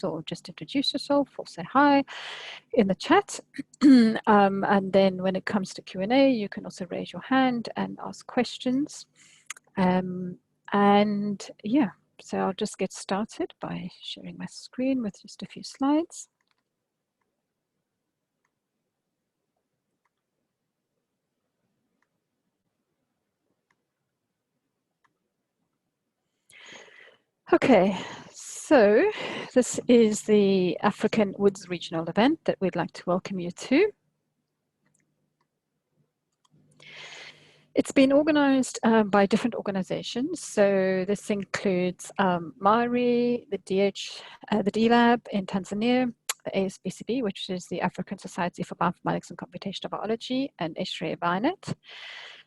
or just introduce yourself or say hi in the chat. And then when it comes to Q&A, you can also raise your hand and ask questions. And yeah, so I'll just get started by sharing my screen with just a few slides. Okay, so this is the African WiDS regional event that we'd like to welcome you to. It's been organized by different organizations. So this includes MARI, the dLAB in Tanzania, the ASBCB, which is the African Society for Bioinformatics and Computational Biology, and Eshrei Bionet.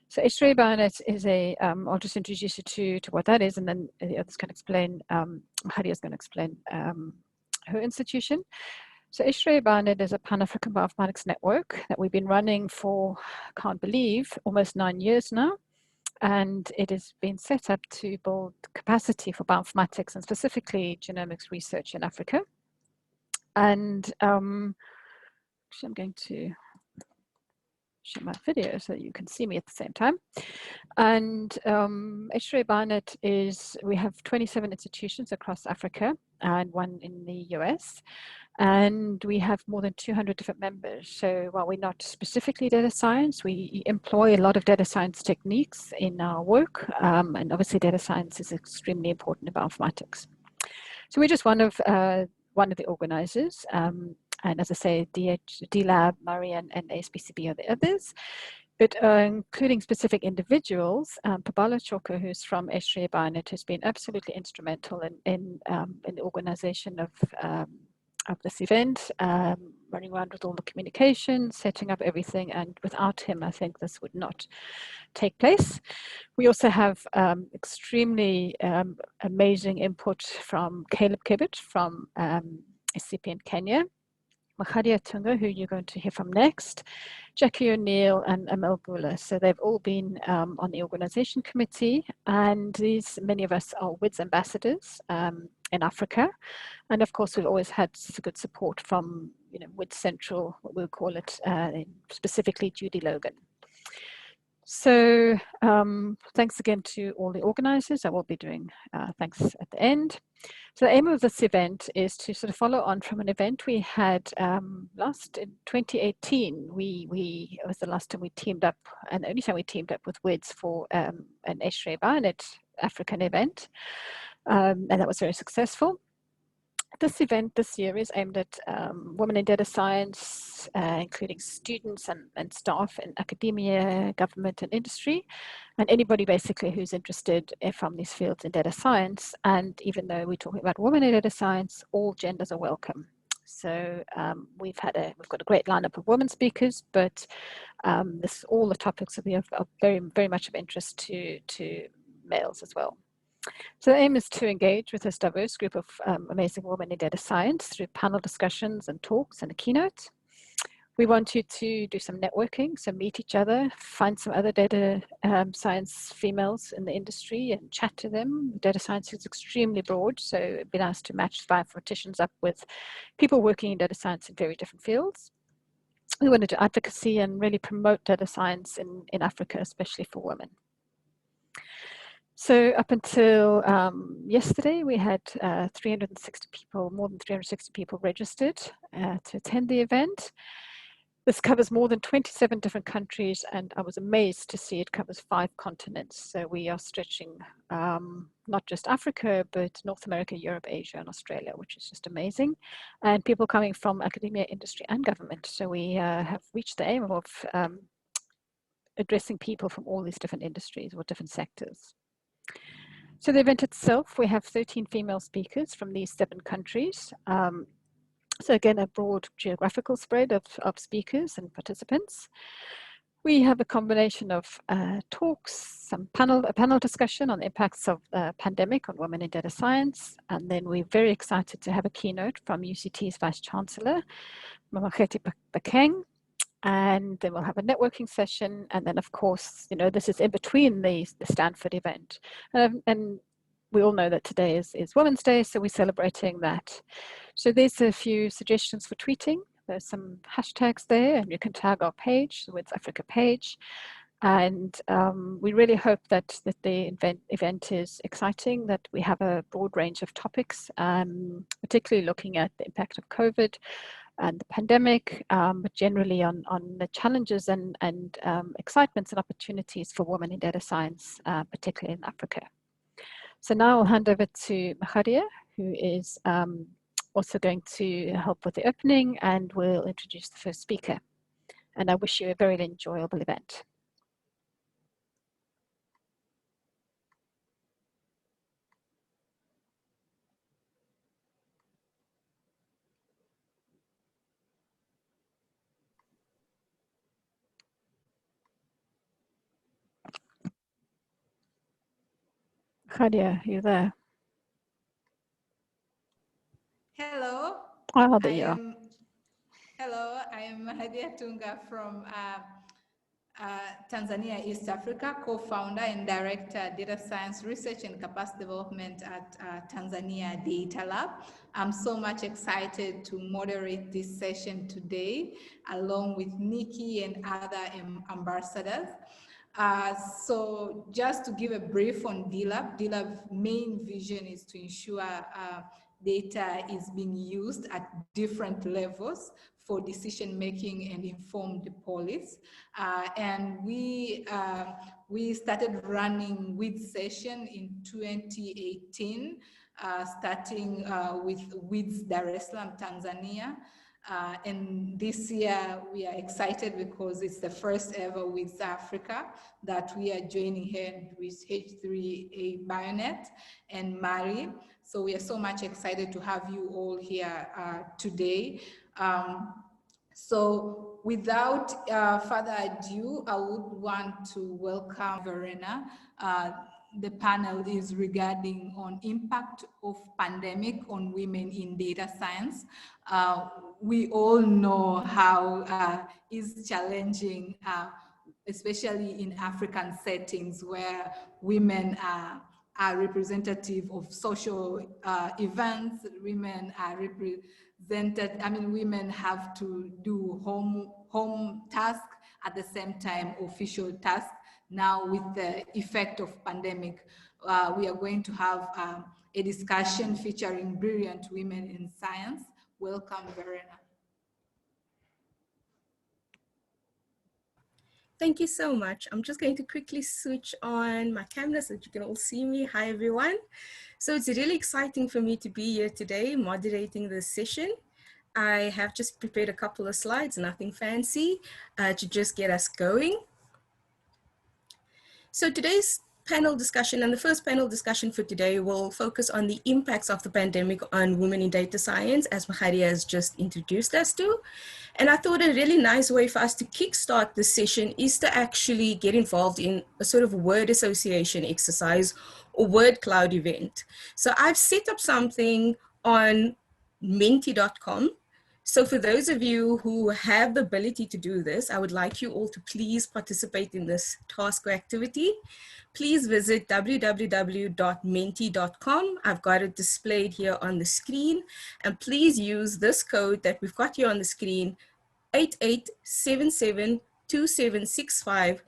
So Eshrei Bionet is a, I'll just introduce you to what that is, and then the others can explain, Hadia is going to explain her institution. So Eshrei Bionet is a Pan-African bioinformatics network that we've been running for, can't believe, almost 9 years now. And it has been set up to build capacity for bioinformatics and specifically genomics research in Africa. And actually I'm going to share my video so that you can see me at the same time. And Eshrei Bionet is, we have 27 institutions across Africa and 1 in the US. And we have more than 200 different members. So while we're not specifically data science, we employ a lot of data science techniques in our work. And obviously data science is extremely important in bioinformatics. So we're just one of the organizers. And as I say, dLAB, MARI, and ASBCB are the others. But including specific individuals, Pabala Choko, who's from Eshrei Bionet, has been absolutely instrumental in the organization of this event, running around with all the communication, setting up everything, and without him, I think this would not take place. We also have extremely amazing input from Caleb Kibbett from SCP in Kenya, Mahadia Tunga, who you're going to hear from next, Jackie O'Neill, and Amel Bula. So they've all been on the organization committee, and many of us are WiDS ambassadors in Africa. And of course, we've always had good support from, WiDS Central, what we'll call it, specifically Judy Logan. So thanks again to all the organizers. I will be doing thanks at the end. So the aim of this event is to sort of follow on from an event we had last in 2018. It was the last time we teamed up, and the only time we teamed up with WiDS for an Eshrei Bionet African event, and that was very successful. This event this year is aimed at women in data science, including students and staff in academia, government, and industry, and anybody basically who's interested from these fields in data science. And even though we're talking about women in data science, all genders are welcome. So we've got a great lineup of women speakers, but all the topics are very, very much of interest to males as well. So the aim is to engage with this diverse group of amazing women in data science through panel discussions and talks and a keynote. We want you to do some networking, so meet each other, find some other data science females in the industry and chat to them. Data science is extremely broad, so it'd be nice to match bioinformaticians up with people working in data science in very different fields. We want to do advocacy and really promote data science in Africa, especially for women. So up until yesterday, we had 360 people, more than 360 people registered to attend the event. This covers more than 27 different countries, and I was amazed to see it covers 5 continents. So we are stretching not just Africa, but North America, Europe, Asia, and Australia, which is just amazing. And people coming from academia, industry, and government. So we have reached the aim of addressing people from all these different industries or different sectors. So the event itself, we have 13 female speakers from these 7 countries. So again, a broad geographical spread of speakers and participants. We have a combination of talks, a panel discussion on the impacts of the pandemic on women in data science. And then we're very excited to have a keynote from UCT's Vice Chancellor, Mamokgethi Bakeng. And then we'll have a networking session. And then of course, this is in between the Stanford event. And we all know that today is Women's Day, so we're celebrating that. So there's a few suggestions for tweeting. There's some hashtags there, and you can tag our page, the WiDS Africa page. And we really hope that the event is exciting, that we have a broad range of topics, particularly looking at the impact of COVID and the pandemic, but generally on the challenges and excitements and opportunities for women in data science, particularly in Africa. So now I'll hand over to Macharia, who is also going to help with the opening, and will introduce the first speaker. And I wish you a very enjoyable event. Khadia, are you there? Hello. Oh, there you are. Hello, I am Hadia Tunga from Tanzania, East Africa, co-founder and director data science research and capacity development at Tanzania dLAB. I'm so much excited to moderate this session today, along with Nikki and other ambassadors. So just to give a brief on dLAB, dLAB's main vision is to ensure data is being used at different levels for decision making and informed policy. And we started running WiDS session in 2018, starting with WiDS Dar es Salaam, Tanzania. And this year we are excited because it's the first ever WiDS Africa that we are joining here with H3A Bionet and Mari. So we are so much excited to have you all here today. So without further ado, I would want to welcome Verena. The panel is regarding on impact of pandemic on women in data science. We all know how is challenging, especially in African settings where women are representative of social events, women are represented, women have to do home tasks at the same time official tasks. Now with the effect of pandemic, we are going to have a discussion featuring brilliant women in science. Welcome, Verena. Thank you so much. I'm just going to quickly switch on my camera so that you can all see me. Hi, everyone. So it's really exciting for me to be here today moderating this session. I have just prepared a couple of slides, nothing fancy, to just get us going. So today's panel discussion, and the first panel discussion for today, will focus on the impacts of the pandemic on women in data science, as Macharia has just introduced us to. And I thought a really nice way for us to kickstart this session is to actually get involved in a sort of word association exercise or word cloud event. So I've set up something on menti.com. So for those of you who have the ability to do this, I would like you all to please participate in this task or activity. Please visit www.menti.com. I've got it displayed here on the screen. And please use this code that we've got here on the screen, 88772765,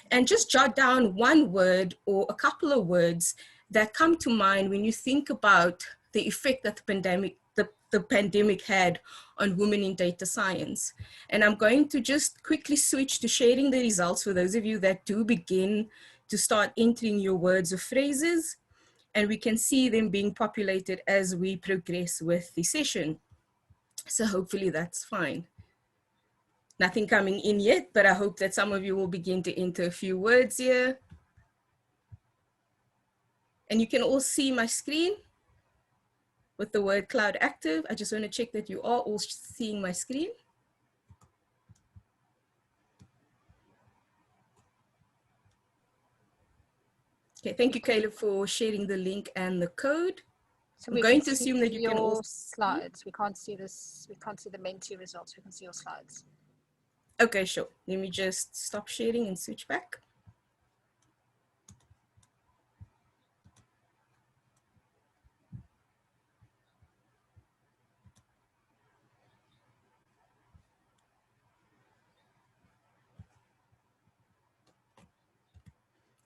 and just jot down one word or a couple of words that come to mind when you think about the effect that the pandemic had on women in data science. And I'm going to just quickly switch to sharing the results for those of you that do begin to start entering your words or phrases, and we can see them being populated as we progress with the session. So hopefully that's fine. Nothing coming in yet, but I hope that some of you will begin to enter a few words here. And you can all see my screen with the word cloud active. I just want to check that you are all seeing my screen. Okay, thank you, Caleb, for sharing the link and the code. So I'm going to assume that you can all slides. We can't see this. We can't see the Menti results. We can see your slides. Okay, sure. Let me just stop sharing and switch back.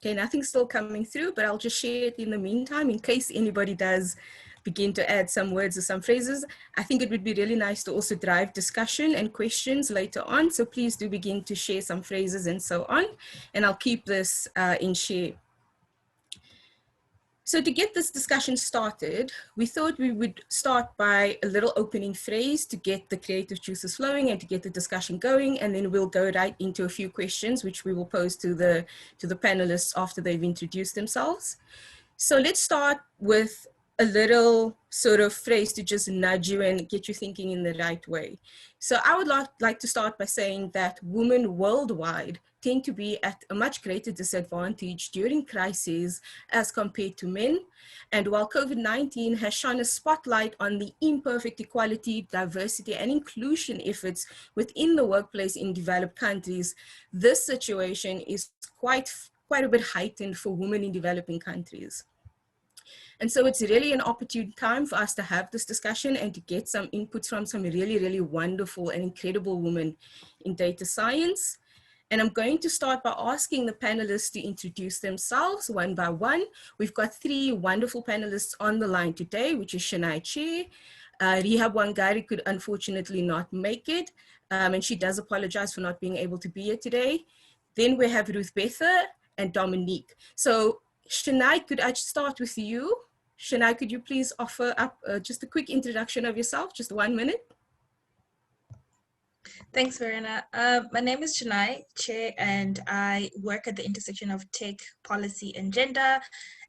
Okay, nothing's still coming through, but I'll just share it in the meantime in case anybody does begin to add some words or some phrases. I think it would be really nice to also drive discussion and questions later on. So please do begin to share some phrases and so on. And I'll keep this in share. So to get this discussion started, we thought we would start by a little opening phrase to get the creative juices flowing and to get the discussion going. And then we'll go right into a few questions, which we will pose to the panelists after they've introduced themselves. So let's start with a little sort of phrase to just nudge you and get you thinking in the right way. So I would like to start by saying that women worldwide tend to be at a much greater disadvantage during crises as compared to men. And while COVID-19 has shone a spotlight on the imperfect equality, diversity, and inclusion efforts within the workplace in developed countries, this situation is quite a bit heightened for women in developing countries. And so it's really an opportune time for us to have this discussion and to get some inputs from some really, really wonderful and incredible women in data science. And I'm going to start by asking the panelists to introduce themselves one by one. We've got 3 wonderful panelists on the line today, which is Shanae Che. Rihab Wangari could unfortunately not make it, and she does apologize for not being able to be here today. Then we have Ruth Betha and Dominique. So Shanae, could I start with you? Shanae, could you please offer up just a quick introduction of yourself, just 1 minute? Thanks, Verena. My name is Shanae Che, and I work at the intersection of tech, policy, and gender.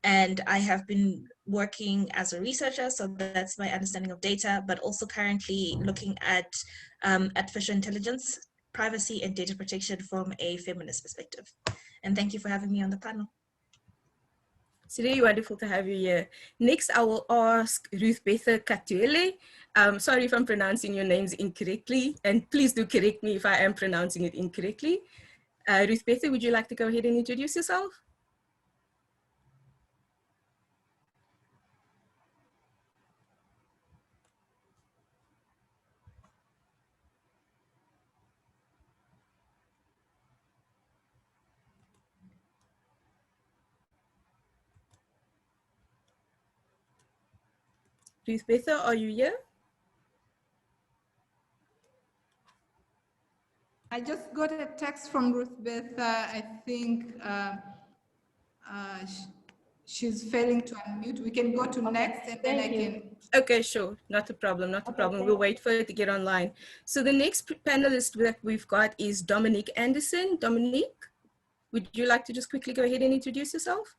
And I have been working as a researcher, so that's my understanding of data, but also currently looking at artificial intelligence, privacy, and data protection from a feminist perspective. And thank you for having me on the panel. It's really wonderful to have you here. Next, I will ask Ruth Betha Katuele. Sorry if I'm pronouncing your names incorrectly, and please do correct me if I am pronouncing it incorrectly. Ruth Betha, would you like to go ahead and introduce yourself? Ruth Betha, are you here? I just got a text from Ruth Betha. I think she's failing to unmute. We can go to next, and then I can. Okay, sure. Not a problem. Not a problem. We'll wait for it to get online. So the next panelist that we've got is Dominique Anderson. Dominique, would you like to just quickly go ahead and introduce yourself?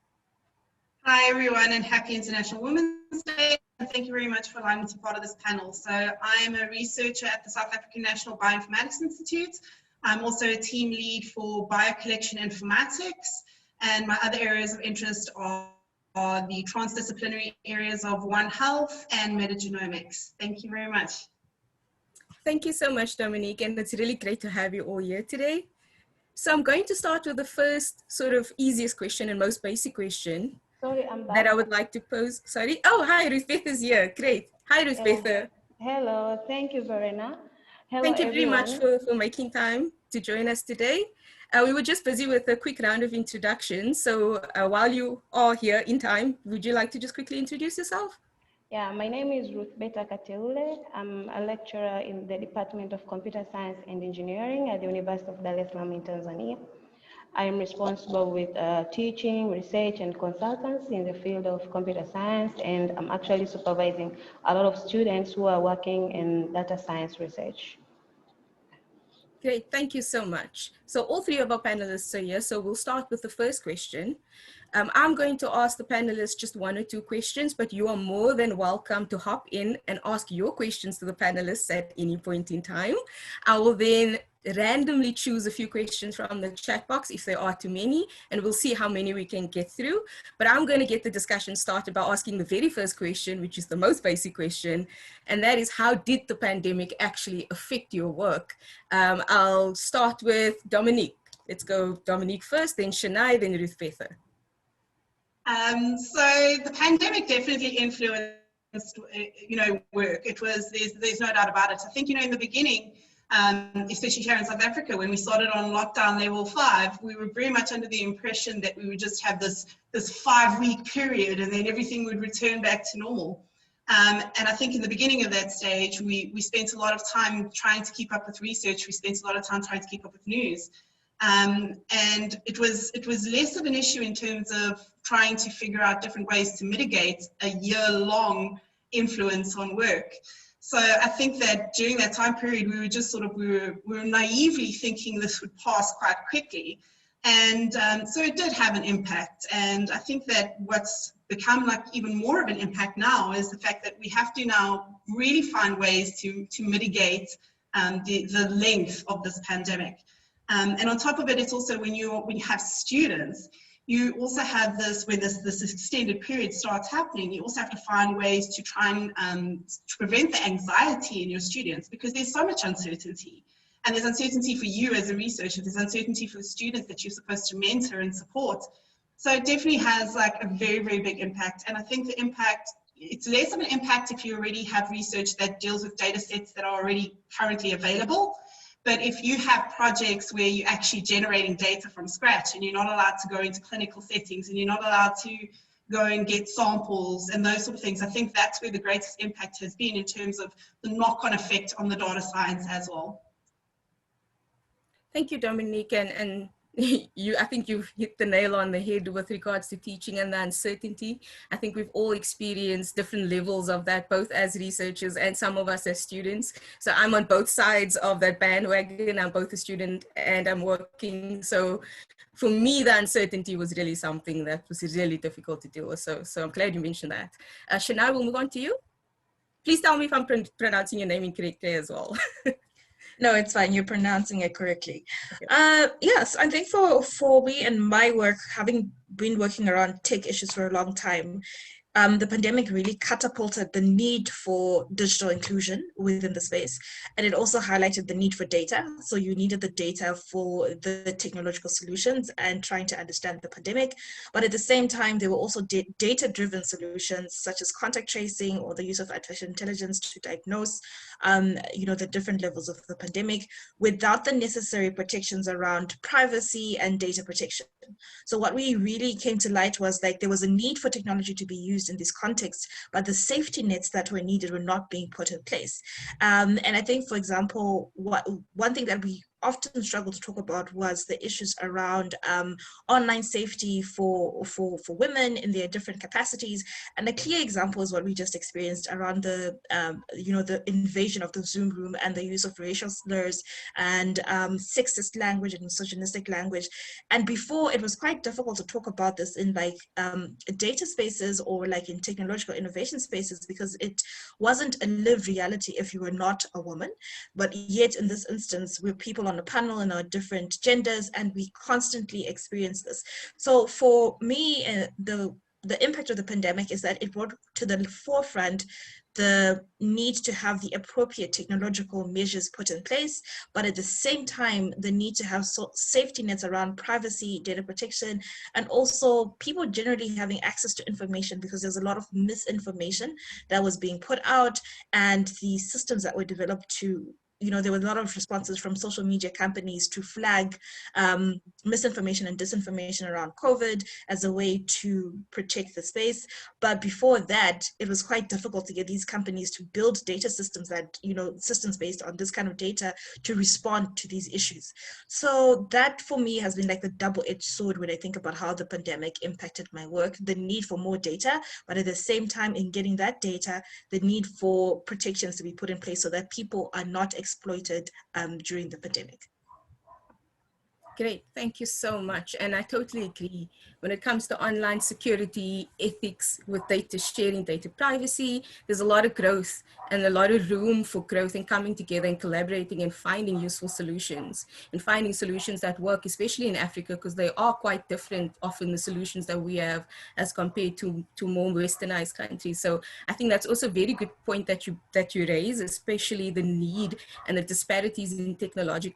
Hi, everyone, and happy International Women's Day. And thank you very much for allowing me to be part of this panel. So I'm a researcher at the South African National Bioinformatics Institute. I'm also a team lead for biocollection informatics, and my other areas of interest are the transdisciplinary areas of One Health and metagenomics. Thank you very much. Thank you so much, Dominique, and it's really great to have you all here today. So I'm going to start with the first sort of easiest question and most basic question that I would like to pose. Sorry. Oh, hi, Ruth Betha is here. Great. Hi, Ruth Betha. Hello. Thank you, Verena. Hello, Thank you everyone. very much for making time to join us today. We were just busy with a quick round of introductions. So while you are here in time, would you like to just quickly introduce yourself? Yeah, my name is Ruth Betha Katuele. I'm a lecturer in the Department of Computer Science and Engineering at the University of Dar es Salaam in Tanzania. I am responsible with teaching, research, and consultancy in the field of computer science, and I'm actually supervising a lot of students who are working in data science research. Great, thank you so much. So all 3 of our panelists are here, so we'll start with the first question. I'm going to ask the panelists just 1 or 2 questions, but you are more than welcome to hop in and ask your questions to the panelists at any point in time. I will then randomly choose a few questions from the chat box if there are too many, and we'll see how many we can get through. But I'm going to get the discussion started by asking the very first question, which is the most basic question, and that is, how did the pandemic actually affect your work? I'll start with Dominique. Let's go Dominique first, then Shanae, then Ruth Betha. So the pandemic definitely influenced, work. It was, there's no doubt about it. I think, in the beginning, especially here in South Africa. When we started on lockdown level 5, we were very much under the impression that we would just have this 5-week period and then everything would return back to normal. And I think in the beginning of that stage, we spent a lot of time trying to keep up with research. We spent a lot of time trying to keep up with news. And it was less of an issue in terms of trying to figure out different ways to mitigate a year-long influence on work. So I think that during that time period, we were just sort of, we were naively thinking this would pass quite quickly. And so it did have an impact. And I think that what's become like even more of an impact now is the fact that we have to now really find ways to mitigate the length of this pandemic. And on top of it, it's also when you have students, you also have this, when this extended period starts happening, you also have to find ways to try and to prevent the anxiety in your students, because there's so much uncertainty. And there's uncertainty for you as a researcher, there's uncertainty for the students that you're supposed to mentor and support. So it definitely has like a very, very big impact. And I think the impact, it's less of an impact if you already have research that deals with data sets that are already currently available. But if you have projects where you're actually generating data from scratch and you're not allowed to go into clinical settings and you're not allowed to go and get samples and those sort of things, I think that's where the greatest impact has been in terms of the knock-on effect on the data science as well. Thank you, Dominique. And I think you've hit the nail on the head with regards to teaching and the uncertainty. I think we've all experienced different levels of that, both as researchers and some of us as students. So I'm on both sides of that bandwagon. I'm both a student and I'm working. So for me, the uncertainty was really something that was really difficult to deal with. So I'm glad you mentioned that. Shania, we'll move on to you. Please tell me if I'm pronouncing your name incorrectly as well. No, it's fine. You're pronouncing it correctly. Yes, I think for me and my work, having been working around tech issues for a long time, the pandemic really catapulted the need for digital inclusion within the space. And it also highlighted the need for data. So you needed the data for the technological solutions and trying to understand the pandemic. But at the same time, there were also data-driven solutions such as contact tracing or the use of artificial intelligence to diagnose the different levels of the pandemic without the necessary protections around privacy and data protection. So what we really came to light was like there was a need for technology to be used in this context, but the safety nets that were needed were not being put in place. And I think, for example, one thing that we often struggle to talk about was the issues around online safety for women in their different capacities. And a clear example is what we just experienced around the invasion of the Zoom room and the use of racial slurs and sexist language and misogynistic language. And before, it was quite difficult to talk about this in like data spaces or like in technological innovation spaces, because it wasn't a lived reality if you were not a woman. But yet in this instance, we're people on a panel and our different genders, and we constantly experience this. So for me, the impact of the pandemic is that it brought to the forefront the need to have the appropriate technological measures put in place, but at the same time, the need to have safety nets around privacy, data protection, and also people generally having access to information, because there's a lot of misinformation that was being put out, and the systems that were developed to there were a lot of responses from social media companies to flag misinformation and disinformation around COVID as a way to protect the space. But before that, it was quite difficult to get these companies to build data systems that, systems based on this kind of data to respond to these issues. So that for me has been like a double-edged sword when I think about how the pandemic impacted my work, the need for more data, but at the same time in getting that data, the need for protections to be put in place so that people are not exploited during the pandemic. Great, thank you so much. And I totally agree. When it comes to online security, ethics with data sharing, data privacy, there's a lot of growth and a lot of room for growth and coming together and collaborating and finding useful solutions and finding solutions that work, especially in Africa, because they are quite different often the solutions that we have as compared to more westernized countries. So I think that's also a very good point that you raise, especially the need and the disparities in technological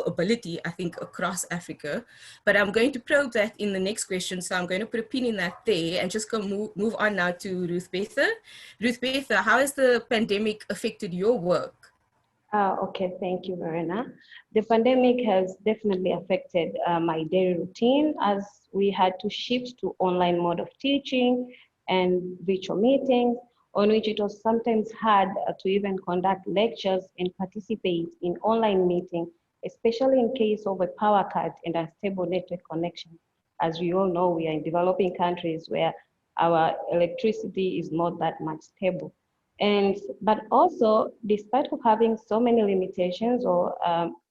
ability, I think, across Africa. But I'm going to probe that in the next question. So I'm going to put a pin in that there and just go move on now to Ruth Betha. Ruth Betha, how has the pandemic affected your work? Okay, thank you, Verena. The pandemic has definitely affected my daily routine as we had to shift to online mode of teaching and virtual meetings, on which it was sometimes hard to even conduct lectures and participate in online meetings, especially in case of a power cut and unstable network connection. As we all know, we are in developing countries where our electricity is not that much stable. But also, despite of having so many limitations or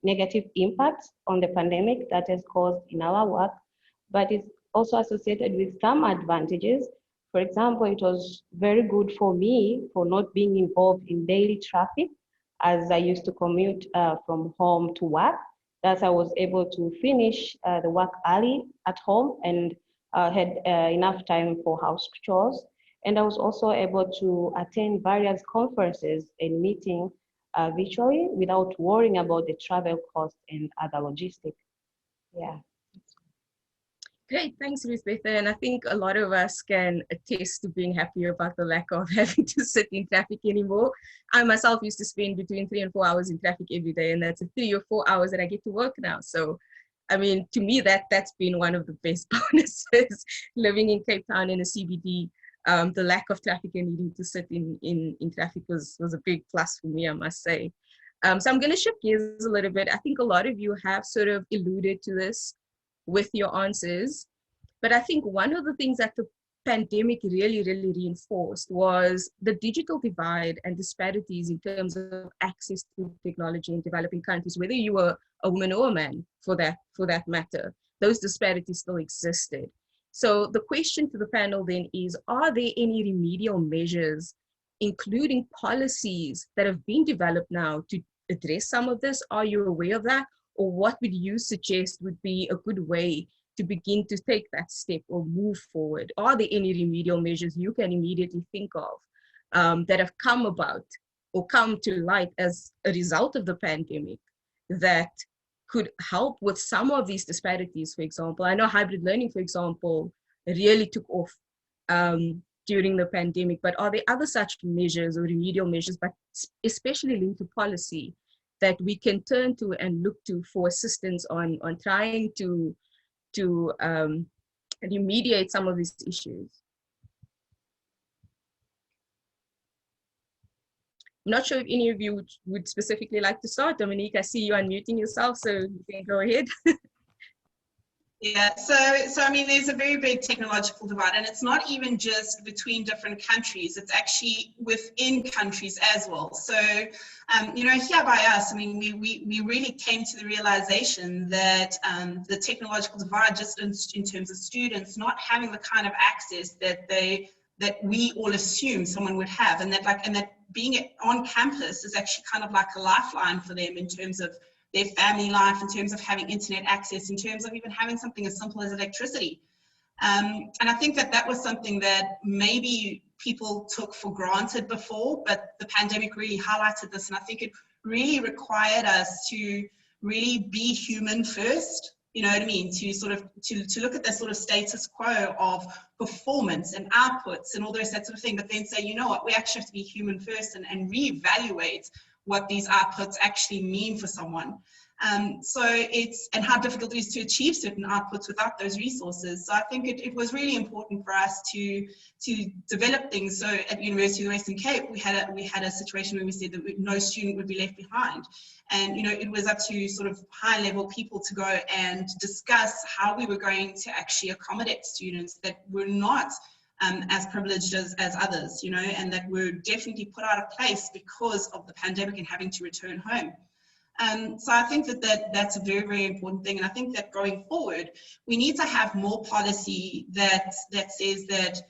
negative impacts on the pandemic that has caused in our work, but it's also associated with some advantages. For example, it was very good for me for not being involved in daily traffic, as I used to commute from home to work. Thus, I was able to finish the work early at home and had enough time for house chores. And I was also able to attend various conferences and meetings virtually without worrying about the travel costs and other logistics. Yeah. Great, thanks, Ruth-Betha. And I think a lot of us can attest to being happy about the lack of having to sit in traffic anymore. I myself used to spend between 3 and 4 hours in traffic every day, and that's 3 or 4 hours that I get to work now. So, I mean, to me, that's been one of the best bonuses living in Cape Town in a CBD. The lack of traffic and needing to sit in traffic was a big plus for me, I must say. So I'm going to shift gears a little bit. I think a lot of you have sort of alluded to this with your answers, but I think one of the things that the pandemic really reinforced was the digital divide and disparities in terms of access to technology in developing countries, whether you were a woman or a man for that matter. Those disparities still existed. So the question to the panel then is, are there any remedial measures, including policies, that have been developed now to address some of this? Are you aware of that? Or what would you suggest would be a good way to begin to take that step or move forward? Are there any remedial measures you can immediately think of that have come about or come to light as a result of the pandemic that could help with some of these disparities? For example, I know hybrid learning, for example, really took off during the pandemic, but are there other such measures or remedial measures, but especially linked to policy, that we can turn to and look to for assistance on trying to remediate some of these issues? I'm not sure if any of you would specifically like to start. Dominique, I see you unmuting yourself, so you can go ahead. Yeah, so I mean, there's a very big technological divide, and it's not even just between different countries, it's actually within countries as well. So, you know, here by us, I mean, we really came to the realization that the technological divide, just in terms of students not having the kind of access that we all assume someone would have, and that being on campus is actually kind of like a lifeline for them in terms of their family life, in terms of having internet access, in terms of even having something as simple as electricity. And I think that was something that maybe people took for granted before, but the pandemic really highlighted this. And I think it really required us to really be human first, you know what I mean? To sort of, to look at the sort of status quo of performance and outputs and all those that sort of thing, but then say, you know what, we actually have to be human first and reevaluate what these outputs actually mean for someone. So and how difficult it is to achieve certain outputs without those resources. So I think it was really important for us to develop things. So at University of the Western Cape, we had a situation where we said that no student would be left behind. And, you know, it was up to sort of high level people to go and discuss how we were going to actually accommodate students that were not as privileged as others, you know, and that were definitely put out of place because of the pandemic and having to return home. So I think that's a very, very important thing. And I think that going forward, we need to have more policy that says that,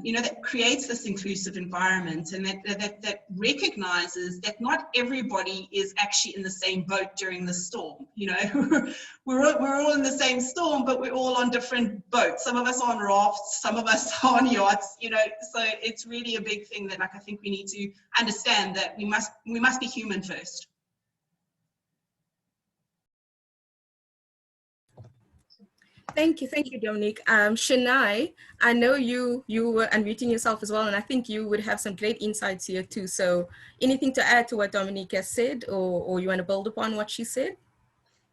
you know, that creates this inclusive environment, and that recognizes that not everybody is actually in the same boat during the storm. You know, we're all in the same storm, but we're all on different boats. Some of us are on rafts, some of us are on yachts, you know, so it's really a big thing that, like, I think we need to understand that we must be human first. Thank you, Dominique. Shania, I know you were unmuting yourself as well, and I think you would have some great insights here too. So anything to add to what Dominique has said, or you want to build upon what she said?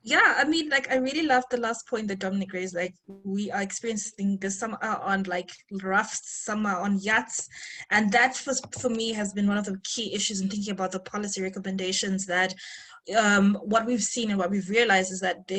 Yeah, I mean, like, I really love the last point that Dominic raised. Like, we are experiencing this, some are on like rafts, some are on yachts. And that for me has been one of the key issues in thinking about the policy recommendations, that what we've seen and what we've realized is that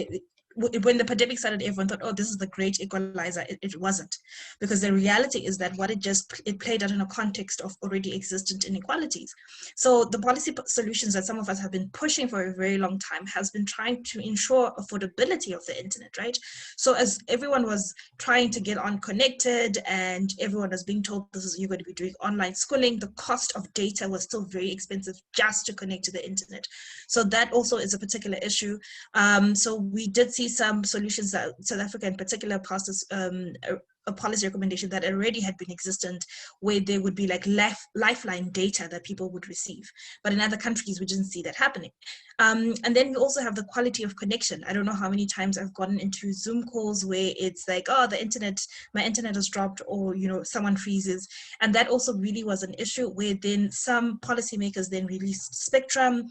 when the pandemic started, everyone thought, oh, this is the great equalizer. It wasn't, because the reality is that what it played out in a context of already existent inequalities. So the policy solutions that some of us have been pushing for a very long time has been trying to ensure affordability of the internet, right? So as everyone was trying to get on connected and everyone was being told you're going to be doing online schooling, the cost of data was still very expensive just to connect to the internet. So that also is a particular issue. So we did see some solutions that South Africa in particular passed us a policy recommendation that already had been existent, where there would be like lifeline data that people would receive. But in other countries, we didn't see that happening. And then we also have the quality of connection. I don't know how many times I've gotten into Zoom calls where it's like, oh, my internet has dropped, or, you know, someone freezes. And that also really was an issue, where then some policymakers then released Spectrum,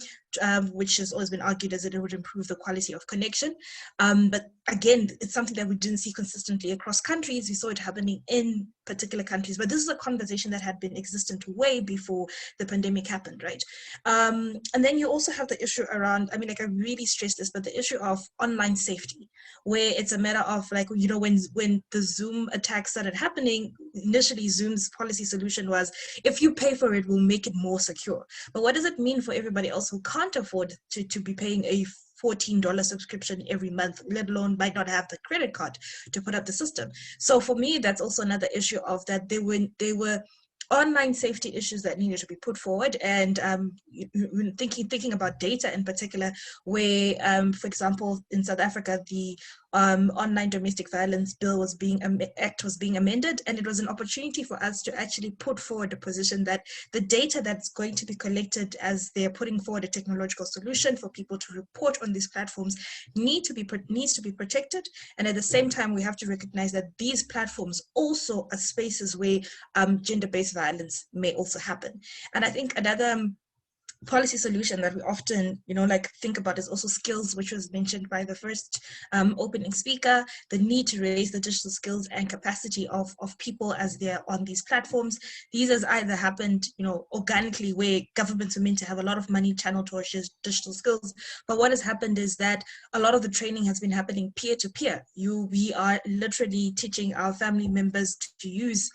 which has always been argued as that it would improve the quality of connection. But again, it's something that we didn't see consistently across countries. We saw it happening in particular countries, but this is a conversation that had been existent way before the pandemic happened, right? And then you also have the issue around, I mean, like, I really stress this, but the issue of online safety, where it's a matter of like, you know, when the Zoom attacks started happening, initially Zoom's policy solution was, if you pay for it, we'll make it more secure. But what does it mean for everybody else who can't afford to be paying a $14 subscription every month, let alone might not have the credit card to put up the system? So for me, that's also another issue of that they were online safety issues that needed to be put forward. And thinking about data in particular, where, for example, in South Africa, the online domestic violence act was being amended, and it was an opportunity for us to actually put forward a position that the data that's going to be collected as they're putting forward a technological solution for people to report on these platforms needs to be protected. And at the same time, we have to recognize that these platforms also are spaces where gender-based violence may also happen. And I think another policy solution that we often, you know, like think about is also skills, which was mentioned by the first opening speaker, the need to raise the digital skills and capacity of people as they're on these platforms. These has either happened, you know, organically, where governments are meant to have a lot of money channeled towards digital skills. But what has happened is that a lot of the training has been happening peer-to-peer. We are literally teaching our family members to use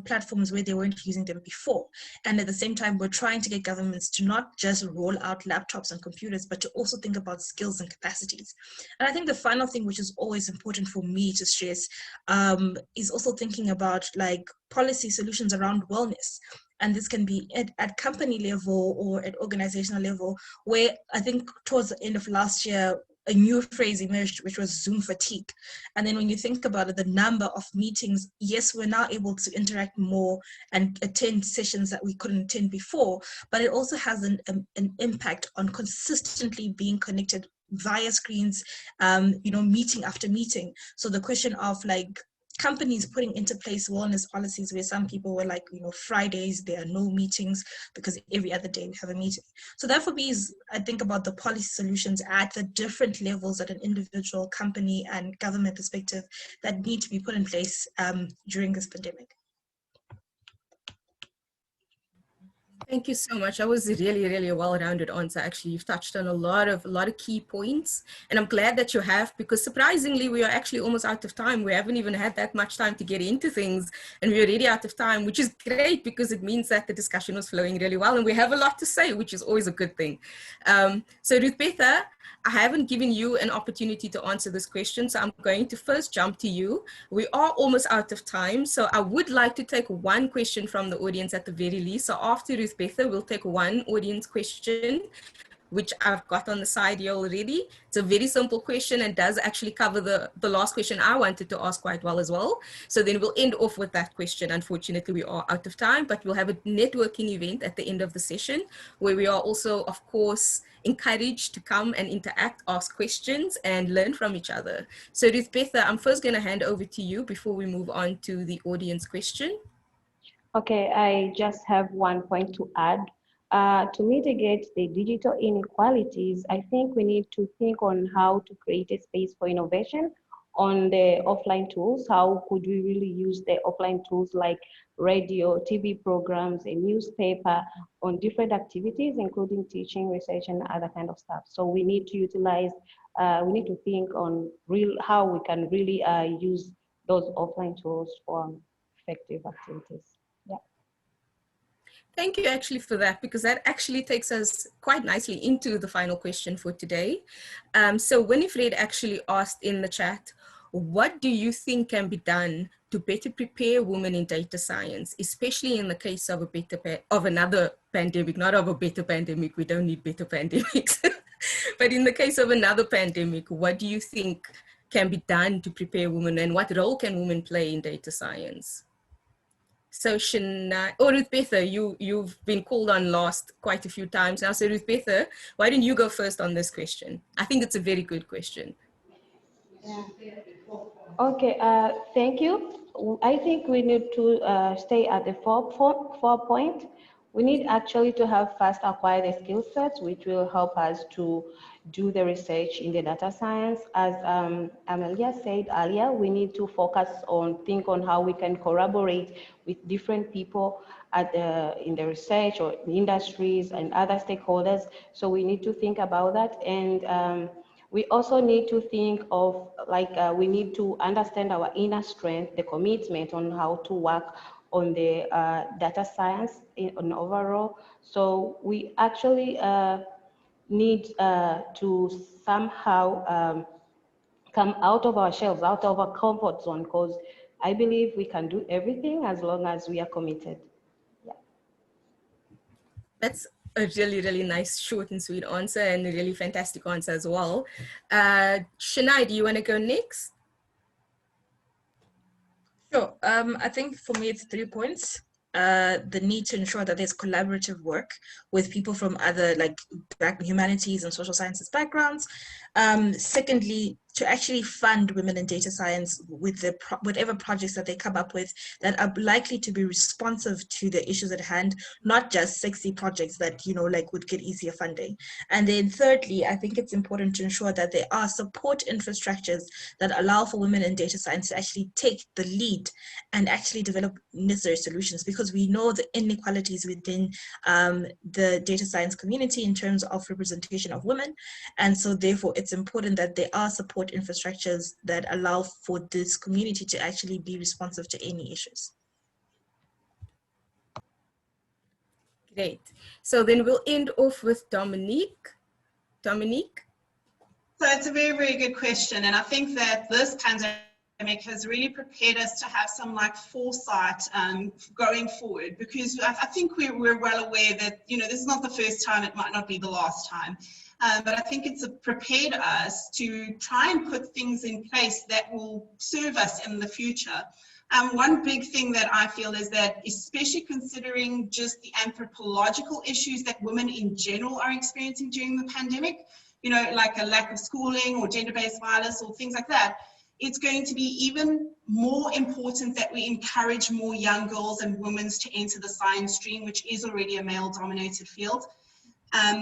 platforms where they weren't using them before. And at the same time, we're trying to get governments to not just roll out laptops and computers, but to also think about skills and capacities. And I think the final thing, which is always important for me to stress, is also thinking about like policy solutions around wellness. And this can be at company level or at organizational level, where I think towards the end of last year, a new phrase emerged, which was Zoom fatigue. And then when you think about it, the number of meetings, yes, we're now able to interact more and attend sessions that we couldn't attend before, but it also has an impact on consistently being connected via screens, you know, meeting after meeting. So the question of like companies putting into place wellness policies where some people were like, you know, Fridays, there are no meetings because every other day we have a meeting. So that for me is, I think about the policy solutions at the different levels at an individual, company and government perspective that need to be put in place during this pandemic. Thank you so much. That was really a well-rounded answer. Actually, you've touched on a lot of key points, and I'm glad that you have, because surprisingly, we are actually almost out of time. We haven't even had that much time to get into things, and we're already out of time, which is great because it means that the discussion was flowing really well, and we have a lot to say, which is always a good thing. So Ruth-Betha, I haven't given you an opportunity to answer this question, so I'm going to first jump to you. We are almost out of time, so I would like to take one question from the audience at the very least. So after Ruth-Betha, we'll take one audience question. which I've got on the side here already. It's a very simple question and does actually cover the last question I wanted to ask quite well as well. So then we'll end off with that question. Unfortunately, we are out of time, but we'll have a networking event at the end of the session where we are also, of course, encouraged to come and interact, ask questions, and learn from each other. So Ruth-Betha, I'm first going to hand over to you before we move on to the audience question. Okay, I just have one point to add. To mitigate the digital inequalities, I think we need to think on how to create a space for innovation on the offline tools. How could we really use the offline tools like radio, TV programs, a newspaper on different activities, including teaching, research, and other kind of stuff. So we need to utilize, we need to think on how we can really use those offline tools for effective activities. Yeah. Thank you actually for that, because that actually takes us quite nicely into the final question for today. So Winifred actually asked in the chat, what do you think can be done to better prepare women in data science, especially in the case of another pandemic, not of a better pandemic, we don't need better pandemics, but in the case of another pandemic, what do you think can be done to prepare women, and what role can women play in data science? So Shania, or Ruth-Betha, you've been called on last quite a few times now. So Ruth-Betha, why don't you go first on this question? I think it's a very good question. Yeah. Okay, thank you. I think we need to stay at the four point. We need actually to have first acquire the skill sets, which will help us to do the research in the data science. As Amelia said earlier, we need to think on how we can collaborate with different people in the research or industries and other stakeholders. So we need to think about that. And we also need to think of, we need to understand our inner strength, the commitment on how to work on the data science on overall. So we actually need to somehow come out of our shells, out of our comfort zone, because I believe we can do everything as long as we are committed. Yeah. That's a really, really nice, short and sweet answer, and a really fantastic answer as well. Shania, do you want to go next? Sure. I think for me, it's 3 points. The need to ensure that there's collaborative work with people from other humanities and social sciences backgrounds. Secondly, to actually fund women in data science with whatever projects that they come up with that are likely to be responsive to the issues at hand, not just sexy projects that, would get easier funding. And then thirdly, I think it's important to ensure that there are support infrastructures that allow for women in data science to actually take the lead and actually develop necessary solutions, because we know the inequalities within the data science community in terms of representation of women. And so therefore, it's important that there are support infrastructures that allow for this community to actually be responsive to any issues. Great. So then we'll end off with Dominique. Dominique? So it's a very, very good question. And I think that this pandemic has really prepared us to have some foresight going forward, because I think we're well aware that, this is not the first time, it might not be the last time. But I think it's prepared us to try and put things in place that will serve us in the future. One big thing that I feel is that, especially considering just the anthropological issues that women in general are experiencing during the pandemic, like a lack of schooling or gender-based violence or things like that, it's going to be even more important that we encourage more young girls and women to enter the science stream, which is already a male-dominated field.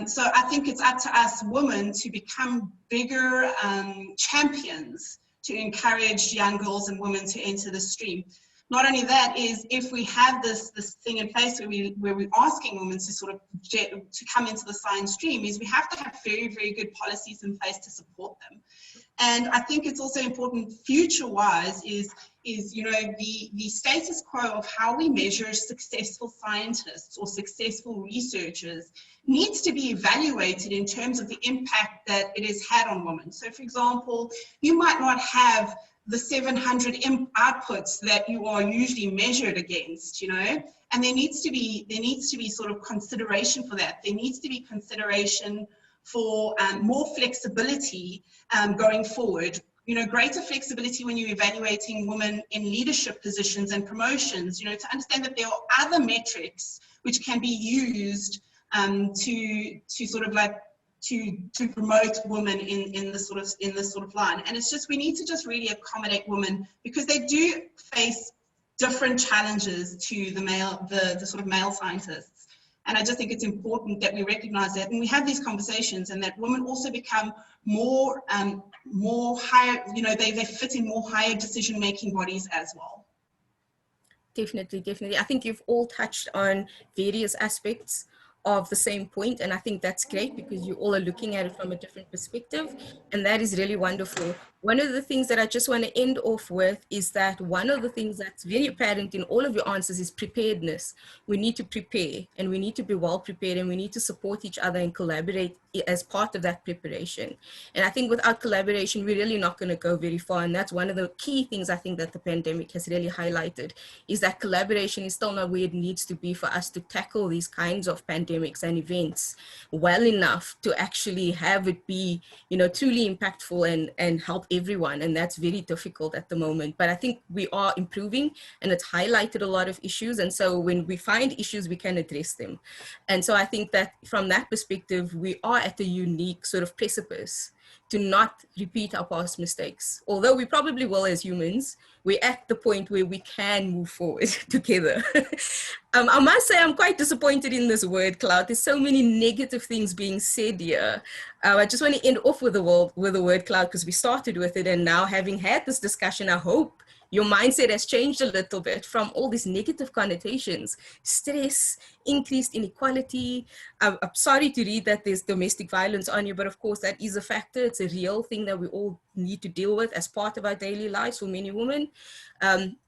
So I think it's up to us women to become bigger champions to encourage young girls and women to enter the stream. Not only that, is if we have this thing in place where we're asking women to come into the science stream, is we have to have very, very good policies in place to support them. And I think it's also important future-wise is the status quo of how we measure successful scientists or successful researchers needs to be evaluated in terms of the impact that it has had on women. So, for example, you might not have the 700 outputs that you are usually measured against, and there needs to be sort of consideration for that. There needs to be consideration for more flexibility going forward. You know, greater flexibility when you're evaluating women in leadership positions and promotions, you know, to understand that there are other metrics which can be used to sort of like to promote women in this sort of line. And it's just, we need to just really accommodate women, because they do face different challenges to the sort of male scientists. And I just think it's important that we recognize that, and we have these conversations, and that women also become more higher, you know, they fit in more higher decision-making bodies as well. Definitely, definitely. I think you've all touched on various aspects of the same point, and I think that's great, because you all are looking at it from a different perspective, and that is really wonderful. One of the things that I just want to end off with is that one of the things that's very apparent in all of your answers is preparedness. We need to prepare, and we need to be well prepared, and we need to support each other and collaborate as part of that preparation. And I think without collaboration, we're really not going to go very far. And that's one of the key things I think that the pandemic has really highlighted, is that collaboration is still not where it needs to be for us to tackle these kinds of pandemics and events well enough to actually have it be, you know, truly impactful and help everyone. And that's very difficult at the moment. But I think we are improving, and it's highlighted a lot of issues. And so when we find issues, we can address them. And so I think that from that perspective, we are at a unique sort of precipice to not repeat our past mistakes. Although we probably will as humans, we're at the point where we can move forward together. I must say I'm quite disappointed in this word cloud. There's so many negative things being said here. I just want to end off with the word cloud, because we started with it, and now having had this discussion, I hope your mindset has changed a little bit from all these negative connotations: stress, increased inequality. I'm sorry to read that there's domestic violence on you, but of course that is a factor. It's a real thing that we all need to deal with as part of our daily lives for many women.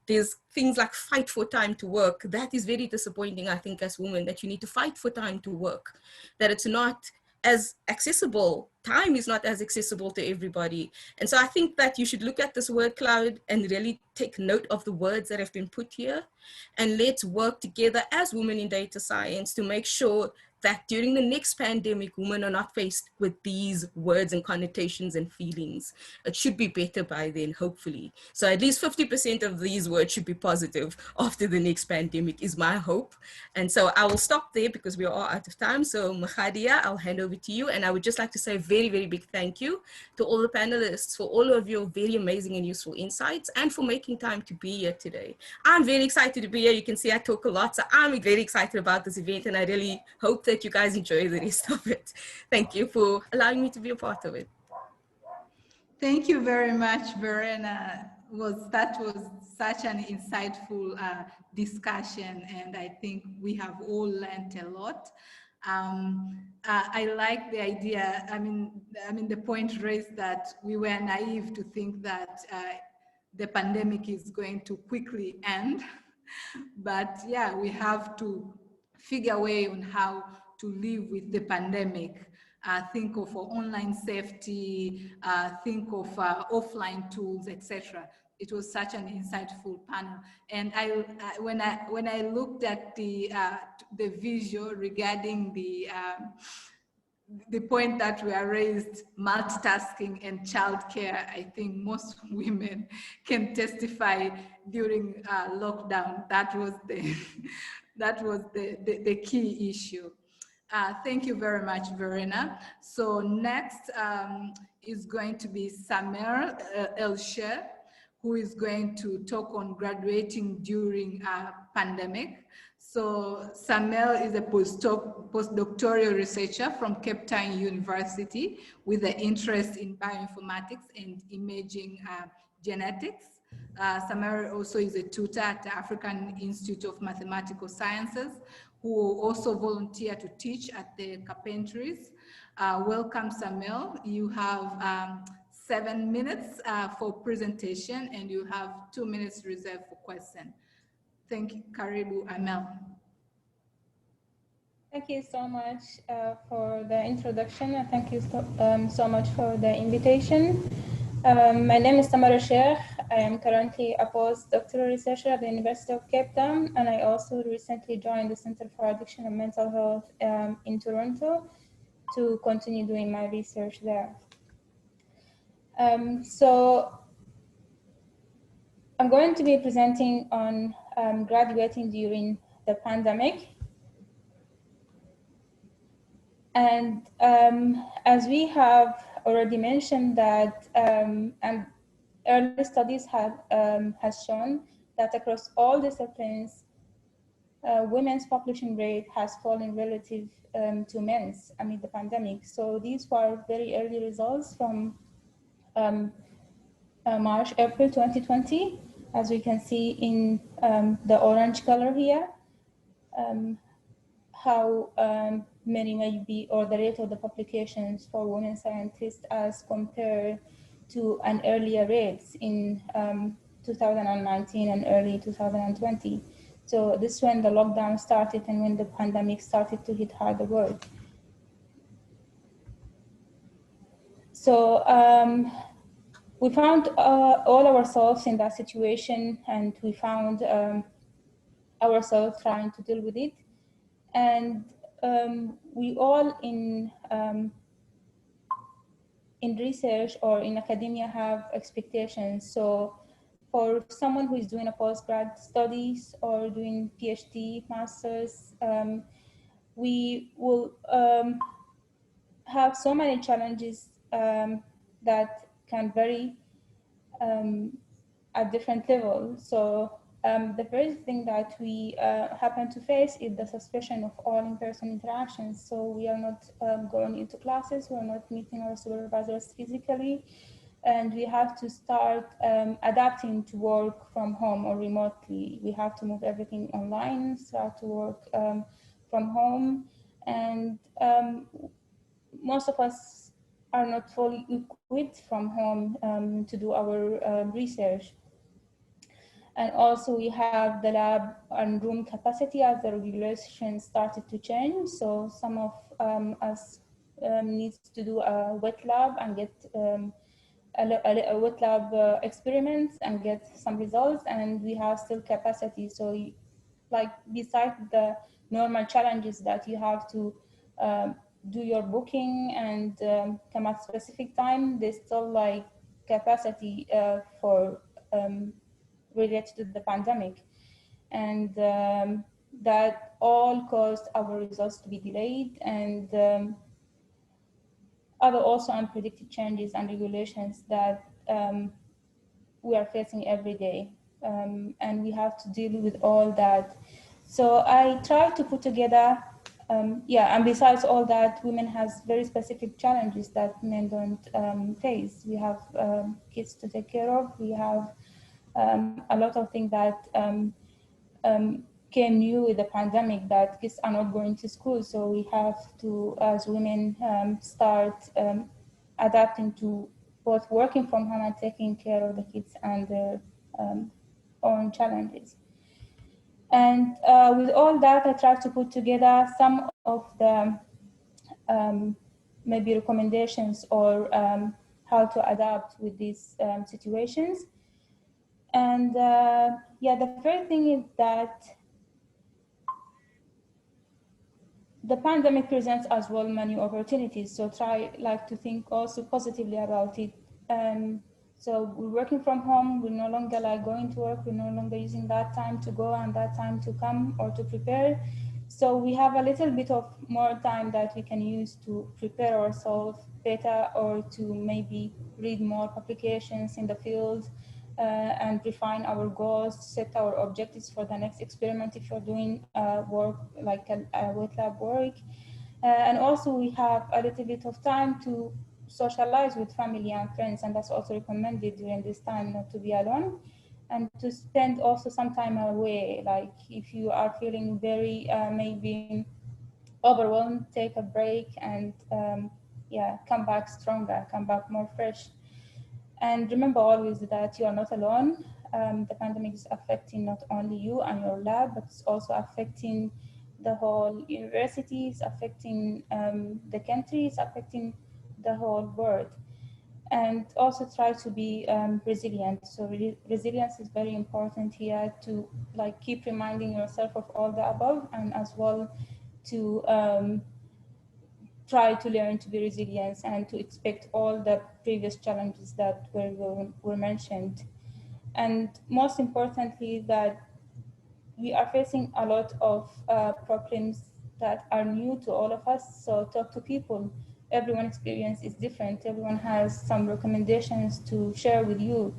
There's things like fight for time to work. That is very disappointing, I think, as women, that you need to fight for time to work, that it's not as accessible. Time is not as accessible to everybody. And so I think that you should look at this word cloud and really take note of the words that have been put here. And let's work together as women in data science to make sure that during the next pandemic, women are not faced with these words and connotations and feelings. It should be better by then, hopefully. So at least 50% of these words should be positive after the next pandemic is my hope. And so I will stop there because we are out of time. So Mahadia, I'll hand over to you. And I would just like to say a very, very big thank you to all the panelists for all of your very amazing and useful insights, and for making time to be here today. I'm very excited to be here. You can see I talk a lot, so I'm very excited about this event, and I really hope that you guys enjoy the rest of it. Thank you for allowing me to be a part of it. Thank you very much, Verena. That was such an insightful discussion, and I think we have all learned a lot. I like the idea. I mean, the point raised that we were naive to think that the pandemic is going to quickly end, but yeah, we have to figure a way on how to live with the pandemic. Think of online safety, think of offline tools, etc. It was such an insightful panel. And when I looked at the visual regarding the point that we are raised, multitasking and childcare, I think most women can testify during lockdown. That was the key issue. Thank you very much, Verena. So next is going to be Samer Elsher, who is going to talk on graduating during a pandemic. So Samuel is a postdoctoral researcher from Cape Town University with an interest in bioinformatics and imaging genetics. Samuel also is a tutor at the African Institute of Mathematical Sciences, who also volunteer to teach at the carpentries. Welcome, Samuel. You have 7 minutes for presentation, and you have 2 minutes reserved for question. Thank you, Karibu Amel. Thank you so much for the introduction, and thank you so much for the invitation. My name is Tamara Sheikh. I am currently a postdoctoral researcher at the University of Cape Town, and I also recently joined the Center for Addiction and Mental Health in Toronto. to continue doing my research there. So I'm going to be presenting on graduating during the pandemic. And as we have already mentioned that, and early studies has shown that across all disciplines, women's publishing rate has fallen relative to men's amid the pandemic. So these were very early results from March, April 2020, as we can see in the orange color here, how many maybe, or the rate of the publications for women scientists as compared to an earlier rates in 2019 and early 2020. So this is when the lockdown started and when the pandemic started to hit hard the world. So we found all ourselves in that situation, and we found ourselves trying to deal with it. And we all in research or in academia have expectations. So for someone who is doing a postgrad studies or doing PhD, masters, we will have so many challenges that can vary at different levels. So the first thing that we happen to face is the suspension of all in-person interactions. So we are not going into classes, we're not meeting our supervisors physically, and we have to start adapting to work from home or remotely. We have to move everything online, start to work from home, and most of us are not fully equipped from home to do our research. And also we have the lab and room capacity as the regulations started to change. So some of us needs to do a wet lab and get a wet lab experiments and get some results, and we have still capacity. So like besides the normal challenges that you have to do your booking and come at specific time, there's still like capacity for related to the pandemic, and that all caused our results to be delayed, and other also unpredicted changes and regulations that we are facing every day, and we have to deal with all that. So I try to put together, and besides all that, women has very specific challenges that men don't face. We have kids to take care of. We have a lot of things that came new with the pandemic, that kids are not going to school. So we have to, as women, start adapting to both working from home and taking care of the kids and their own challenges. And with all that, I try to put together some of the maybe recommendations or how to adapt with these situations. And the first thing is that the pandemic presents as well many opportunities. So try to think also positively about it. So we're working from home. We're no longer going to work. We're no longer using that time to go and that time to come or to prepare. So we have a little bit of more time that we can use to prepare ourselves better, or to maybe read more publications in the field, and refine our goals, set our objectives for the next experiment if you're doing work like a wet lab work. And also we have a little bit of time to socialize with family and friends, and that's also recommended during this time, not to be alone, and to spend also some time away. Like if you are feeling very maybe overwhelmed, take a break and come back stronger, come back more fresh. And remember always that you are not alone. The pandemic is affecting not only you and your lab, but it's also affecting the whole universities, affecting the countries, affecting the whole world. And also try to be resilient. So resilience is very important here, to keep reminding yourself of all the above, and as well to try to learn to be resilient and to expect all the previous challenges that were mentioned. And most importantly, that we are facing a lot of problems that are new to all of us. So talk to people. Everyone's experience is different. Everyone has some recommendations to share with you.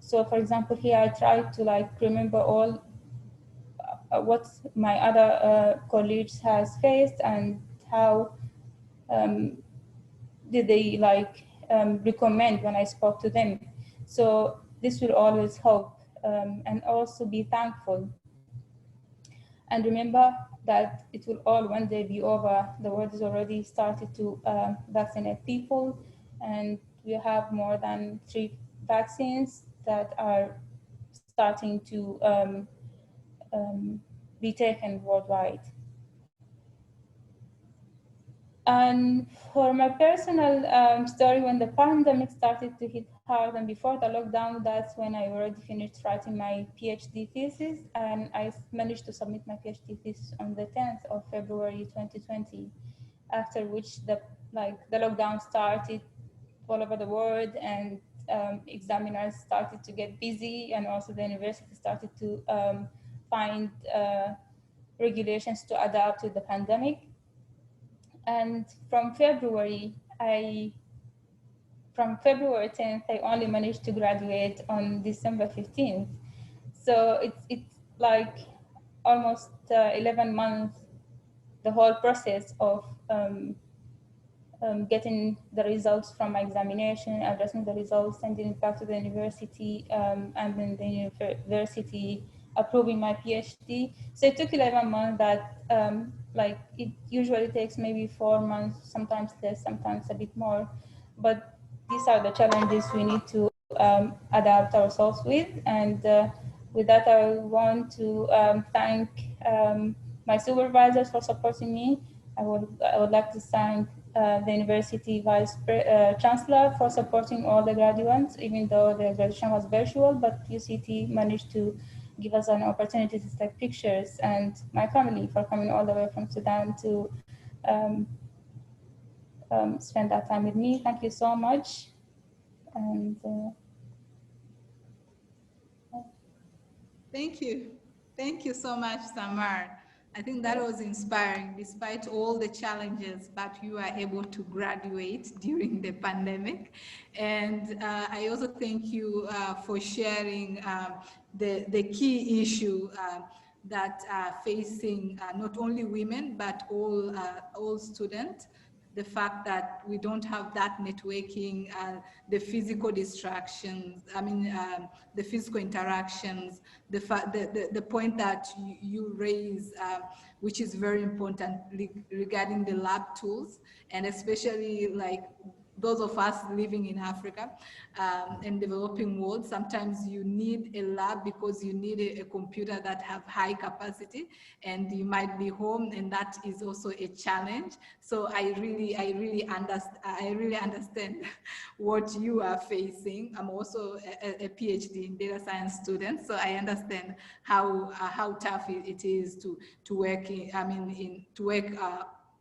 So for example, here I try to remember all what my other colleagues has faced and how did they recommend when I spoke to them. So this will always help, and also be thankful. And remember that it will all one day be over. The world has already started to vaccinate people, and we have more than 3 vaccines that are starting to be taken worldwide. And for my personal story, when the pandemic started to hit hard and before the lockdown, that's when I already finished writing my PhD thesis, and I managed to submit my PhD thesis on the 10th of February 2020, after which the lockdown started all over the world, and examiners started to get busy, and also the university started to find regulations to adapt to the pandemic. And from February 10th, I only managed to graduate on December 15th. So it's like almost 11 months, the whole process of getting the results from my examination, addressing the results, sending it back to the university, and then the university approving my PhD. So it took 11 months that it usually takes maybe 4 months, sometimes less, sometimes a bit more. But these are the challenges we need to adapt ourselves with. And with that, I want to thank my supervisors for supporting me. I would like to thank the University Vice Chancellor for supporting all the graduates, even though the graduation was virtual, but UCT managed to give us an opportunity to take pictures, and my family for coming all the way from Sudan to spend that time with me. Thank you so much. And Thank you. Thank you so much, Samar. I think that was inspiring despite all the challenges, but you are able to graduate during the pandemic. And I also thank you for sharing the key issue that are facing not only women, but all students. The fact that we don't have that networking, the physical distractions, the physical interactions, the point that you raise, which is very important regarding the lab tools, and especially those of us living in Africa and developing world, sometimes you need a lab because you need a computer that have high capacity, and you might be home, and that is also a challenge. So I really understand what you are facing. I'm also a PhD in data science student, so I understand how tough it is to work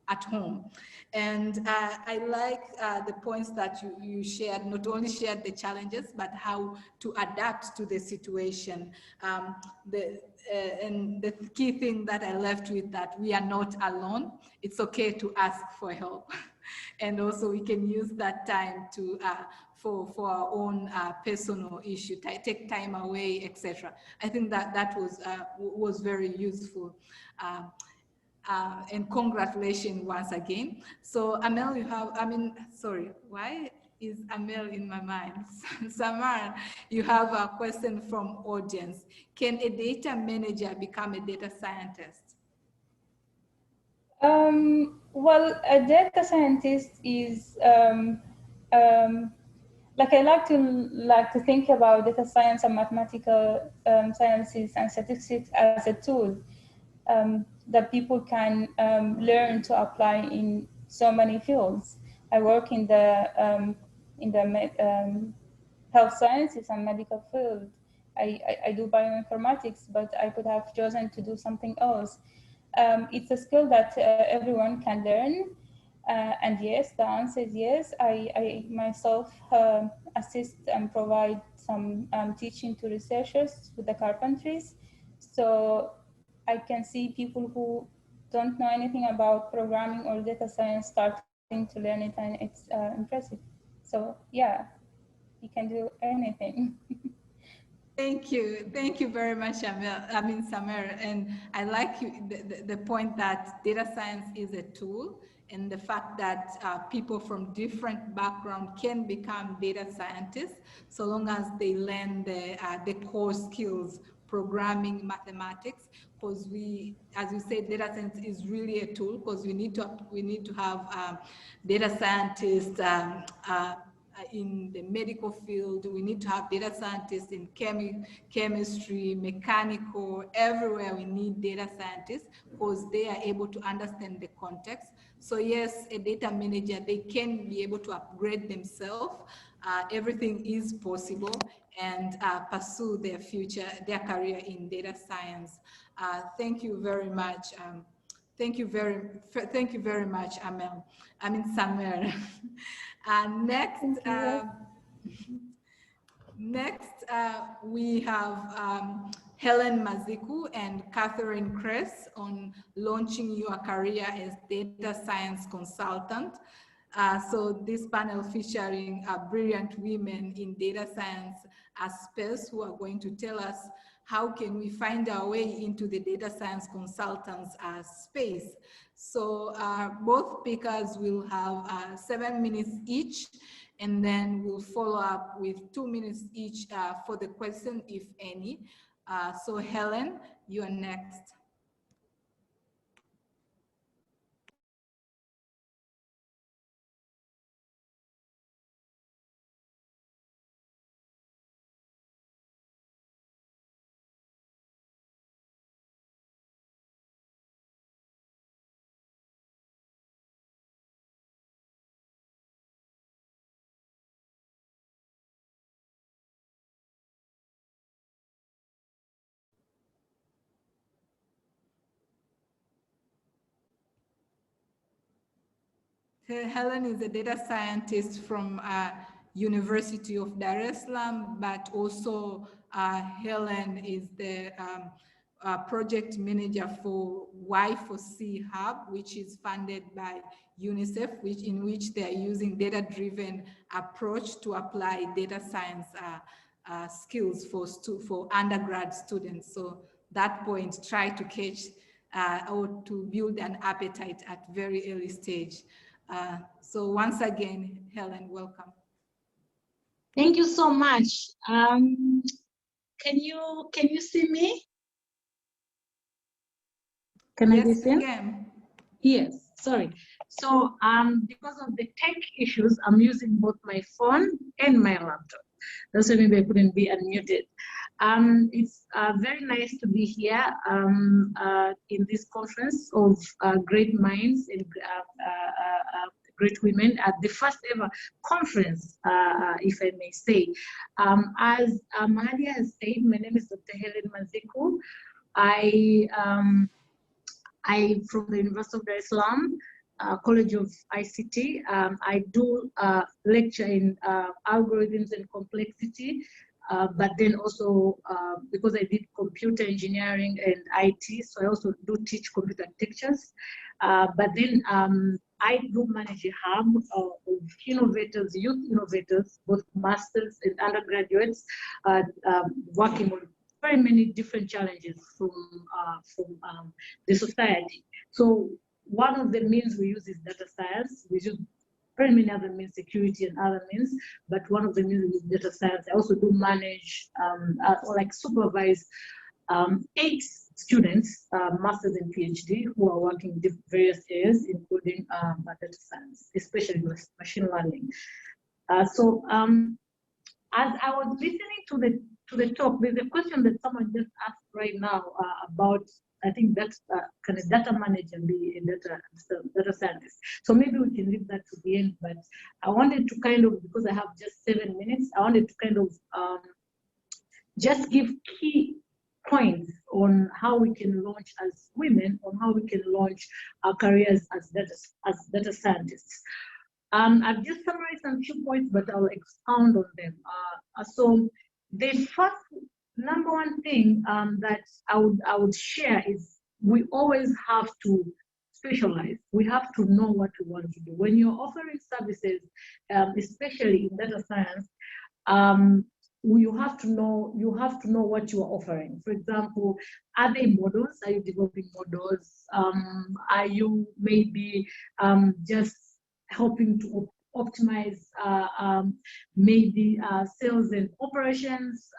at home. And I like the points that you shared, not only shared the challenges, but how to adapt to the situation. And the key thing that I left with, that we are not alone. It's okay to ask for help. And also we can use that time to for our own personal issue, take time away, etc. I think that was very useful. And congratulations once again. So Amel, why is Amel in my mind? Samar, you have a question from audience. Can a data manager become a data scientist? Well, a data scientist is I like to think about data science and mathematical sciences and statistics as a tool that people can learn to apply in so many fields. I work in the health sciences and medical field. I do bioinformatics, but I could have chosen to do something else. It's a skill that everyone can learn, And yes, the answer is yes. I myself assist and provide some teaching to researchers with the carpentries. So I can see people who don't know anything about programming or data science starting to learn it, and it's impressive. So yeah, you can do anything. Thank you very much, Samer. And I like the point that data science is a tool, and the fact that people from different backgrounds can become data scientists, so long as they learn the core skills, programming, mathematics. Because as you said, data science is really a tool, because we need to have data scientists. In the medical field, we need to have data scientists in chemistry, mechanical, everywhere we need data scientists, because they are able to understand the context. So yes, a data manager, they can be able to upgrade themselves. Everything is possible, and pursue their future, their career in data science. Thank you very much. Thank you very much, Samer. Next, we have Helen Maziku and Catherine Cress on launching your career as data science consultant. So this panel featuring brilliant women in data science space who are going to tell us how can we find our way into the data science consultants space. So both speakers will have 7 minutes each, and then we'll follow up with 2 minutes each for the question, if any. So Helen, you are next. Helen is a data scientist from University of Dar es Salaam, but also Helen is the project manager for Y4C Hub, which is funded by UNICEF, in which they are using data-driven approach to apply data science skills for undergrad students. So that point, try to catch or to build an appetite at very early stage. So once again, Helen, welcome. Thank you so much. Can you see me? Can I be seen? Again. Yes, sorry. So because of the tech issues, I'm using both my phone and my laptop. That's why maybe I couldn't be unmuted. It's very nice to be here in this conference of great minds and great women at the first ever conference, if I may say. As Mahadia has said, my name is Dr. Helen Maziku. I'm from the University of Dar es Salaam, College of ICT. I do lecture in algorithms and complexity, but then also because I did computer engineering and IT, so I also do teach computer architectures. But then I do manage a hub of innovators, youth innovators, both masters and undergraduates, working on very many different challenges from the society. So one of the means we use is data science. We use very many other means, security and other means, but one of the means is data science. I also do manage or like supervise 8 students, masters and PhD, who are working in various areas, including data science, especially with machine learning. So as I was listening to the talk, there's a question that someone just asked right now about, I think that's can a data manager be a data scientist? So maybe we can leave that to the end, but I wanted to kind of, because I have just 7 minutes, I wanted to kind of just give key points on how we can launch as women, on how we can launch our careers as data scientists. I've just summarized some few points, but I'll expound on them. So the first number one thing that I would share is we always have to specialize. We have to know what we want to do. When you're offering services, especially in data science, you have to know what you are offering. For example, are they models? Are you developing models? Are you maybe just helping to optimize maybe sales and operations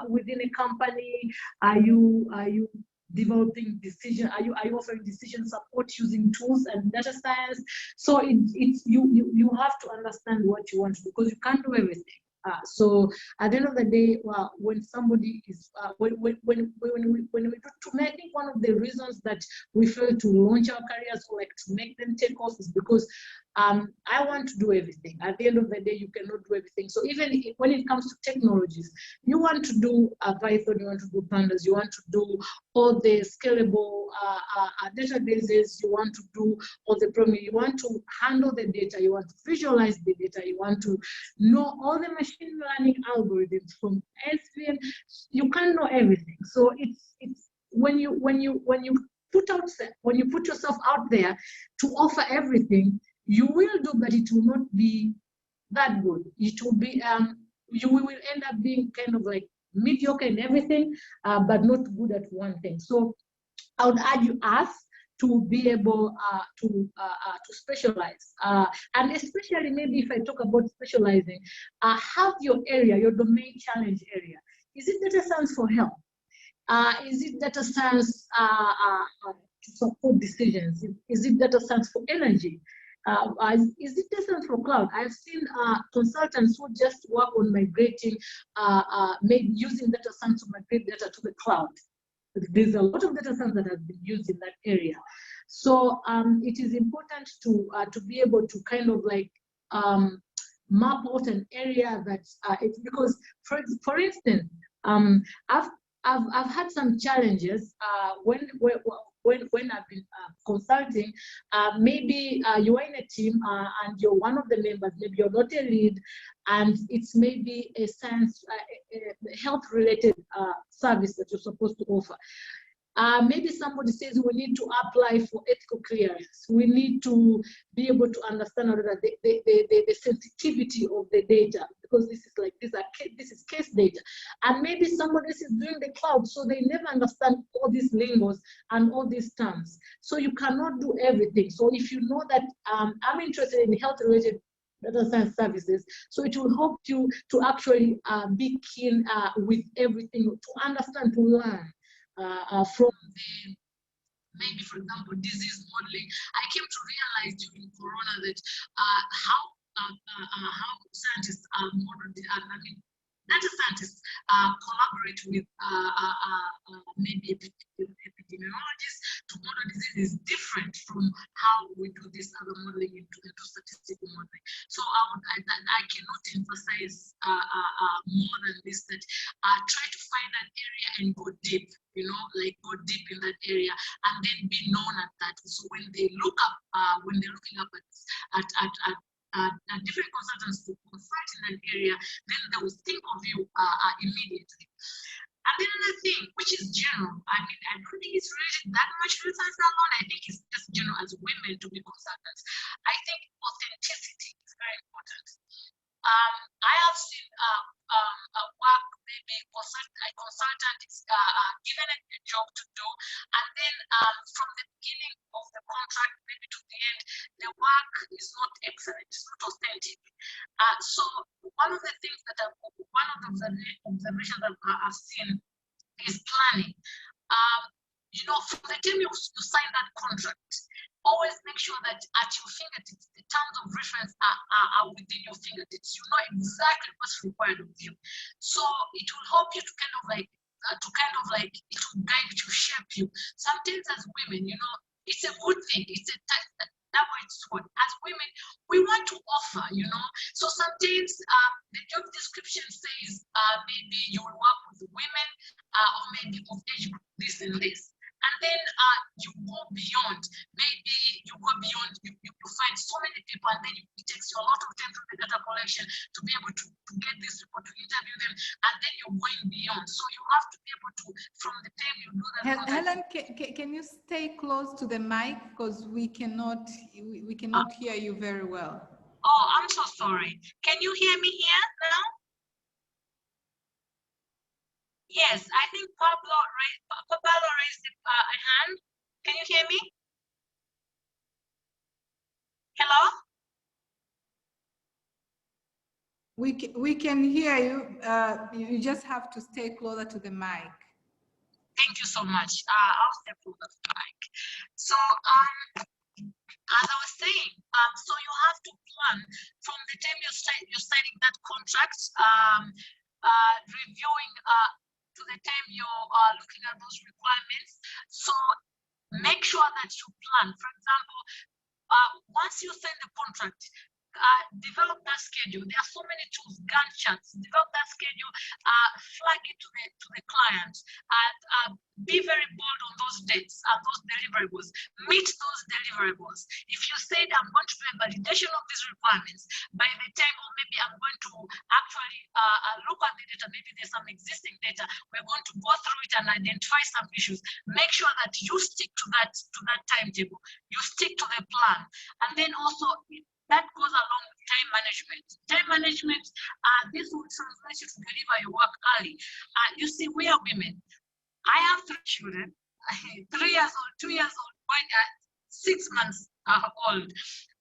within a company? Are you developing decision? Are you offering decision support using tools and data science? So you have to understand what you want to do, because you can't do everything. So at the end of the day, when somebody is when we do to me, I think one of the reasons that we fail to launch our careers or like to make them take off is because I want to do everything. At the end of the day, you cannot do everything. So even when it comes to technologies, you want to do Python, you want to do pandas, you want to do all the scalable databases, you want to do all the programming, you want to handle the data, you want to visualize the data, you want to know all the machine learning algorithms from SVM. You can't know everything. So it's when you put yourself out there to offer everything, you will do, but it will not be that good. It will be you will end up being kind of like mediocre in everything, but not good at one thing. So I would urge us to be able to specialize, and especially maybe if I talk about specializing, have your area, your domain challenge area. Is it data science for health? Is it data science to support decisions? Is it data science for energy? Is it data science for cloud? I've seen consultants who just work on migrating, maybe using data science to migrate data to the cloud. There's a lot of data science that has been used in that area. So it is important to be able to kind of like map out an area that it's because, for instance, I've had some challenges when I've been consulting. Maybe you are in a team and you're one of the members, maybe you're not a lead, and it's maybe a science, health-related service that you're supposed to offer. Maybe somebody says we need to apply for ethical clearance. We need to be able to understand the sensitivity of the data, because this is case data. And maybe somebody else is doing the cloud, so they never understand all these lingos and all these terms. So you cannot do everything. So if you know that I'm interested in health-related data science services, so it will help you to actually be keen with everything, to understand, to learn. From the, maybe for example, disease modeling. I came to realize during Corona that how scientists are modeled, data scientists collaborate with maybe epidemiologists to model disease is different from how we do this other modeling into statistical modeling. So I cannot emphasize more than this, that try to find an area and go deep, like go deep in that area and then be known at that. So when they look up, when they're looking up at different consultants to consult in an area, then they will think of you immediately. And then another thing, which is general, I don't think it's related that much to science alone. I think it's just general as women to be consultants. I think authenticity is very important. I have seen work, maybe a consultant is given a job to do, and then from the beginning of the contract, maybe to the end, the work is not excellent, it's not authentic. So one of the things that one of the observations that I've seen is planning. From the time you sign that contract, always make sure that at your fingertips, the terms of reference are within your fingertips. You know exactly what's required of you. So it will help you to kind of like, it will guide you, shape you. Sometimes as women, it's a good thing. It's a double-edged sword. As women, we want to offer, So sometimes the job description says maybe you will work with women, or maybe of age group this and this. And then you go beyond, maybe you go beyond, you find so many people, and then it takes you a lot of time for the data collection to be able to get this report, to interview them, and then you're going beyond. So you have to be able to, from the time you do that. Helen, can you stay close to the mic, because we cannot hear you very well. Oh, I'm so sorry. Can you hear me here now? Yes, I think Pablo raised a hand. Can you hear me? Hello? We can hear you. You just have to stay closer to the mic. Thank you so much. I'll step closer to the mic. So, as I was saying, so you have to plan from the time you're signing that contract, reviewing to the time you're looking at those requirements. So make sure that you plan. For example, once you sign the contract, develop that schedule. There are so many tools, Gantt charts. Develop that schedule, flag it to the client, and be very bold on those dates and those deliverables. Meet those deliverables. If you said I'm going to do a validation of these requirements, by the time, or maybe I'm going to actually look at the data, maybe there's some existing data, we're going to go through it and identify some issues. Make sure that you stick to that timetable. You stick to the plan, and then also that goes along with time management. Time management, this will translate you to deliver your work early. You see, we are women. I have 3 children, 3 years old, 2 years old, 6 months old.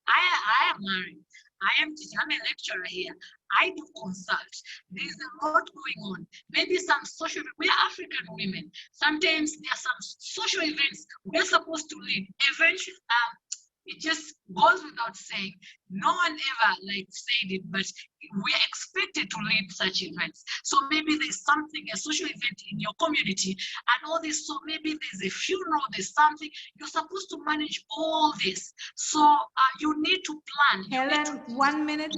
I am married. I am teaching. I'm a lecturer here. I do consult. There's a lot going on. Maybe some social, we are African women. Sometimes there are some social events we're supposed to lead. Eventually, it just goes without saying. No one ever said it, but we're expected to lead such events. So maybe there's something, a social event in your community, and all this. So maybe there's a funeral, there's something. You're supposed to manage all this. So you need to plan. Helen, 1 minute.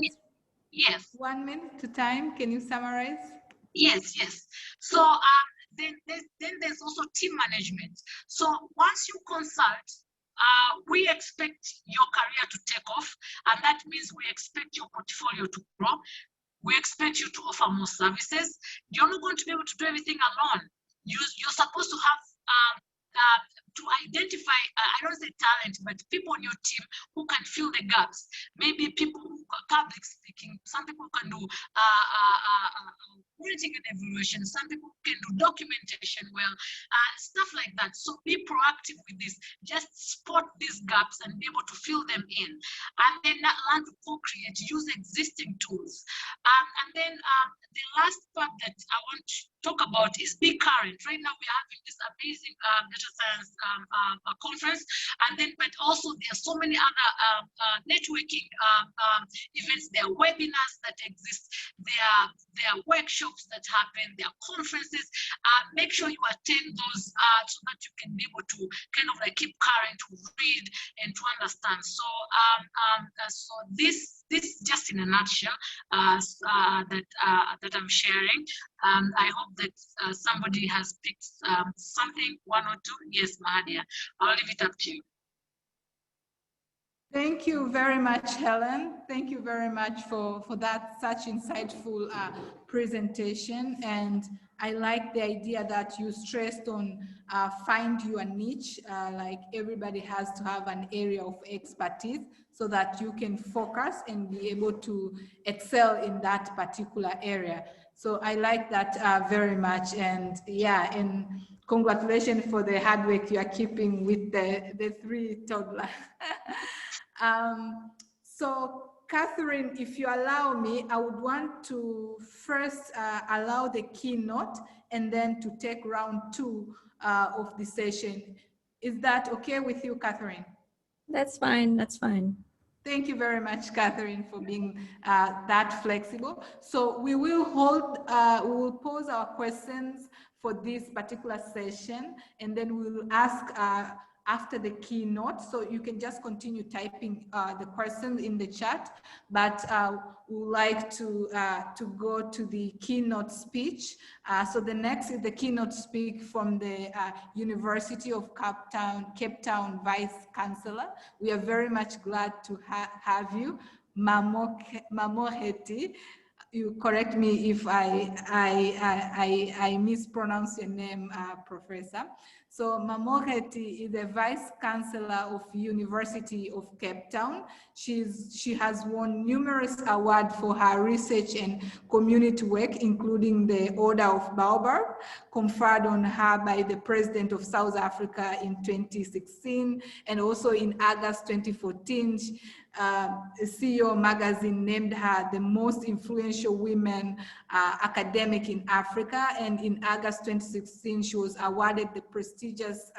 Yes. 1 minute to time. Can you summarize? Yes. So then there's also team management. So once you consult, we expect your career to take off, and that means we expect your portfolio to grow. We expect you to offer more services. You're not going to be able to do everything alone. You're supposed to have to identify, I don't say talent, but people on your team who can fill the gaps. Maybe people who are public speaking, some people can do quality and evaluation, some people can do documentation well, stuff like that. So be proactive with this. Just spot these gaps and be able to fill them in. And then learn to co-create, use existing tools. And then the last part that I want to talk about is be current. Right now we're having this amazing data science conference, and then but also there are so many other networking events. There are webinars that exist, there are workshops that happen, there are conferences. Make sure you attend those so that you can be able to kind of keep current, to read and to understand. So so this just in a nutshell that I'm sharing. I hope that somebody has picked something, 1 or 2. Yes, Mahadia, I'll leave it up to you. Thank you very much, Helen. Thank you very much for that such insightful presentation. And I like the idea that you stressed on find your niche, like everybody has to have an area of expertise so that you can focus and be able to excel in that particular area. So I like that very much. And yeah, and congratulations for the hard work you are keeping with the 3 toddlers. So Catherine, if you allow me, I would want to first allow the keynote and then to take round 2 of the session. Is that okay with you, Catherine? That's fine, that's fine. Thank you very much, Catherine, for being that flexible. So we will pose our questions for this particular session, and then we will ask after the keynote. So you can just continue typing the questions in the chat, but we would like to go to the keynote speech. So the next is the keynote speech from the University of Cape Town Vice Chancellor. We are very much glad to have you, Mamoheti. You correct me if I mispronounce your name, Professor. So Mamoheti is the Vice Chancellor of University of Cape Town. She has won numerous awards for her research and community work, including the Order of Baobab, conferred on her by the President of South Africa in 2016, and also in August 2014, CEO Magazine named her the most influential women academic in Africa. And in August 2016, she was awarded the prestigious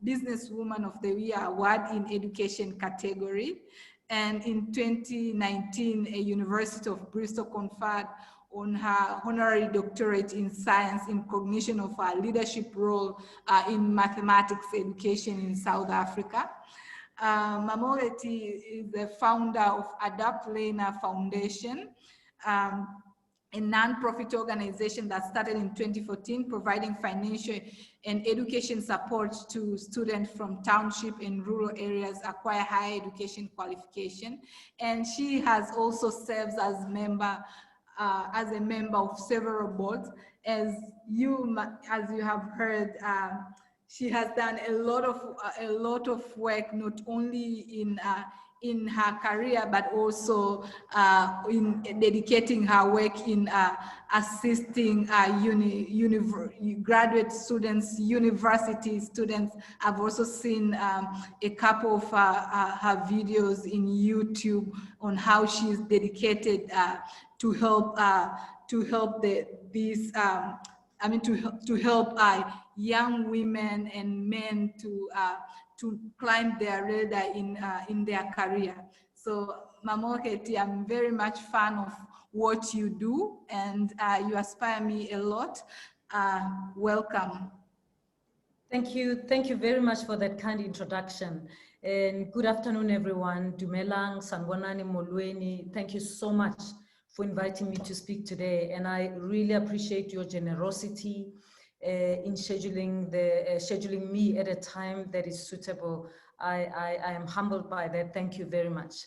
Businesswoman of the Year Award in Education category. And in 2019, a University of Bristol conferred on her honorary doctorate in science in recognition of her leadership role in mathematics education in South Africa. Mamoheti is the founder of Adapt Learner Foundation, a non-profit organization that started in 2014, providing financial and education support to students from township and rural areas acquire higher education qualification. And she has also served as a member of several boards. As you have heard, she has done a lot of work, not only in her career, but also in dedicating her work in assisting graduate students, university students. I've also seen a couple of her videos in YouTube on how she's dedicated to help young women and men to climb their ladder in their career. So Mamoheti, I'm very much fan of what you do, and you inspire me a lot. Welcome. Thank you very much for that kind introduction. And good afternoon, everyone. Dumelang, Sangonani, Molweni, thank you so much for inviting me to speak today. And I really appreciate your generosity in scheduling me at a time that is suitable. I am humbled by that. Thank you very much.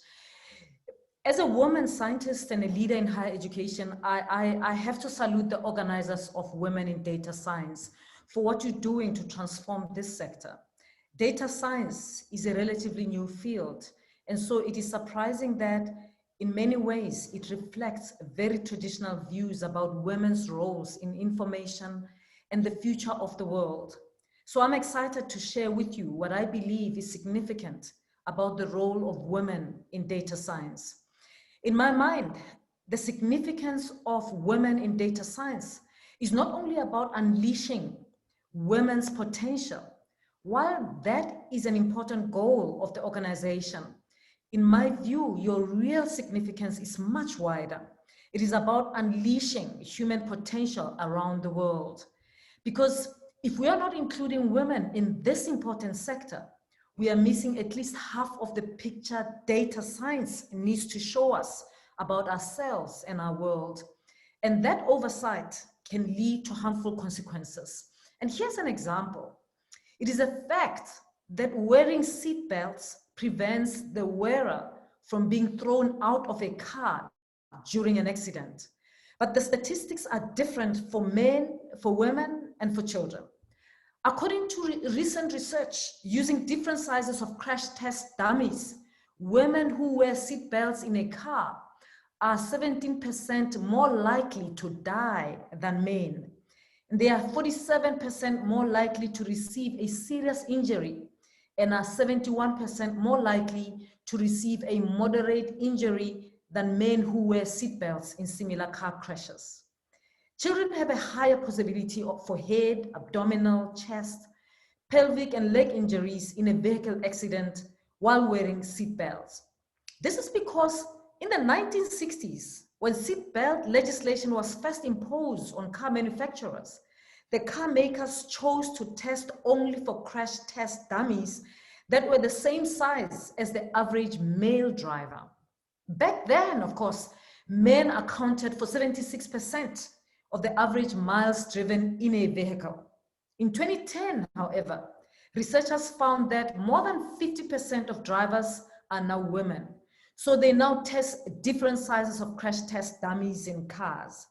As a woman scientist and a leader in higher education, I have to salute the organizers of Women in Data Science for what you're doing to transform this sector. Data science is a relatively new field, and so it is surprising that in many ways it reflects very traditional views about women's roles in information and the future of the world. So I'm excited to share with you what I believe is significant about the role of women in data science. In my mind, the significance of women in data science is not only about unleashing women's potential. While that is an important goal of the organization, in my view, your real significance is much wider. It is about unleashing human potential around the world. Because if we are not including women in this important sector, we are missing at least half of the picture data science needs to show us about ourselves and our world. And that oversight can lead to harmful consequences. And here's an example. It is a fact that wearing seatbelts prevents the wearer from being thrown out of a car during an accident. But the statistics are different for men, for women, and for children. According to recent research using different sizes of crash test dummies, women who wear seatbelts in a car are 17% more likely to die than men. And they are 47% more likely to receive a serious injury and are 71% more likely to receive a moderate injury than men who wear seatbelts in similar car crashes. Children have a higher possibility for head, abdominal, chest, pelvic, and leg injuries in a vehicle accident while wearing seatbelts. This is because in the 1960s, when seatbelt legislation was first imposed on car manufacturers, the car makers chose to test only for crash test dummies that were the same size as the average male driver. Back then, of course, men accounted for 76% of the average miles driven in a vehicle. In 2010, however, researchers found that more than 50% of drivers are now women. So they now test different sizes of crash test dummies in cars.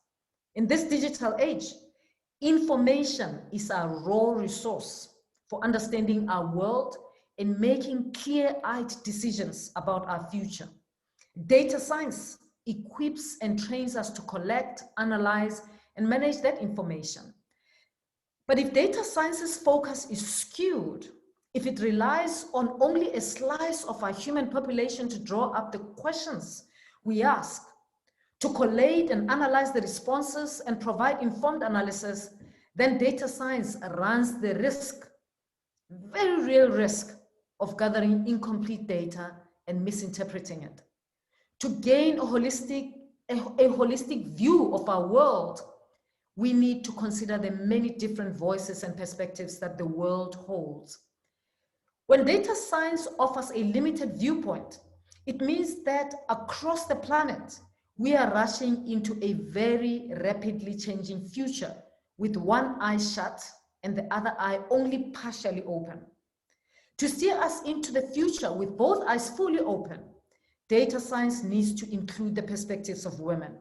In this digital age, information is a raw resource for understanding our world and making clear-eyed decisions about our future. Data science equips and trains us to collect, analyze, and manage that information. But if data science's focus is skewed, if it relies on only a slice of our human population to draw up the questions we ask, to collate and analyze the responses and provide informed analysis, then data science runs the risk, very real risk, of gathering incomplete data and misinterpreting it. To gain a holistic view of our world, we need to consider the many different voices and perspectives that the world holds. When data science offers a limited viewpoint, it means that across the planet, we are rushing into a very rapidly changing future with one eye shut and the other eye only partially open. To steer us into the future with both eyes fully open, data science needs to include the perspectives of women,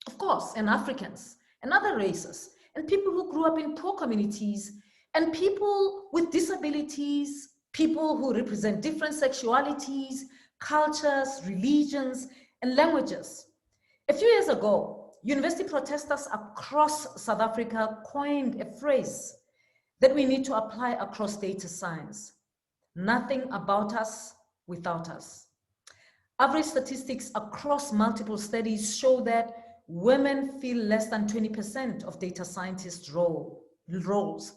of course, and Africans, and other races, and people who grew up in poor communities, and people with disabilities, people who represent different sexualities, cultures, religions, and languages. A few years ago, university protesters across South Africa coined a phrase that we need to apply across data science: nothing about us without us. Average statistics across multiple studies show that women fill less than 20% of data scientists' roles.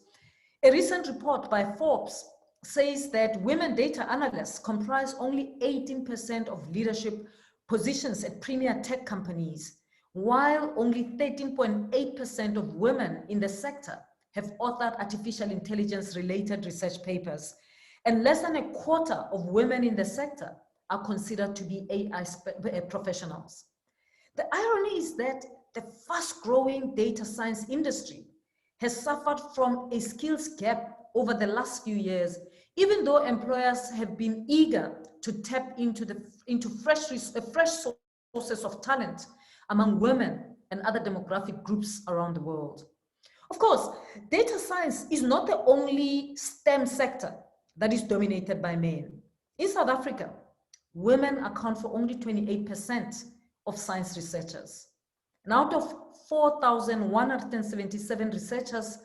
A recent report by Forbes says that women data analysts comprise only 18% of leadership positions at premier tech companies, while only 13.8% of women in the sector have authored artificial intelligence-related research papers, and less than a quarter of women in the sector are considered to be AI professionals. The irony is that the fast-growing data science industry has suffered from a skills gap over the last few years, even though employers have been eager to tap into fresh sources of talent among women and other demographic groups around the world. Of course, data science is not the only STEM sector that is dominated by men. In South Africa, women account for only 28% of science researchers. And out of 4,177 researchers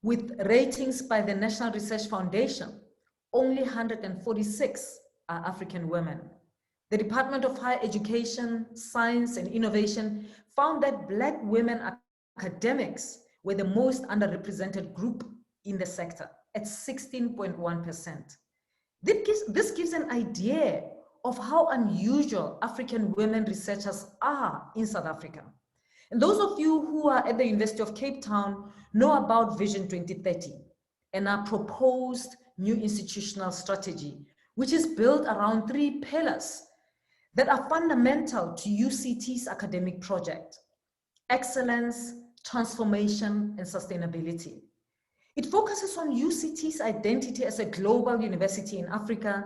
with ratings by the National Research Foundation, only 146 are African women. The Department of Higher Education, Science and Innovation found that Black women academics were the most underrepresented group in the sector at 16.1%. This gives an idea of how unusual African women researchers are in South Africa. And those of you who are at the University of Cape Town know about Vision 2030 and our proposed new institutional strategy, which is built around 3 pillars that are fundamental to UCT's academic project: excellence, transformation, and sustainability. It focuses on UCT's identity as a global university in Africa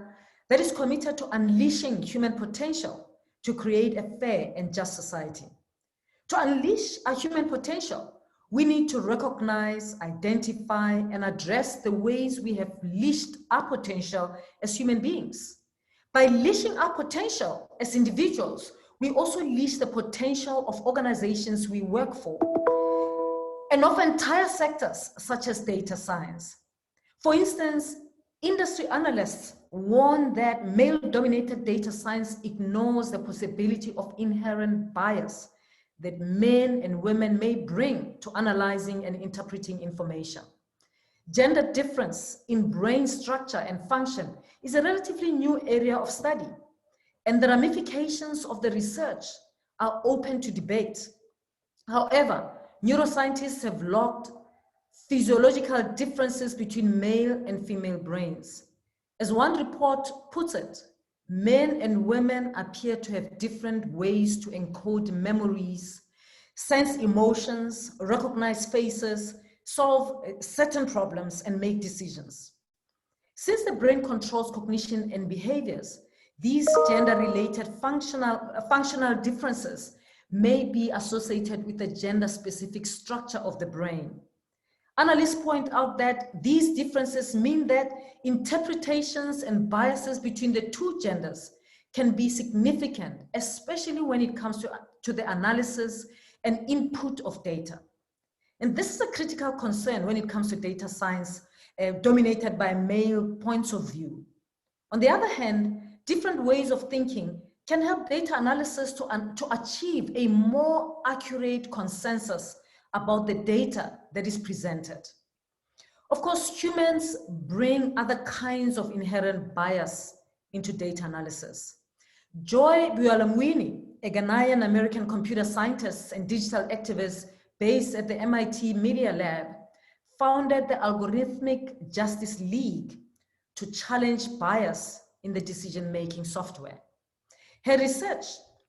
that is committed to unleashing human potential to create a fair and just society. To unleash our human potential, we need to recognize, identify, and address the ways we have leashed our potential as human beings. By leashing our potential as individuals, we also leash the potential of organizations we work for, and of entire sectors such as data science. For instance, industry analysts warn that male-dominated data science ignores the possibility of inherent bias that men and women may bring to analyzing and interpreting information. Gender difference in brain structure and function is a relatively new area of study, and the ramifications of the research are open to debate. However, neuroscientists have logged physiological differences between male and female brains. As one report puts it, men and women appear to have different ways to encode memories, sense emotions, recognize faces, solve certain problems, and make decisions. Since the brain controls cognition and behaviors, these gender-related functional differences may be associated with a gender-specific structure of the brain. Analysts point out that these differences mean that interpretations and biases between the two genders can be significant, especially when it comes to the analysis and input of data. And this is a critical concern when it comes to data science dominated by male points of view. On the other hand, different ways of thinking can help data analysis to achieve a more accurate consensus about the data that is presented. Of course, humans bring other kinds of inherent bias into data analysis. Joy Builawini, a Ghanaian American computer scientist and digital activist based at the MIT Media Lab, founded the Algorithmic Justice League to challenge bias in the decision-making software. Her research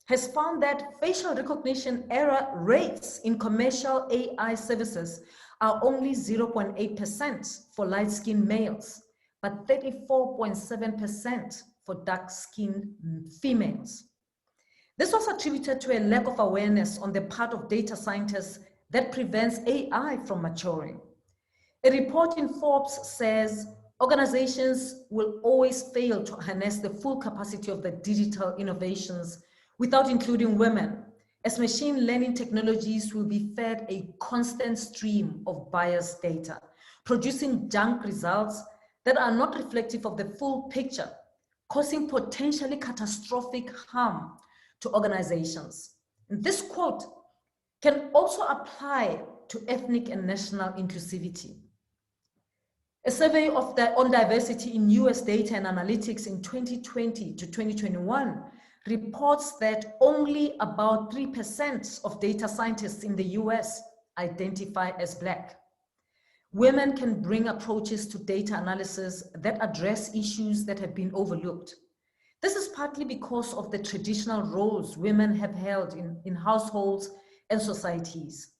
has found that facial recognition error rates in commercial AI services are only 0.8% for light-skinned males, but 34.7% for dark-skinned females. This was attributed to a lack of awareness on the part of data scientists that prevents AI from maturing. A report in Forbes says organizations will always fail to harness the full capacity of the digital innovations without including women, as machine learning technologies will be fed a constant stream of biased data, producing junk results that are not reflective of the full picture, causing potentially catastrophic harm to organizations. And this quote can also apply to ethnic and national inclusivity. A survey on diversity in US data and analytics in 2020 to 2021 reports that only about 3% of data scientists in the US identify as Black. Women can bring approaches to data analysis that address issues that have been overlooked. This is partly because of the traditional roles women have held in households and societies.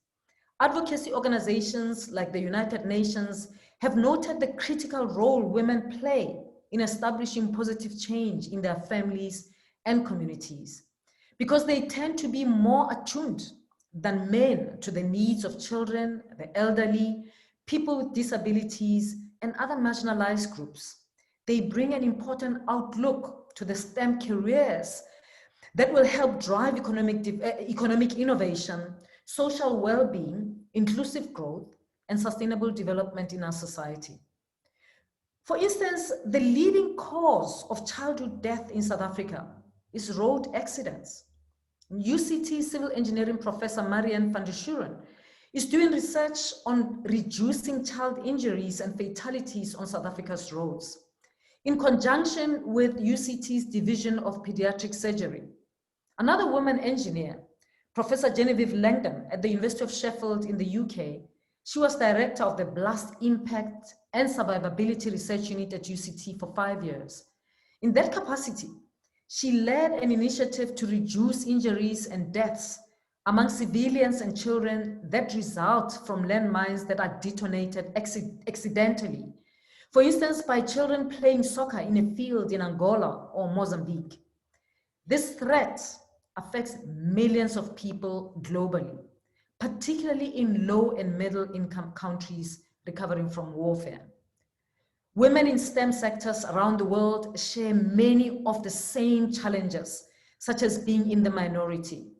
Advocacy organizations like the United Nations have noted the critical role women play in establishing positive change in their families and communities, because they tend to be more attuned than men to the needs of children, the elderly, people with disabilities, and other marginalized groups. They bring an important outlook to the STEM careers that will help drive economic innovation, social well-being, inclusive growth, and sustainable development in our society. For instance, the leading cause of childhood death in South Africa is road accidents. UCT civil engineering professor Marianne van der Schuren is doing research on reducing child injuries and fatalities on South Africa's roads, in conjunction with UCT's Division of Pediatric Surgery. Another woman engineer, Professor Genevieve Langdon at the University of Sheffield in the UK, she was director of the Blast Impact and Survivability Research Unit at UCT for 5 years. In that capacity, she led an initiative to reduce injuries and deaths among civilians and children that result from landmines that are detonated accidentally. For instance, by children playing soccer in a field in Angola or Mozambique. This threat affects millions of people globally, particularly in low and middle income countries recovering from warfare. Women in STEM sectors around the world share many of the same challenges, such as being in the minority.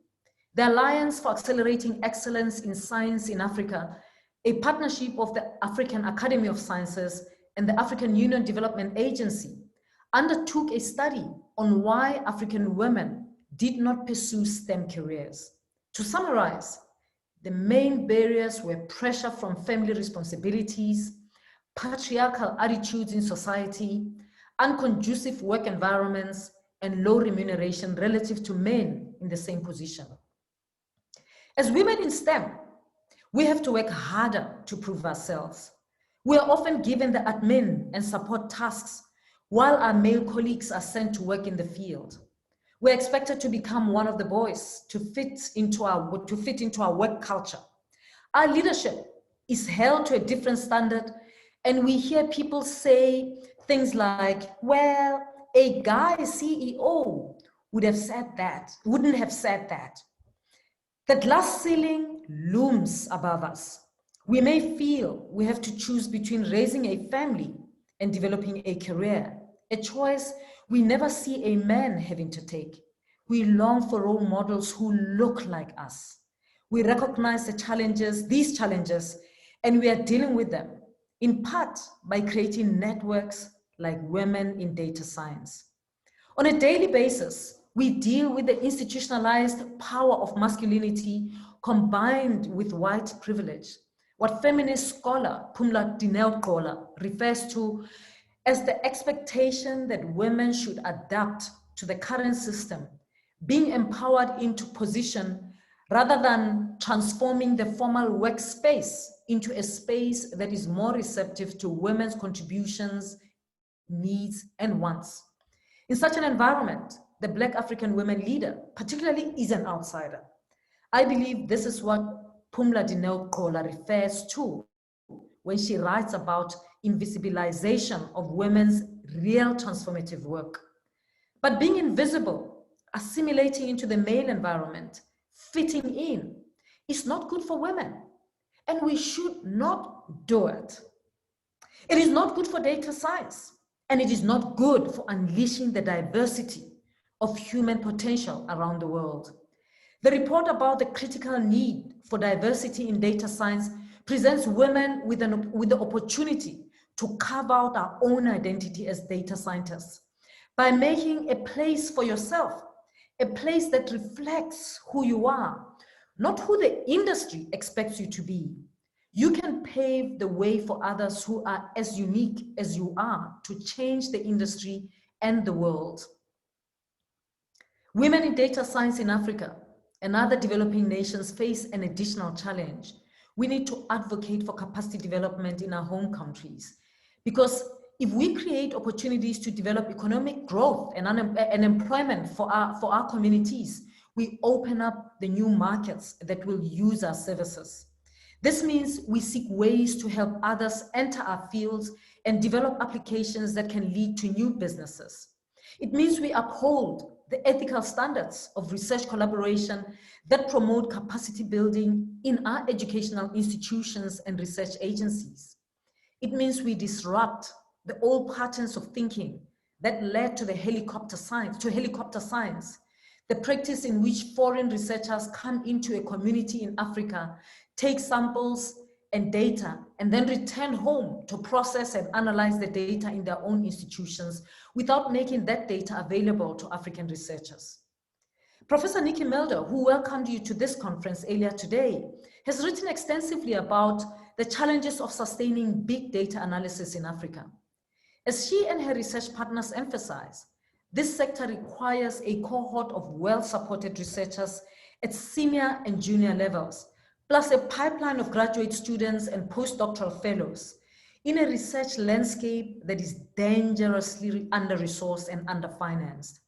The Alliance for Accelerating Excellence in Science in Africa, a partnership of the African Academy of Sciences and the African Union Development Agency, undertook a study on why African women did not pursue STEM careers. To summarize, the main barriers were pressure from family responsibilities, patriarchal attitudes in society, unconducive work environments, and low remuneration relative to men in the same position. As women in STEM, We have to work harder to prove ourselves. We are often given the admin and support tasks while our male colleagues are sent to work in the field. We're expected to become one of the boys to fit into our work culture. Our leadership is held to a different standard, and we hear people say things like, well, a guy CEO wouldn't have said that. The glass ceiling looms above us. We may feel we have to choose between raising a family and developing a career, a choice we never see a man having to take. We long for role models who look like us. We recognize these challenges, and we are dealing with them, in part by creating networks like Women in Data Science. On a daily basis, we deal with the institutionalized power of masculinity combined with white privilege, what feminist scholar Phumla Dineo-Qola refers to as the expectation that women should adapt to the current system, being empowered into position rather than transforming the formal workspace into a space that is more receptive to women's contributions, needs, and wants. In such an environment, the Black African women leader particularly is an outsider. I believe this is what Phumla Dineo-Qola refers to when she writes about invisibilization of women's real transformative work. But being invisible, assimilating into the male environment, fitting in, is not good for women, and we should not do it. It is not good for data science, and it is not good for unleashing the diversity of human potential around the world. The report about the critical need for diversity in data science presents women with the opportunity to carve out our own identity as data scientists by making a place for yourself, a place that reflects who you are, not who the industry expects you to be. You can pave the way for others who are as unique as you are to change the industry and the world. Women in data science in Africa and other developing nations face an additional challenge. We need to advocate for capacity development in our home countries, because if we create opportunities to develop economic growth and employment for our communities, we open up the new markets that will use our services. This means we seek ways to help others enter our fields and develop applications that can lead to new businesses. It means we uphold the ethical standards of research collaboration that promote capacity building in our educational institutions and research agencies. It means we disrupt the old patterns of thinking that led to helicopter science, the practice in which foreign researchers come into a community in Africa, take samples and data, and then return home to process and analyze the data in their own institutions without making that data available to African researchers. Professor Nikki Mulder, who welcomed you to this conference earlier today, has written extensively about the challenges of sustaining big data analysis in Africa. As she and her research partners emphasize, this sector requires a cohort of well-supported researchers at senior and junior levels, plus a pipeline of graduate students and postdoctoral fellows in a research landscape that is dangerously under-resourced and under-financed.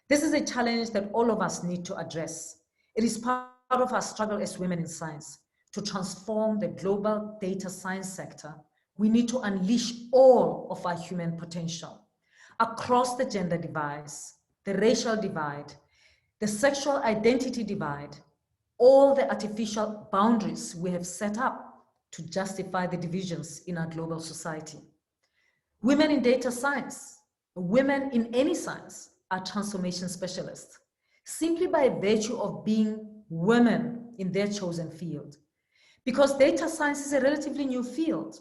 This is a challenge that all of us need to address. It is part of our struggle as women in science. To transform the global data science sector, we need to unleash all of our human potential across the gender divide, the racial divide, the sexual identity divide, all the artificial boundaries we have set up to justify the divisions in our global society. Women in data science, women in any science, are transformation specialists, simply by virtue of being women in their chosen field. Because data science is a relatively new field,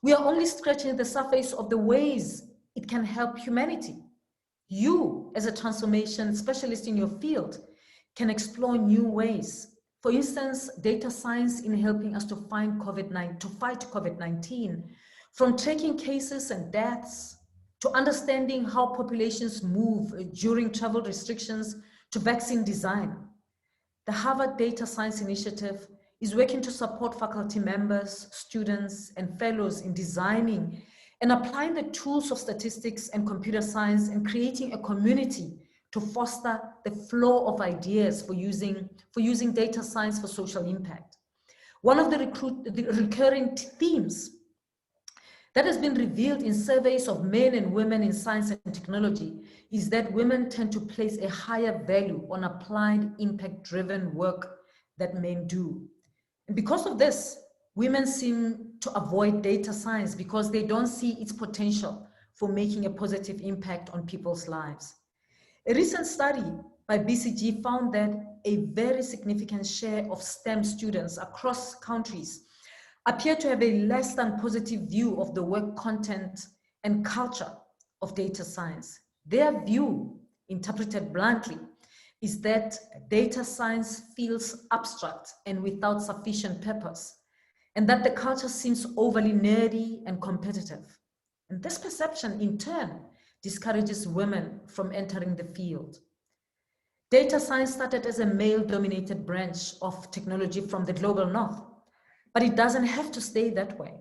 we are only scratching the surface of the ways it can help humanity. You, as a transformation specialist in your field, can explore new ways. For instance, data science in helping us to fight COVID-19, from tracking cases and deaths, to understanding how populations move during travel restrictions, to vaccine design. The Harvard Data Science Initiative is working to support faculty members, students, and fellows in designing and applying the tools of statistics and computer science and creating a community to foster the flow of ideas for using data science for social impact. One of the recurring themes that has been revealed in surveys of men and women in science and technology is that women tend to place a higher value on applied impact-driven work that men do. And because of this, women seem to avoid data science because they don't see its potential for making a positive impact on people's lives. A recent study by BCG found that a very significant share of STEM students across countries appear to have a less than positive view of the work content and culture of data science. Their view, interpreted bluntly, is that data science feels abstract and without sufficient purpose, and that the culture seems overly nerdy and competitive. And this perception, in turn, discourages women from entering the field. Data science started as a male-dominated branch of technology from the global north, but it doesn't have to stay that way.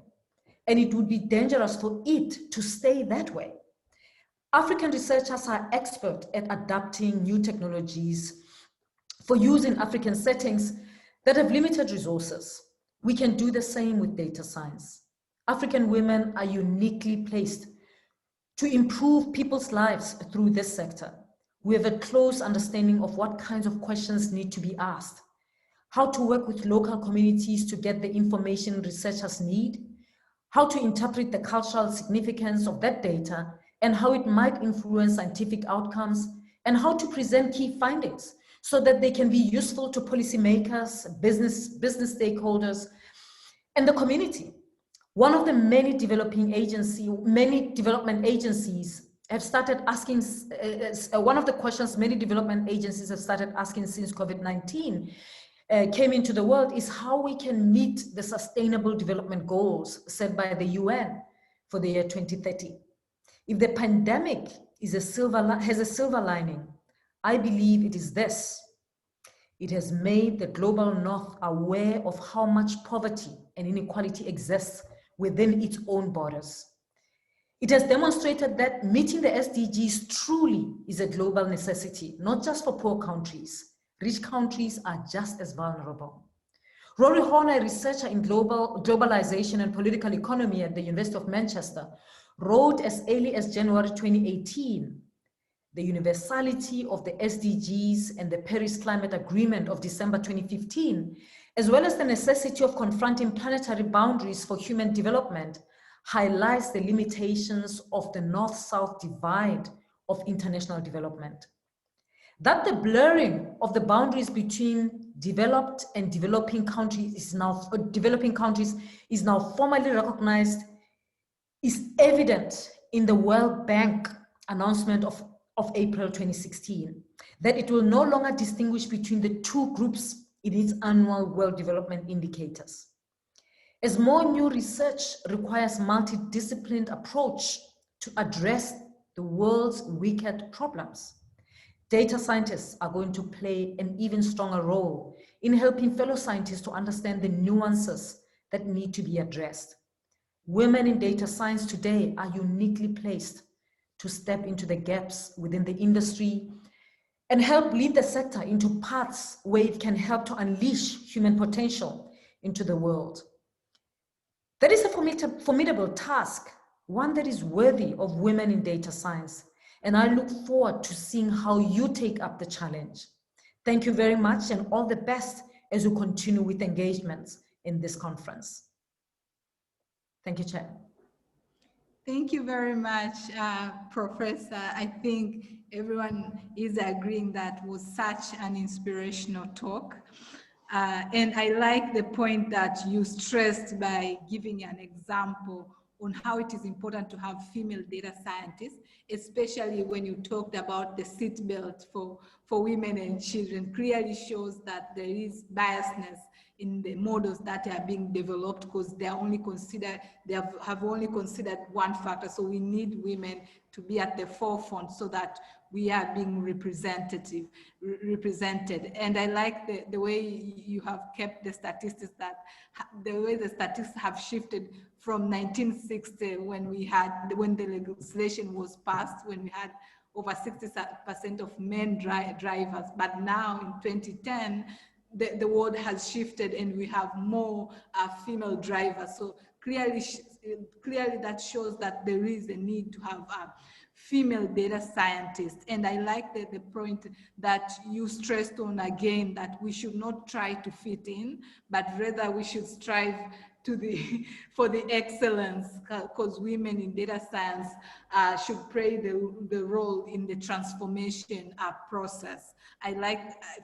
And it would be dangerous for it to stay that way. African researchers are expert at adapting new technologies for use in African settings that have limited resources. We can do the same with data science. African women are uniquely placed to improve people's lives through this sector. We have a close understanding of what kinds of questions need to be asked, how to work with local communities to get the information researchers need, how to interpret the cultural significance of that data and how it might influence scientific outcomes, and how to present key findings so that they can be useful to policymakers, business stakeholders, and the community. One of the many development agencies have started asking, one of the questions many development agencies have started asking since COVID-19 came into the world is how we can meet the sustainable development goals set by the UN for the year 2030. If the pandemic has a silver lining, I believe it is this. It has made the global north aware of how much poverty and inequality exists within its own borders. It has demonstrated that meeting the SDGs truly is a global necessity, not just for poor countries. Rich countries are just as vulnerable. Rory Horner, a researcher in globalization and political economy at the University of Manchester, wrote as early as January 2018, the universality of the SDGs and the Paris Climate Agreement of December 2015, as well as the necessity of confronting planetary boundaries for human development, highlights the limitations of the North-South divide of international development. That the blurring of the boundaries between developed and developing countries is now formally recognized is evident in the World Bank announcement of April 2016, that it will no longer distinguish between the two groups in its annual World Development Indicators. As more new research requires multidisciplined approach to address the world's wicked problems, data scientists are going to play an even stronger role in helping fellow scientists to understand the nuances that need to be addressed. Women in data science today are uniquely placed to step into the gaps within the industry and help lead the sector into paths where it can help to unleash human potential into the world. That is a formidable task, one that is worthy of women in data science, and I look forward to seeing how you take up the challenge. Thank you very much and all the best as you continue with engagements in this conference. Thank you, Chair. Thank you very much, Professor. I think everyone is agreeing that was such an inspirational talk. And I like the point that you stressed by giving an example on how it is important to have female data scientists, especially when you talked about the seatbelt for women and children clearly shows that there is biasness in the models that are being developed, because they have only considered one factor. So we need women to be at the forefront so that we are being represented. And I like the way you have kept the statistics, that the way the statistics have shifted from 1960 when the legislation was passed, when we had over 60% of men drivers, but now in 2010, the world has shifted and we have more female drivers. So clearly that shows that there is a need to have female data scientists. And I like the point that you stressed on again, that we should not try to fit in, but rather we should strive for the excellence, because women in data science should play the role in the transformation process.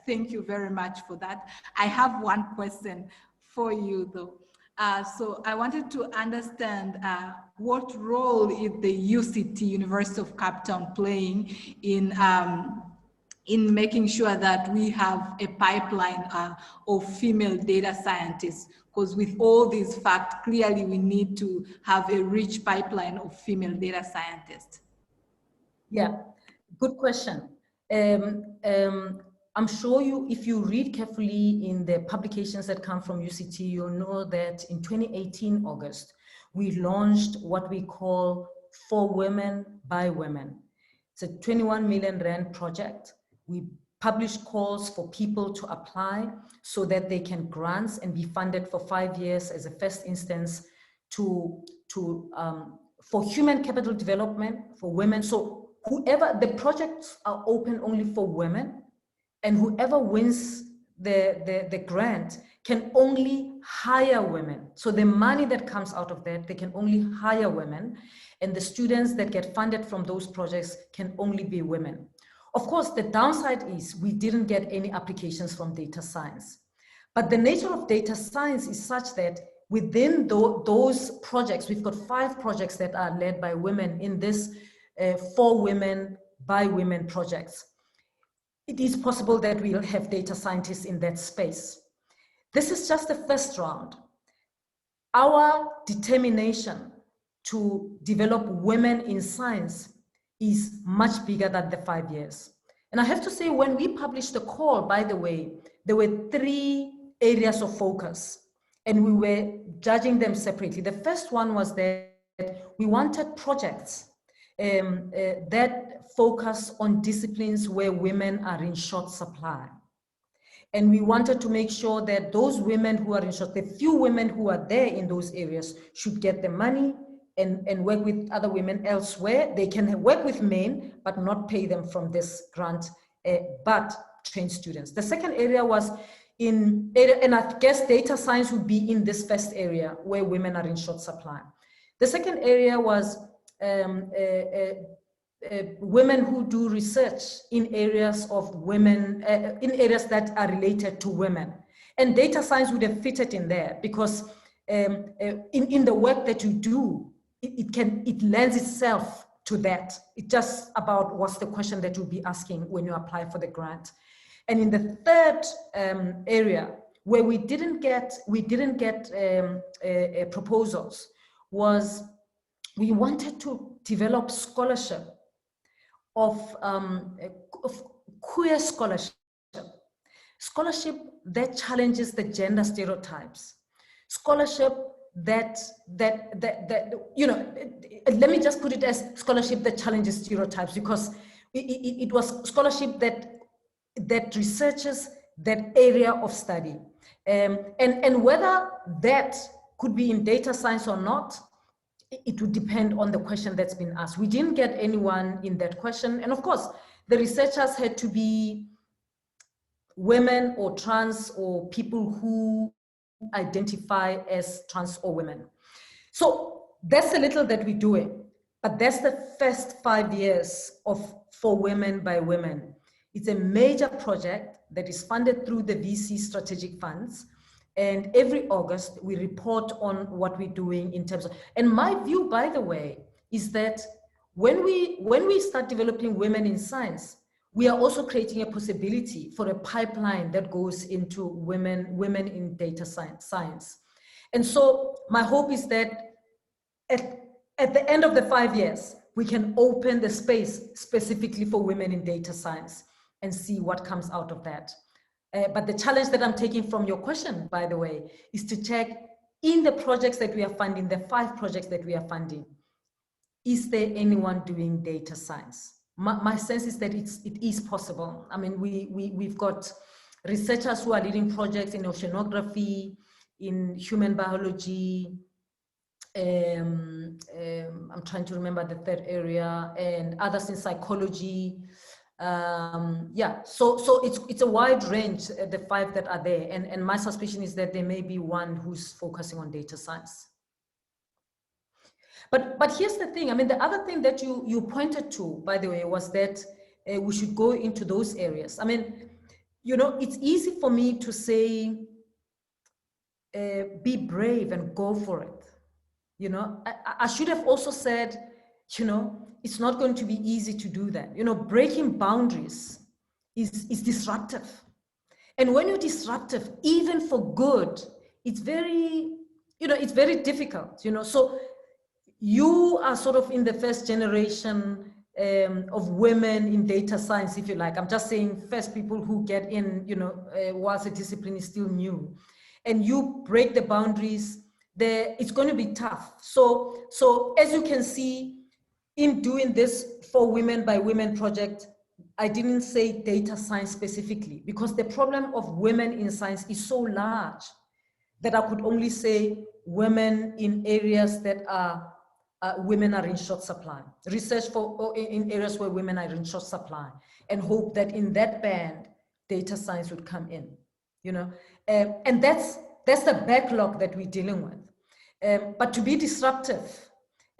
Thank you very much for that. I have one question for you though. So I wanted to understand what role is the UCT, University of Cape Town, playing in making sure that we have a pipeline of female data scientists, because with all these facts, clearly we need to have a rich pipeline of female data scientists. Yeah, good question. I'm sure if you read carefully in the publications that come from UCT, you'll know that in 2018, August, we launched what we call For Women by Women. It's a 21 million Rand project. We publish calls for people to apply so that they can grants and be funded for 5 years as a first instance for human capital development for women. So the projects are open only for women, and whoever wins the grant can only hire women. So the money that comes out of that, they can only hire women, and the students that get funded from those projects can only be women. Of course, the downside is we didn't get any applications from data science. But the nature of data science is such that within those projects, we've got 5 projects that are led by women in this For Women by Women projects. It is possible that we'll have data scientists in that space. This is just the first round. Our determination to develop women in science is much bigger than the 5 years. And I have to say, when we published the call, by the way, there were 3 areas of focus, and we were judging them separately. The first one was that we wanted projects that focus on disciplines where women are in short supply. And we wanted to make sure that those women who are in short, the few women who are there in those areas should get the money and work with other women elsewhere. They can work with men, but not pay them from this grant, but train students. The second area was and I guess data science would be in this first area where women are in short supply. The second area was women who do research in areas of women, in areas that are related to women. And data science would have fitted in there because in the work that you do, it lends itself to that. It's just about what's the question that you'll be asking when you apply for the grant. And in the third area where we didn't get proposals was we wanted to develop scholarship of queer scholarship that challenges the gender stereotypes, scholarship that you know, let me just put it as scholarship that challenges stereotypes, because it was scholarship that researches that area of study, and whether that could be in data science or not, it would depend on the question that's been asked. We didn't get anyone in that question. And of course, the researchers had to be women or trans or people who identify as trans or women. So that's a little that we're doing, but that's the first 5 years of For Women by Women. It's a major project that is funded through the VC strategic funds. And every August, we report on what we're doing in terms of, and my view, by the way, is that when we start developing women in science, we are also creating a possibility for a pipeline that goes into women in data science. And so my hope is that at the end of the 5 years, we can open the space specifically for women in data science and see what comes out of that. But the challenge that I'm taking from your question, by the way, is to check in the projects that we are funding, the 5 projects that we are funding, is there anyone doing data science? My sense is that it is possible. I mean, we've got researchers who are leading projects in oceanography, in human biology, I'm trying to remember the third area, and others in psychology. Yeah, so it's a wide range, the 5 that are there, and my suspicion is that there may be one who's focusing on data science. But here's the thing. I mean, the other thing that you pointed to, by the way, was that we should go into those areas. I mean, you know, it's easy for me to say, be brave and go for it. You know, I should have also said, you know, it's not going to be easy to do that. You know, breaking boundaries is disruptive. And when you're disruptive, even for good, it's very, you know, it's very difficult, you know. So you are sort of in the first generation of women in data science, if you like. I'm just saying first people who get in, you know, whilst the discipline is still new. And you break the boundaries, it's going to be tough. So as you can see, in doing this for Women by Women project, I didn't say data science specifically, because the problem of women in science is so large that I could only say women in areas that are women are in short supply, research in areas where women are in short supply, and hope that in that band, data science would come in, you know, and that's the backlog that we're dealing with. But to be disruptive,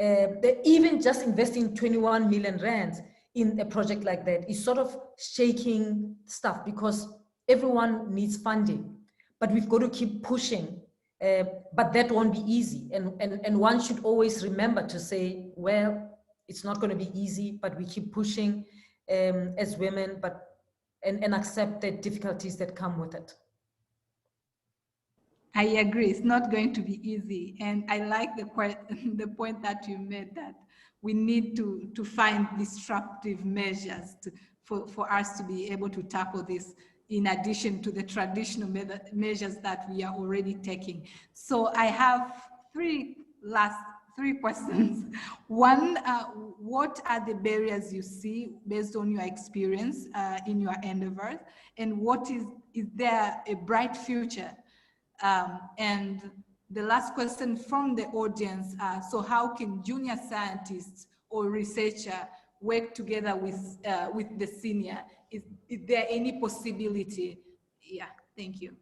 even just investing 21 million rands in a project like that is sort of shaking stuff, because everyone needs funding, but we've got to keep pushing. But that won't be easy. And one should always remember to say, well, it's not going to be easy, but we keep pushing as women, and accept the difficulties that come with it. I agree, it's not going to be easy. And I like the point that you made, that we need to find disruptive measures for us to be able to tackle this, in addition to the traditional measures that we are already taking. So I have three questions. One, what are the barriers you see based on your experience in your endeavors? And what is there a bright future? And the last question from the audience, so how can junior scientists or researcher work together with the senior? Is there any possibility? Yeah, thank you.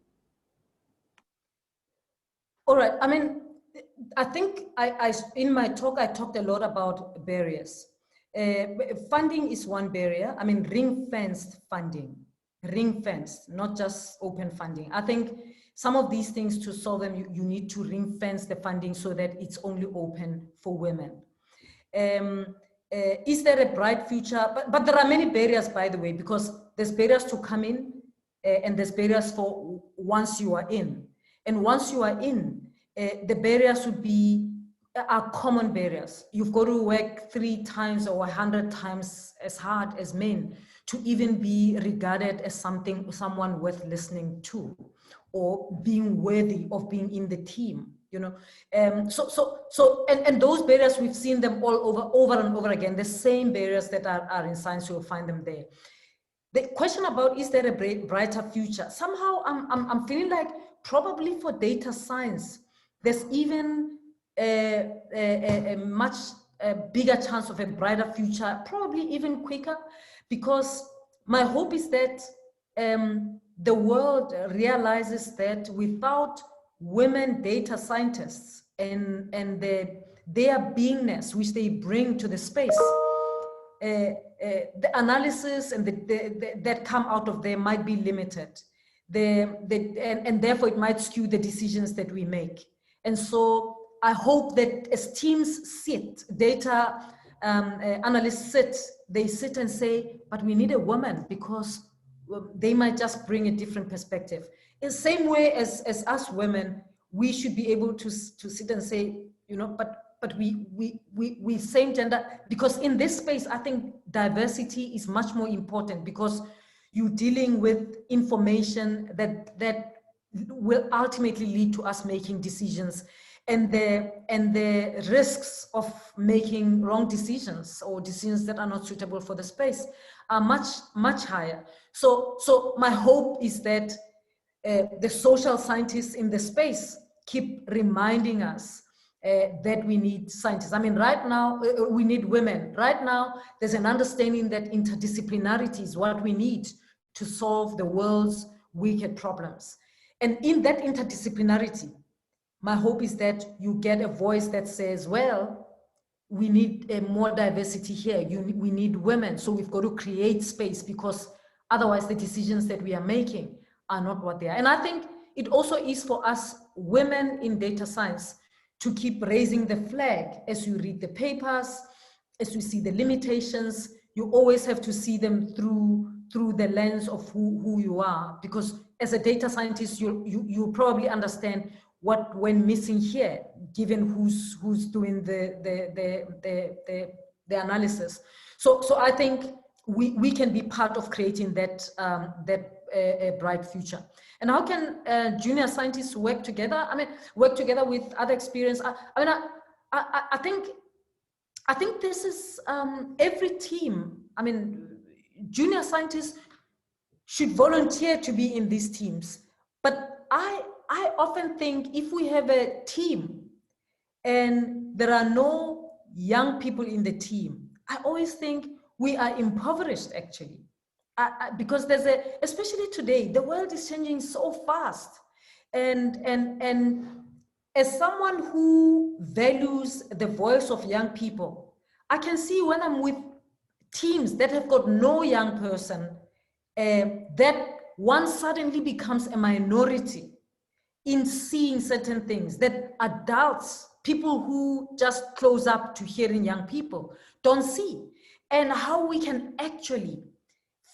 All right, I mean, I think in my talk, I talked a lot about barriers. Funding is one barrier. I mean, ring-fenced funding, ring-fenced, not just open funding. I think some of these things, to solve them, you need to ring-fence the funding so that it's only open for women. Is there a bright future? But there are many barriers, by the way, because there's barriers to come in and there's barriers for once you are in. And once you are in, the barriers are common barriers. You've got to work 3 times or 100 times as hard as men to even be regarded as someone worth listening to, or being worthy of being in the team, you know. And those barriers, we've seen them all over and over again. The same barriers that are in science, you'll find them there. The question about, is there a brighter future? Somehow I'm feeling like probably for data science, there's even a much bigger chance of a brighter future, probably even quicker, because my hope is that the world realizes that without women data scientists and their beingness, which they bring to the space, the analysis and that come out of there might be limited. And therefore it might skew the decisions that we make. And so I hope that as teams sit, data analysts sit and say, but we need a woman because they might just bring a different perspective. In the same way as us women, we should be able to sit and say, you know, but we same gender, because in this space, I think diversity is much more important, because you're dealing with information that will ultimately lead to us making decisions, and the risks of making wrong decisions or decisions that are not suitable for the space are much higher. So my hope is that the social scientists in the space keep reminding us that we need scientists. I mean, right now, we need women. Right now, there's an understanding that interdisciplinarity is what we need to solve the world's wicked problems. And in that interdisciplinarity, my hope is that you get a voice that says, well, we need more diversity here. We need women. So we've got to create space, because otherwise the decisions that we are making are not what they are. And I think it also is for us women in data science to keep raising the flag as you read the papers, as you see the limitations. You always have to see them through the lens of who you are, because as a data scientist, you probably understand what went missing here, given who's doing the analysis. So I think we can be part of creating that bright future. And how can junior scientists work together? I mean, work together with other experience. I think this is every team. I mean, junior scientists should volunteer to be in these teams. But I often think if we have a team and there are no young people in the team, I always think we are impoverished, actually. Because there's especially today, the world is changing so fast. And as someone who values the voice of young people, I can see when I'm with teams that have got no young person, that one suddenly becomes a minority in seeing certain things that adults, people who just close up to hearing young people, don't see. And how we can actually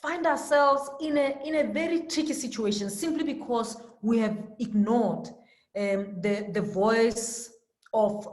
find ourselves in a very tricky situation simply because we have ignored the voice of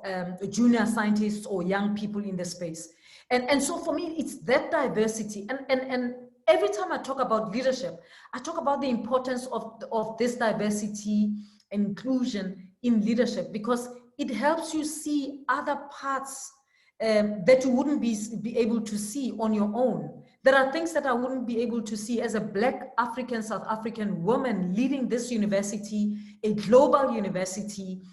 junior scientists or young people in the space. And so for me, it's that diversity. And every time I talk about leadership, I talk about the importance of this diversity and inclusion in leadership, because it helps you see other parts that you wouldn't be able to see on your own. There are things that I wouldn't be able to see as a Black African, South African woman leading this university, a global university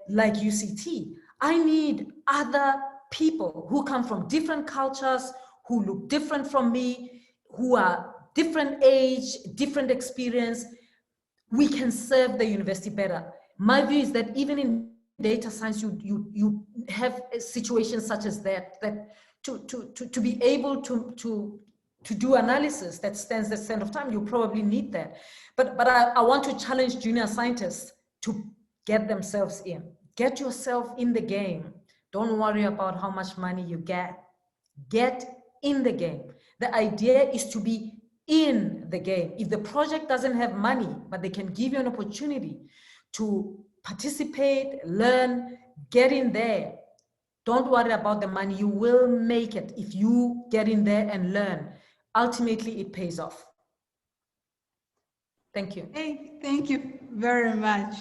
like UCT. I need other people who come from different cultures, who look different from me, who are different age, different experience. We can serve the university better. My view is that even in data science, you have situations such as that to be able to do analysis that stands the test of time, you probably need that. But I want to challenge junior scientists to get themselves in. Get yourself in the game. Don't worry about how much money you get. Get in the game. The idea is to be in the game. If the project doesn't have money, but they can give you an opportunity to participate, learn, get in there. Don't worry about the money. You will make it if you get in there and learn. Ultimately, it pays off. Thank you. Hey, thank you very much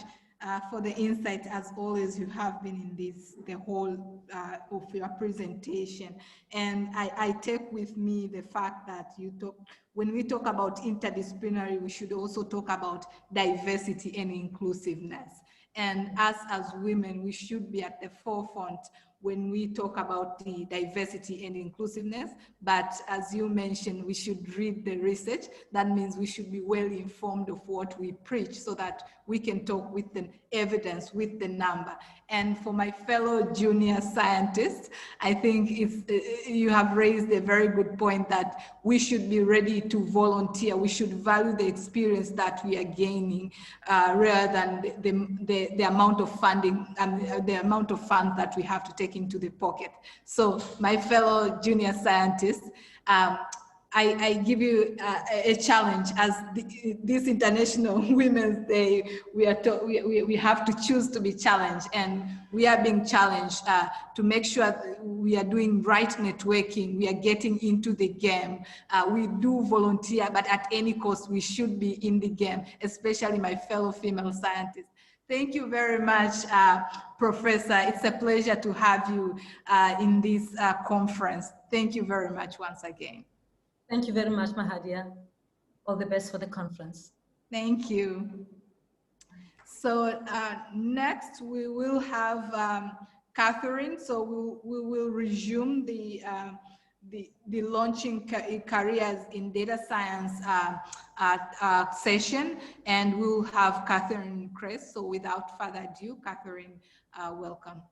for the insight. As always, you have been in the whole of your presentation. And I take with me the fact that when we talk about interdisciplinary, we should also talk about diversity and inclusiveness. And us as women, we should be at the forefront when we talk about the diversity and inclusiveness. But as you mentioned, we should read the research. That means we should be well informed of what we preach so that we can talk with the evidence, with the number. And for my fellow junior scientists, I think you have raised a very good point that we should be ready to volunteer. We should value the experience that we are gaining rather than the amount of funding and the amount of funds that we have to take take into the pocket. So my fellow junior scientists, I give you a challenge. As this International Women's Day, we have to choose to be challenged, and we are being challenged to make sure that we are doing right networking, we are getting into the game. We do volunteer, but at any cost, we should be in the game, especially my fellow female scientists. Thank you very much, Professor. It's a pleasure to have you in this conference. Thank you very much once again. Thank you very much, Mahadia. All the best for the conference. Thank you. So next we will have Catherine. So we will resume the launching careers in data science session, and we'll have Catherine Cress. So without further ado, Catherine, welcome.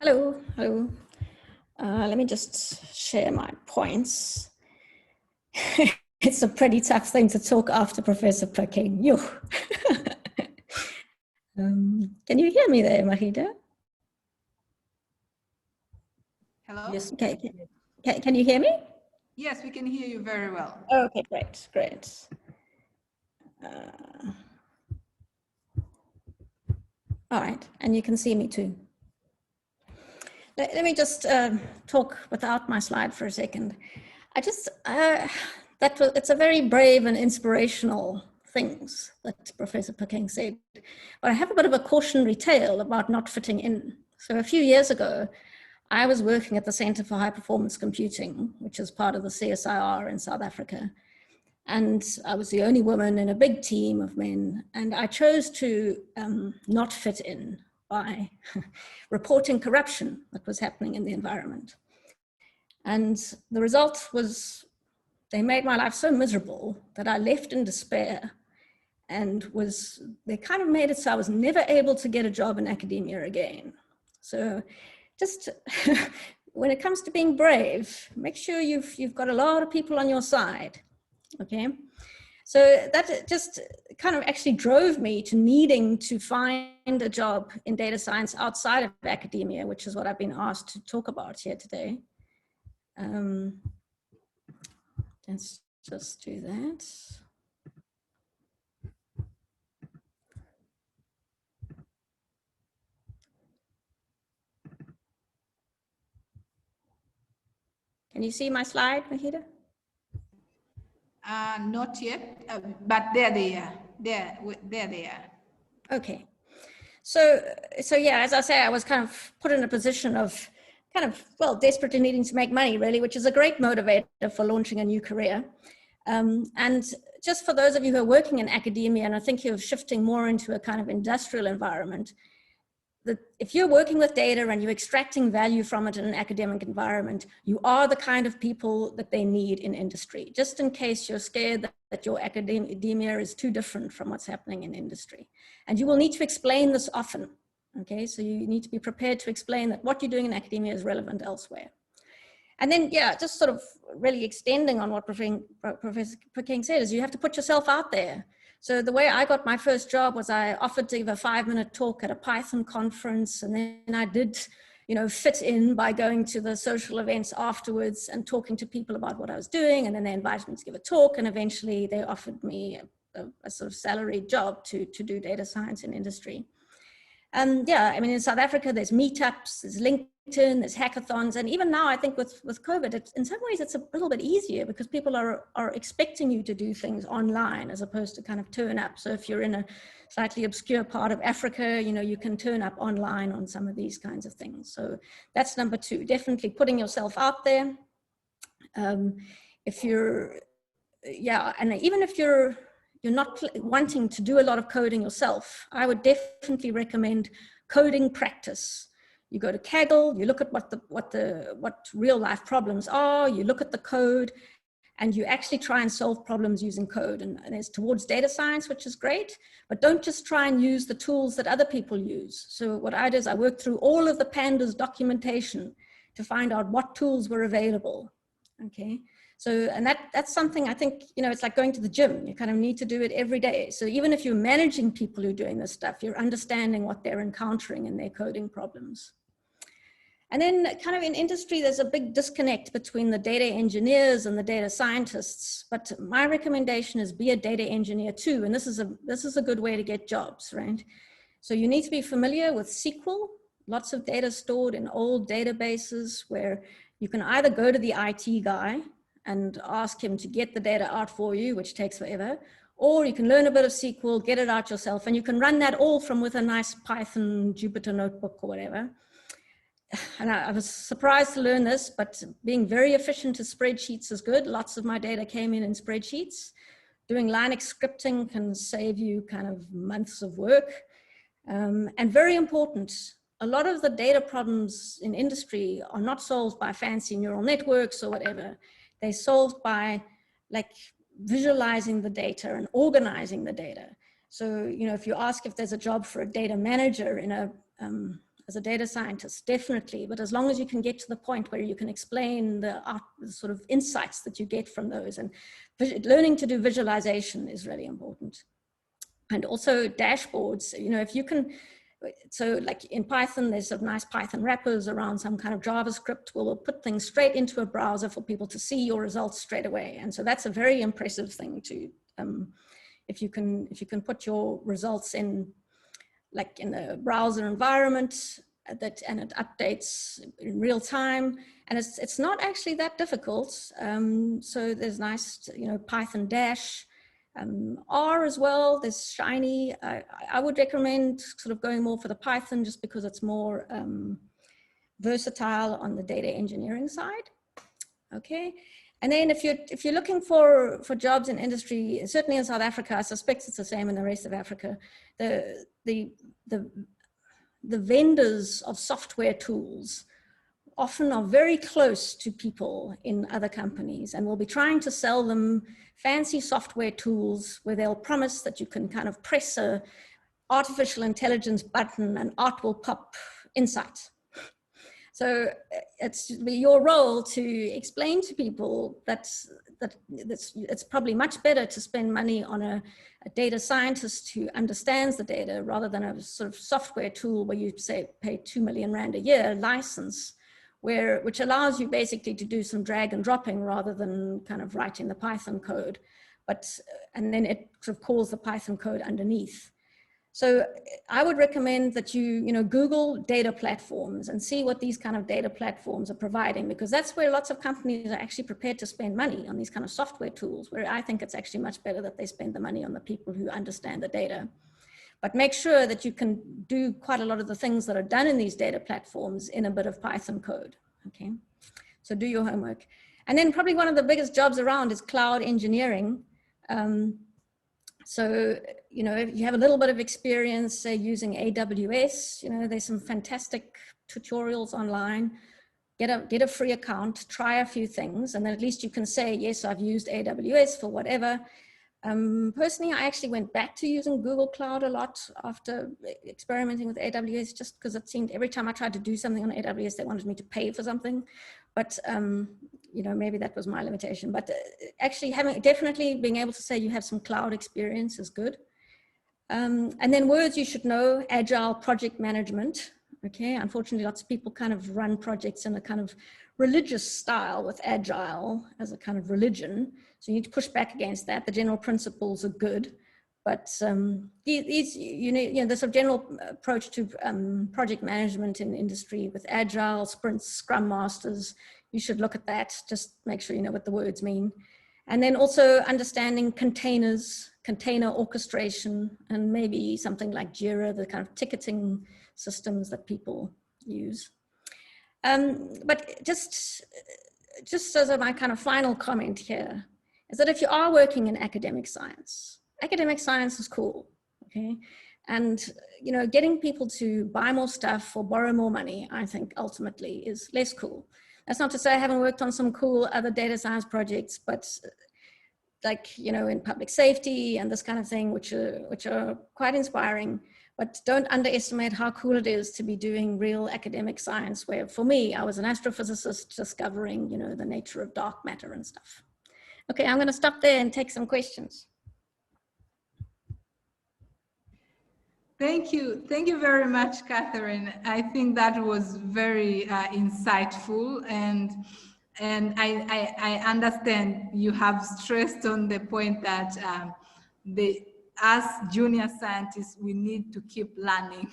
Hello, hello. Let me just share my points. It's a pretty tough thing to talk after Professor Peking. Can you hear me there, Mahida? Hello? Yes. Okay. Can you hear me? Yes, we can hear you very well. Okay, great, great. All right, and you can see me too. Let me just talk without my slide for a second. It's a very brave and inspirational things that Professor Peking said, but I have a bit of a cautionary tale about not fitting in. So a few years ago, I was working at the Center for High Performance Computing, which is part of the CSIR in South Africa. And I was the only woman in a big team of men, and I chose to not fit in by reporting corruption that was happening in the environment. And the result was they made my life so miserable that I left in despair, and they kind of made it so I was never able to get a job in academia again. So just when it comes to being brave, make sure you've got a lot of people on your side, okay? So that just kind of actually drove me to needing to find a job in data science outside of academia, which is what I've been asked to talk about here today. Let's just do that. Can you see my slide, Mahida? Not yet, but there they are. There they are. Okay. So yeah, as I say, I was kind of put in a position of well, desperately needing to make money, really, which is a great motivator for launching a new career. And just for those of you who are working in academia and are thinking of shifting more into a kind of industrial environment, that if you're working with data and you're extracting value from it in an academic environment, you are the kind of people that they need in industry, just in case you're scared that your academia is too different from what's happening in industry. And you will need to explain this often, okay? So you need to be prepared to explain that what you're doing in academia is relevant elsewhere. And then, yeah, just sort of really extending on what Professor Peking said is you have to put yourself out there. So the way I got my first job was I offered to give a 5-minute talk at a Python conference, and then I did, fit in by going to the social events afterwards and talking to people about what I was doing, and then they invited me to give a talk, and eventually they offered me a sort of salaried job to do data science in industry. And yeah, I mean, in South Africa, there's meetups, there's LinkedIn, there's hackathons. And even now, I think with COVID, in some ways, it's a little bit easier because people are expecting you to do things online as opposed to kind of turn up. So if you're in a slightly obscure part of Africa, you can turn up online on some of these kinds of things. So that's number 2, definitely putting yourself out there. And even if you're not wanting to do a lot of coding yourself, I would definitely recommend coding practice. You go to Kaggle, you look at what real life problems are, you look at the code, and you actually try and solve problems using code. And it's towards data science, which is great, but don't just try and use the tools that other people use. So what I did is I worked through all of the pandas documentation to find out what tools were available, okay? So, and that's something I think, it's like going to the gym. You kind of need to do it every day. So even if you're managing people who are doing this stuff, you're understanding what they're encountering in their coding problems. And then kind of in industry, there's a big disconnect between the data engineers and the data scientists. But my recommendation is be a data engineer too. And this is a good way to get jobs, right? So you need to be familiar with SQL, lots of data stored in old databases where you can either go to the IT guy and ask him to get the data out for you, which takes forever, or you can learn a bit of SQL, get it out yourself, and you can run that all from with a nice Python Jupyter notebook or whatever. And I was surprised to learn this, but being very efficient to spreadsheets is good. Lots of my data came in spreadsheets. Doing Linux scripting can save you kind of months of work. And very important, a lot of the data problems in industry are not solved by fancy neural networks or whatever. They're solved by like visualizing the data and organizing the data. So, you know, if you ask if there's a job for a data manager in a, as a data scientist, definitely, but as long as you can get to the point where you can explain the sort of insights that you get from those, and learning to do visualization is really important. And also dashboards, you know, if you can, so like in Python, there's some nice Python wrappers around some kind of JavaScript where we'll put things straight into a browser for people to see your results straight away. And so that's a very impressive thing to, if you can put your results in, like in a browser environment and it updates in real time. And it's not actually that difficult. So there's nice, you know, Python Dash, R as well, there's Shiny. I would recommend sort of going more for the Python just because it's more versatile on the data engineering side. Okay, and then if you're looking for jobs in industry, certainly in South Africa, I suspect it's the same in the rest of Africa, the vendors of software tools often are very close to people in other companies and will be trying to sell them fancy software tools where they'll promise that you can kind of press a artificial intelligence button and out will pop insight. So it's your role to explain to people that it's probably much better to spend money on a data scientist who understands the data rather than a sort of software tool where you say pay 2 million rand a year license, which allows you basically to do some drag and dropping rather than kind of writing the Python code, and then it sort of calls the Python code underneath. So I would recommend that you Google data platforms and see what these kind of data platforms are providing, because that's where lots of companies are actually prepared to spend money on these kind of software tools, where I think it's actually much better that they spend the money on the people who understand the data. But make sure that you can do quite a lot of the things that are done in these data platforms in a bit of Python code, okay? So do your homework. And then probably one of the biggest jobs around is cloud engineering. So, you know, if you have a little bit of experience, say, using AWS, you know, there's some fantastic tutorials online. Get a free account, try a few things, and then at least you can say, yes, I've used AWS for whatever. Personally, I actually went back to using Google Cloud a lot after experimenting with AWS, just because it seemed every time I tried to do something on AWS, they wanted me to pay for something. But, you know, maybe that was my limitation. But actually definitely being able to say you have some cloud experience is good. And then words you should know: Agile, project management. Okay, unfortunately, lots of people kind of run projects in a kind of religious style with Agile as a kind of religion. So you need to push back against that. The general principles are good, but these, you know, the sort of general approach to project management in industry with Agile, sprints, Scrum Masters, you should look at that. Just make sure you know what the words mean. And then also understanding containers, container orchestration, and maybe something like Jira, the kind of ticketing systems that people use. But just as my kind of final comment here is that if you are working in academic science is cool, okay? And, you know, getting people to buy more stuff or borrow more money, I think ultimately is less cool. That's not to say I haven't worked on some cool other data science projects, but like, you know, in public safety and this kind of thing, which are quite inspiring. But don't underestimate how cool it is to be doing real academic science, where for me, I was an astrophysicist discovering, you know, the nature of dark matter and stuff. Okay, I'm going to stop there and take some questions. Thank you very much, Catherine. I think that was very insightful, and I understand you have stressed on the point that as junior scientists, we need to keep learning,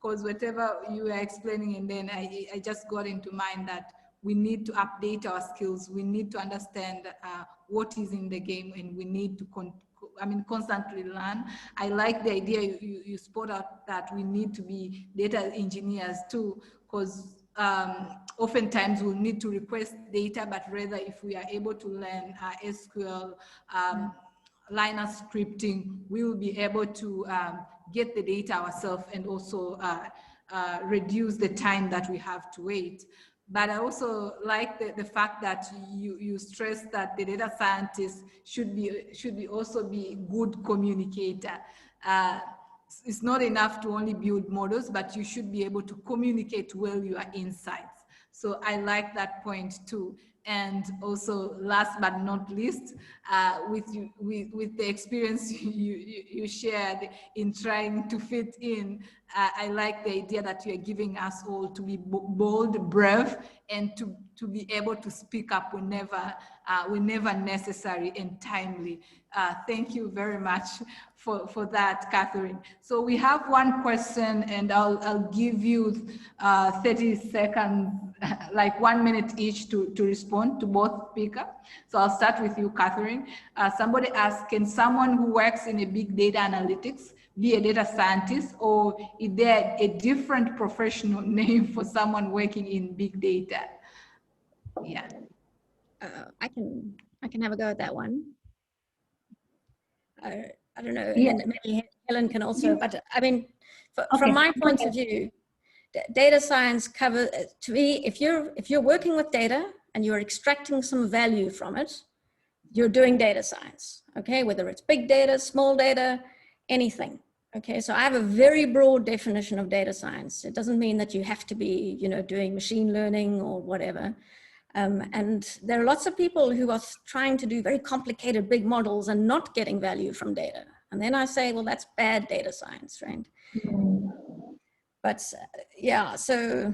because whatever you were explaining, and then I just got into mind that we need to update our skills. We need to understand what is in the game, and we need to constantly learn. I like the idea you spot out that we need to be data engineers too, because oftentimes we'll need to request data, but rather if we are able to learn SQL, liner scripting, we will be able to get the data ourselves and also reduce the time that we have to wait. But I also like the fact that you stress that the data scientist should also be good communicator. It's not enough to only build models, but you should be able to communicate well your insights. So I like that point too. And also, last but not least, with the experience you shared in trying to fit in, I like the idea that you are giving us all to be bold, brave, and to be able to speak up whenever necessary and timely. Thank you very much for that, Catherine. So we have one question, and I'll give you 30 seconds, like 1 minute each to respond to both speakers. So I'll start with you, Catherine. Somebody asked, can someone who works in a big data analytics be a data scientist, or is there a different professional name for someone working in big data? Yeah. I can have a go at that one. I don't know, Yeah. and maybe Helen can also, but I mean, Okay. from my point of view, data science covers, to me, if you're working with data and you're extracting some value from it, you're doing data science, okay? Whether it's big data, small data, anything, okay? So I have a very broad definition of data science. It doesn't mean that you have to be, doing machine learning or whatever. And there are lots of people who are trying to do very complicated big models and not getting value from data. And then I say, well, that's bad data science, right? But yeah, so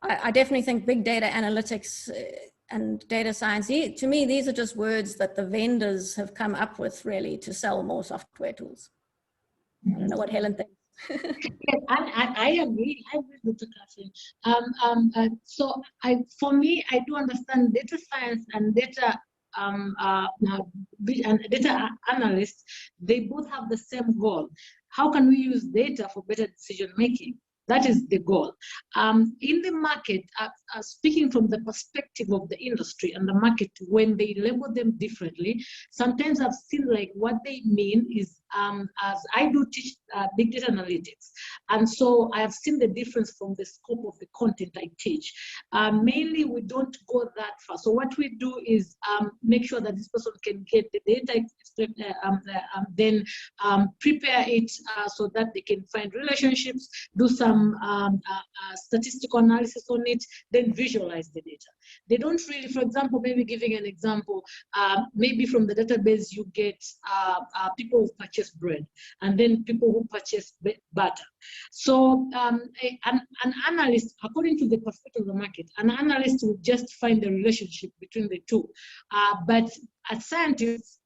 I definitely think big data analytics and data science, to me, these are just words that the vendors have come up with really to sell more software tools. I don't know what Helen thinks. Yes, I agree. I agree with Catherine. So for me, I do understand data science and data data analysts. They both have the same goal. How can we use data for better decision making? That is the goal. In the market, speaking from the perspective of the industry and the market, when they label them differently, sometimes I've seen like what they mean is, as I do teach big data analytics, and so I have seen the difference from the scope of the content I teach. Mainly, we don't go that far. So what we do is make sure that this person can get the data, then prepare it so that they can find relationships, do some statistical analysis on it, then visualize the data. They don't really, for example, maybe giving an example, maybe from the database you get people who purchase bread, and then people who purchase butter. So an analyst, according to the perspective of the market, an analyst will just find the relationship between the two. But a scientist,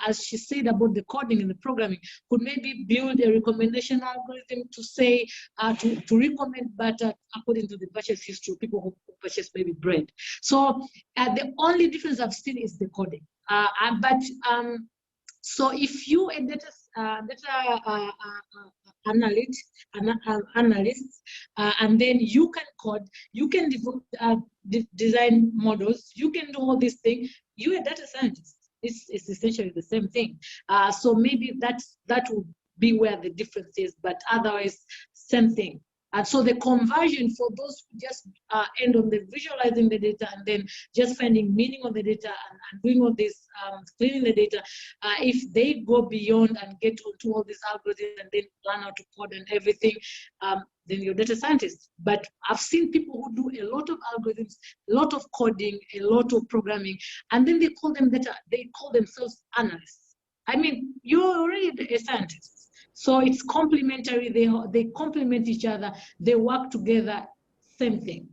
as she said about the coding and the programming, could maybe build a recommendation algorithm to say, to recommend butter according to the purchase history of people who purchase maybe bread. So the only difference I've seen is the coding. So if you a data analyst, and then you can code, you can design models, you can do all these things, you're a data scientist. It's essentially the same thing. So maybe that would be where the difference is, but otherwise, same thing. And so the conversion for those who just end on the visualizing the data and then just finding meaning of the data and doing all this, cleaning the data, if they go beyond and get onto all these algorithms and then learn how to code and everything, then you're data scientists. But I've seen people who do a lot of algorithms, a lot of coding, a lot of programming, and then they call themselves analysts. I mean, you're already a scientist. So it's complementary, they complement each other, they work together, same thing.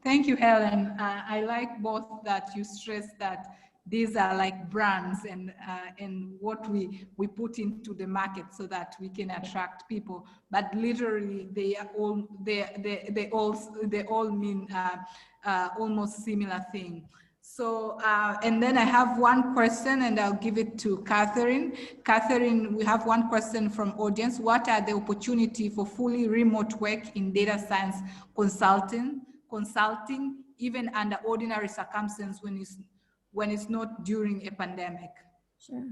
Thank you, Helen. I like both that you stress that these are like brands and what we put into the market so that we can attract people. But literally, they all mean almost similar thing. So, and then I have one question and I'll give it to Catherine. Catherine, we have one question from audience. What are the opportunities for fully remote work in data science consulting, even under ordinary circumstances when it's not during a pandemic? Sure.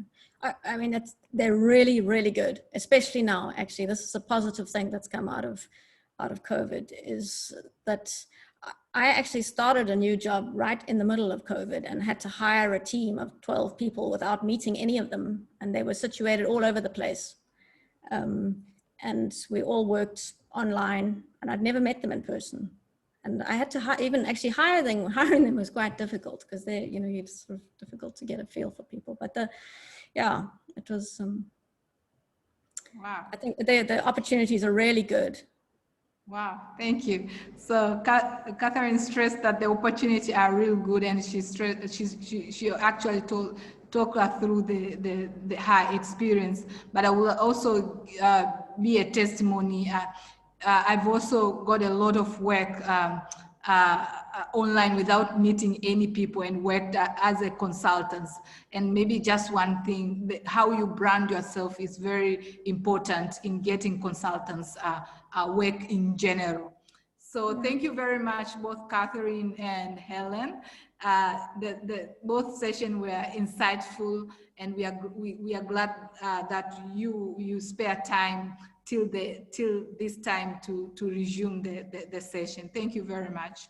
I mean, they're really, really good, especially now. Actually, this is a positive thing that's come out of COVID, is that I actually started a new job right in the middle of COVID and had to hire a team of 12 people without meeting any of them. And they were situated all over the place. And we all worked online, and I'd never met them in person. And I had to hiring them was quite difficult because it's sort of difficult to get a feel for people. But yeah, it was, wow. I think the opportunities are really good. Wow, thank you. So Catherine stressed that the opportunities are real good, and she actually talk her through her experience. But I will also be a testimony. I've also got a lot of work online without meeting any people and worked as a consultant. And maybe just one thing, how you brand yourself is very important in getting consultants work in general. So thank you very much, both Catherine and Helen. Both sessions were insightful, and we are glad that you spare time till this time to resume the session. Thank you very much.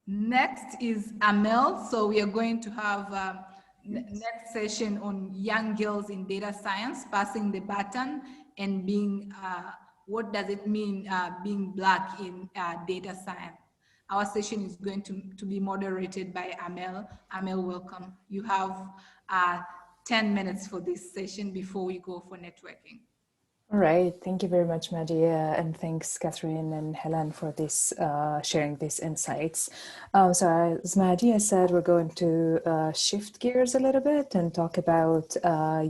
Next is Amel. So we are going to have next session on young girls in data science, passing the baton and being, what does it mean being Black in data science? Our session is going to be moderated by Amel. Amel, welcome. You have 10 minutes for this session before we go for networking. All right, thank you very much, Madia, and thanks, Catherine and Helen, for this sharing these insights. So as Madia said, we're going to shift gears a little bit and talk about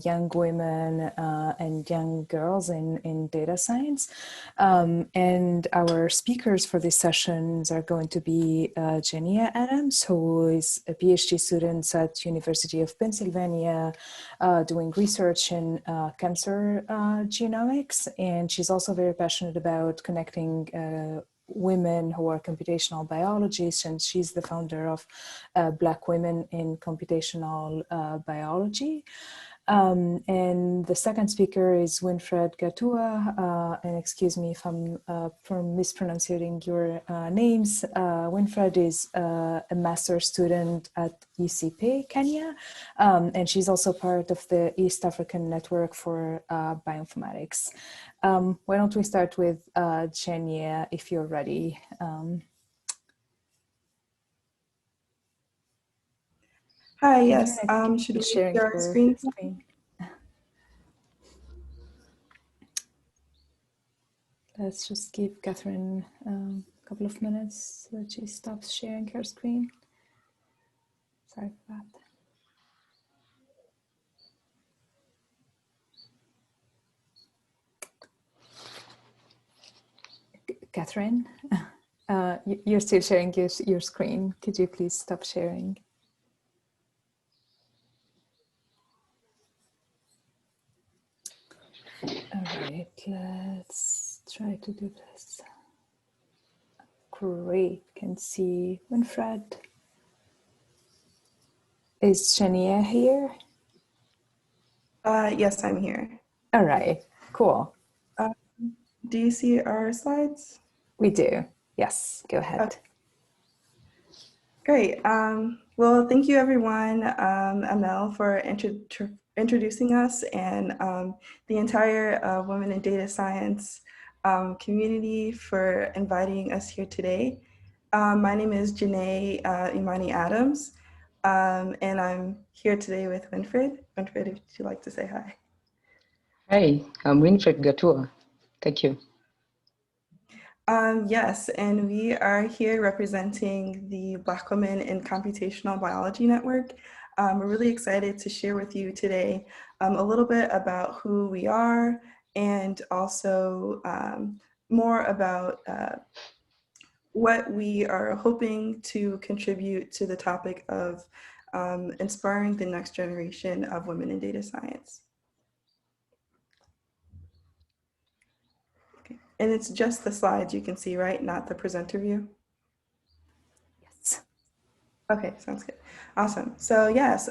young women and young girls in data science. And our speakers for these sessions are going to be Jania Adams, who is a PhD student at University of Pennsylvania doing research in cancer genomics. And she's also very passionate about connecting women who are computational biologists, and she's the founder of Black Women in Computational Biology. And the second speaker is Winfred Gatua, and excuse me if I'm mispronouncing your names. Winfred is a master's student at UCP, Kenya, and she's also part of the East African Network for Bioinformatics. Why don't we start with Jania, if you're ready. Hi, yes, should we share our screen? Let's just give Catherine a couple of minutes so that she stops sharing her screen. Sorry for that. Catherine, you're still sharing your screen. Could you please stop sharing? All right, let's try to do this. Great, can see Winfred. Is Jania here? Yes, I'm here. All right, cool. Do you see our slides? We do, yes, go ahead. Okay. Great, well, thank you everyone, Amel, for introducing us and the entire Women in Data Science community for inviting us here today. My name is Janae Imani Adams. And I'm here today with Winfred. Winfred, if you'd like to say hi. Hi, I'm Winfred Gatua. Thank you. Yes, and we are here representing the Black Women in Computational Biology Network. We're really excited to share with you today a little bit about who we are and also more about what we are hoping to contribute to the topic of inspiring the next generation of women in data science. Okay. And it's just the slides you can see, right? Not the presenter view? Yes. Okay, sounds good. Awesome. So yes,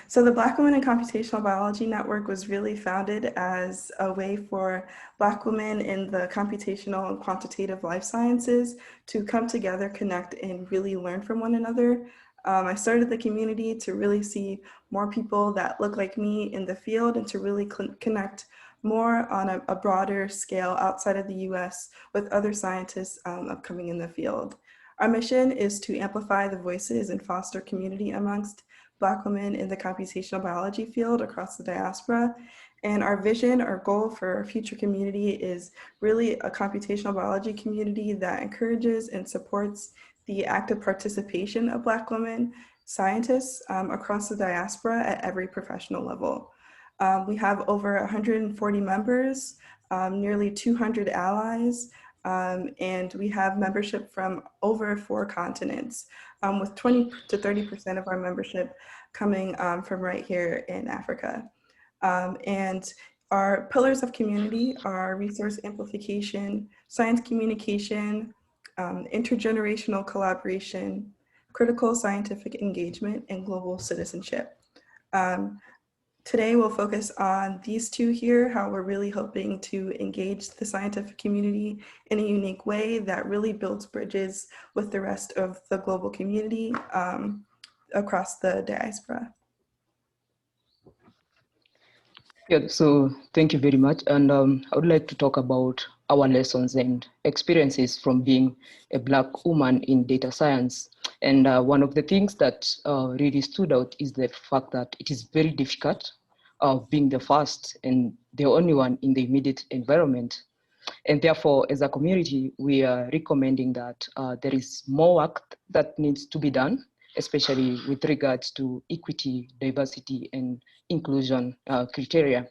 so the Black Women in Computational Biology Network was really founded as a way for Black women in the computational and quantitative life sciences to come together, connect, and really learn from one another. I started the community to really see more people that look like me in the field and to really connect more on a broader scale outside of the US with other scientists upcoming in the field. Our mission is to amplify the voices and foster community amongst Black women in the computational biology field across the diaspora. And our vision, our goal for our future community is really a computational biology community that encourages and supports the active participation of Black women scientists across the diaspora at every professional level. We have over 140 members, nearly 200 allies, and we have membership from over 4 continents, with 20 to 30% of our membership coming from right here in Africa. And our pillars of community are resource amplification, science communication, intergenerational collaboration, critical scientific engagement, and global citizenship. Today, we'll focus on these 2 here, how we're really hoping to engage the scientific community in a unique way that really builds bridges with the rest of the global community across the diaspora. Yeah, so thank you very much. And I would like to talk about our lessons and experiences from being a Black woman in data science. And one of the things that really stood out is the fact that it is very difficult being the first and the only one in the immediate environment. And therefore, as a community, we are recommending that there is more work that needs to be done, especially with regards to equity, diversity, and inclusion criteria.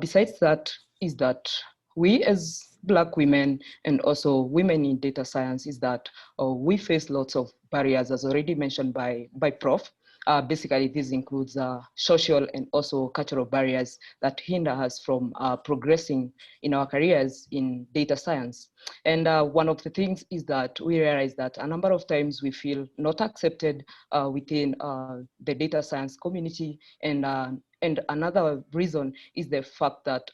Besides that, is that we as Black women and also women in data science is that we face lots of barriers, as already mentioned by Prof. Basically, this includes social and also cultural barriers that hinder us from progressing in our careers in data science. And one of the things is that we realize that a number of times we feel not accepted within the data science community. And another reason is the fact that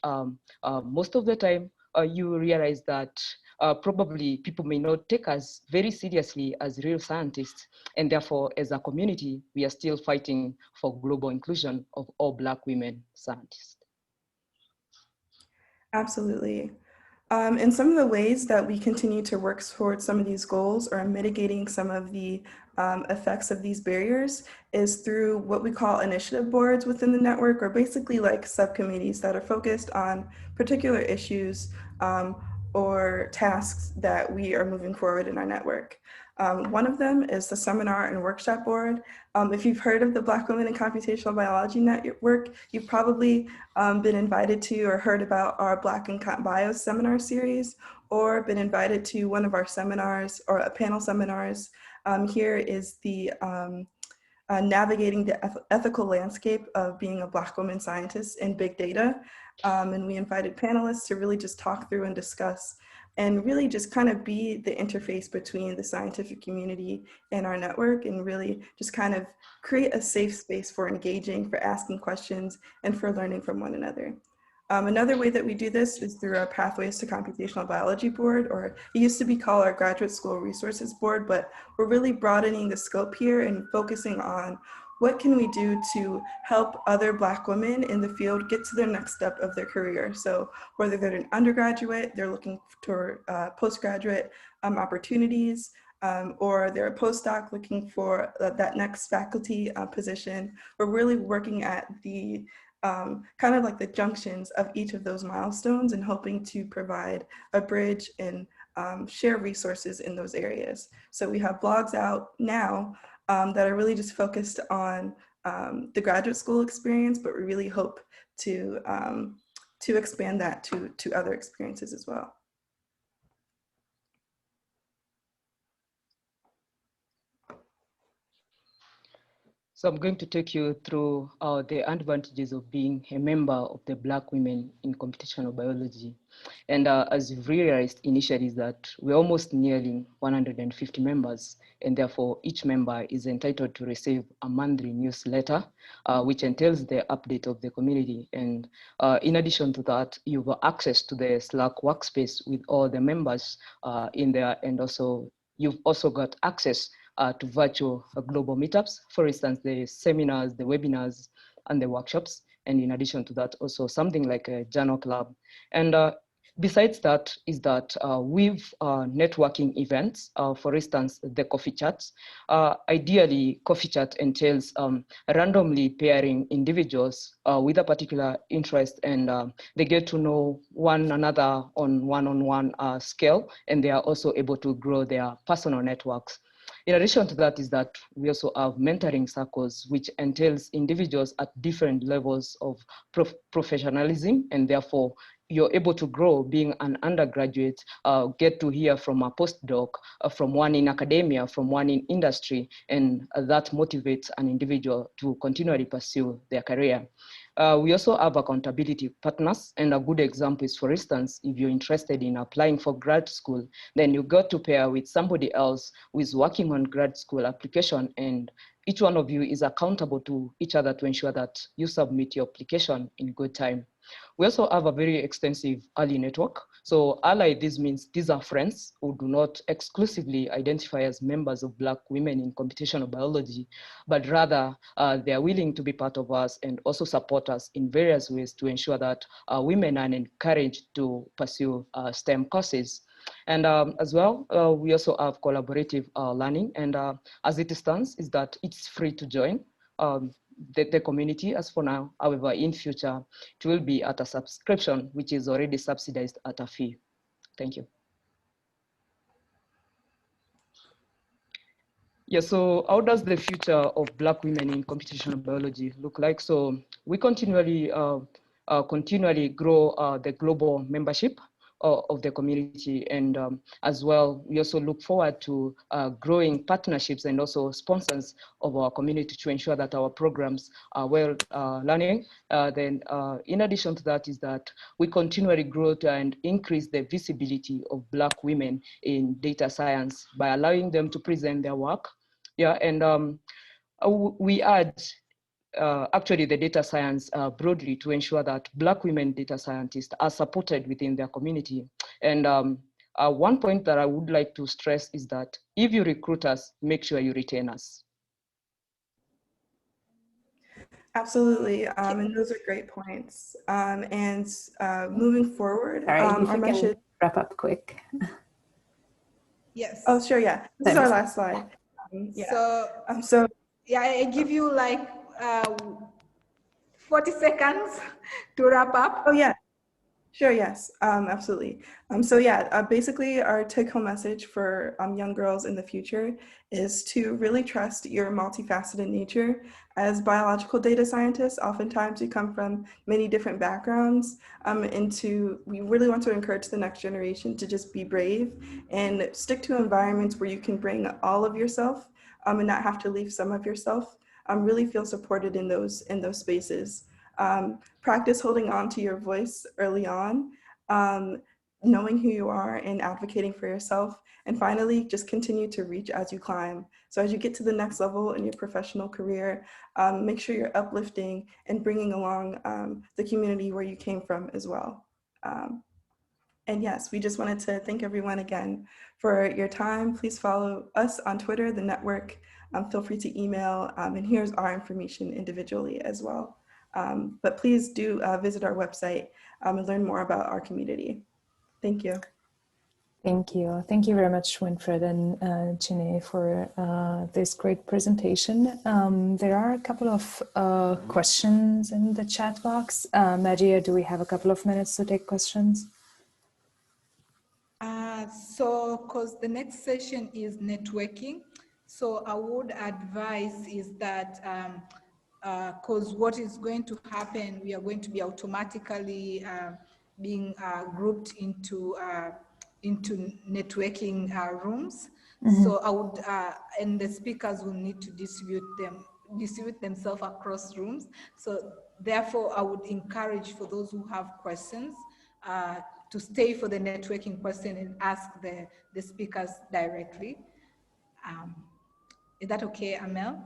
most of the time you realize that probably people may not take us very seriously as real scientists. And therefore, as a community, we are still fighting for global inclusion of all Black women scientists. Absolutely. And some of the ways that we continue to work towards some of these goals or mitigating some of the effects of these barriers is through what we call initiative boards within the network, or basically like subcommittees that are focused on particular issues or tasks that we are moving forward in our network. One of them is the Seminar and Workshop Board. If you've heard of the Black Women in Computational Biology Network, you've probably been invited to or heard about our Black in Comp Bio seminar series, or been invited to one of our seminars or panel seminars. Here is the Navigating the Ethical Landscape of Being a Black Woman Scientist in Big Data. And we invited panelists to really just talk through and discuss and really just kind of be the interface between the scientific community and our network, and really just kind of create a safe space for engaging, for asking questions, and for learning from one another. Another way that we do this is through our Pathways to Computational Biology Board, or it used to be called our Graduate School Resources Board, but we're really broadening the scope here and focusing on what can we do to help other Black women in the field get to their next step of their career. So whether they're an undergraduate, they're looking for postgraduate opportunities, or they're a postdoc looking for that next faculty position. We're really working at the kind of like the junctions of each of those milestones and hoping to provide a bridge and share resources in those areas. So we have blogs out now that are really just focused on the graduate school experience, but we really hope to expand that to other experiences as well. So I'm going to take you through the advantages of being a member of the Black Women in Computational Biology. And as you've realized initially is that we're almost nearing 150 members, and therefore each member is entitled to receive a monthly newsletter, which entails the update of the community. And in addition to that, you've access to the Slack workspace with all the members in there, and also you've also got access to virtual global meetups, for instance, the seminars, the webinars, and the workshops. And in addition to that, also something like a journal club. And besides that is that with networking events, for instance, the coffee chats, ideally coffee chat entails randomly pairing individuals with a particular interest, and they get to know one another on one-on-one scale, and they are also able to grow their personal networks. In addition to that is that we also have mentoring circles, which entails individuals at different levels of professionalism, and therefore you're able to grow being an undergraduate, get to hear from a postdoc, from one in academia, from one in industry, and that motivates an individual to continually pursue their career. We also have accountability partners, and a good example is, for instance, if you're interested in applying for grad school, then you got to pair with somebody else who is working on grad school application, and each one of you is accountable to each other to ensure that you submit your application in good time. We also have a very extensive ally network. So ally, this means these are friends who do not exclusively identify as members of Black women in computational biology, but rather they are willing to be part of us and also support us in various ways to ensure that women are encouraged to pursue STEM courses. And as well, we also have collaborative learning, and as it stands is that it's free to join the community as for now. However, in future, it will be at a subscription, which is already subsidized at a fee. Thank you. Yeah, so how does the future of Black women in computational biology look like? So we continually grow the global membership of the community, and as well, we also look forward to growing partnerships and also sponsors of our community to ensure that our programs are well learning. Then in addition to that is that we continually grow and increase the visibility of Black women in data science by allowing them to present their work. Yeah, and we add actually the data science broadly to ensure that Black women data scientists are supported within their community. And one point that I would like to stress is that if you recruit us, make sure you retain us. Absolutely, and those are great points. And moving forward, Sorry, if you can wrap up quick. Yes. Oh, sure, yeah. This is our last slide. Yeah. So yeah, I give you like 40 seconds to wrap up. Oh yeah, sure, yes, absolutely. So yeah, basically our take-home message for young girls in the future is to really trust your multifaceted nature. As biological data scientists, oftentimes we come from many different backgrounds, we really want to encourage the next generation to just be brave and stick to environments where you can bring all of yourself and not have to leave some of yourself. Really feel supported in those spaces. Practice holding on to your voice early on, knowing who you are and advocating for yourself. And finally, just continue to reach as you climb. So as you get to the next level in your professional career, make sure you're uplifting and bringing along the community where you came from as well. And yes, we just wanted to thank everyone again for your time. Please follow us on Twitter, the network. Feel free to email, and here's our information individually as well. But please do visit our website and learn more about our community. Thank you. Thank you. Thank you very much, Winfred and Chine, for this great presentation. There are a couple of questions in the chat box. Maria, do we have a couple of minutes to take questions? So, because the next session is networking, so I would advise is that because what is going to happen, we are going to be automatically being grouped into networking rooms. Mm-hmm. So I would, and the speakers will need to distribute themselves across rooms. So therefore, I would encourage for those who have questions to stay for the networking question and ask the speakers directly. Is that okay, Amel?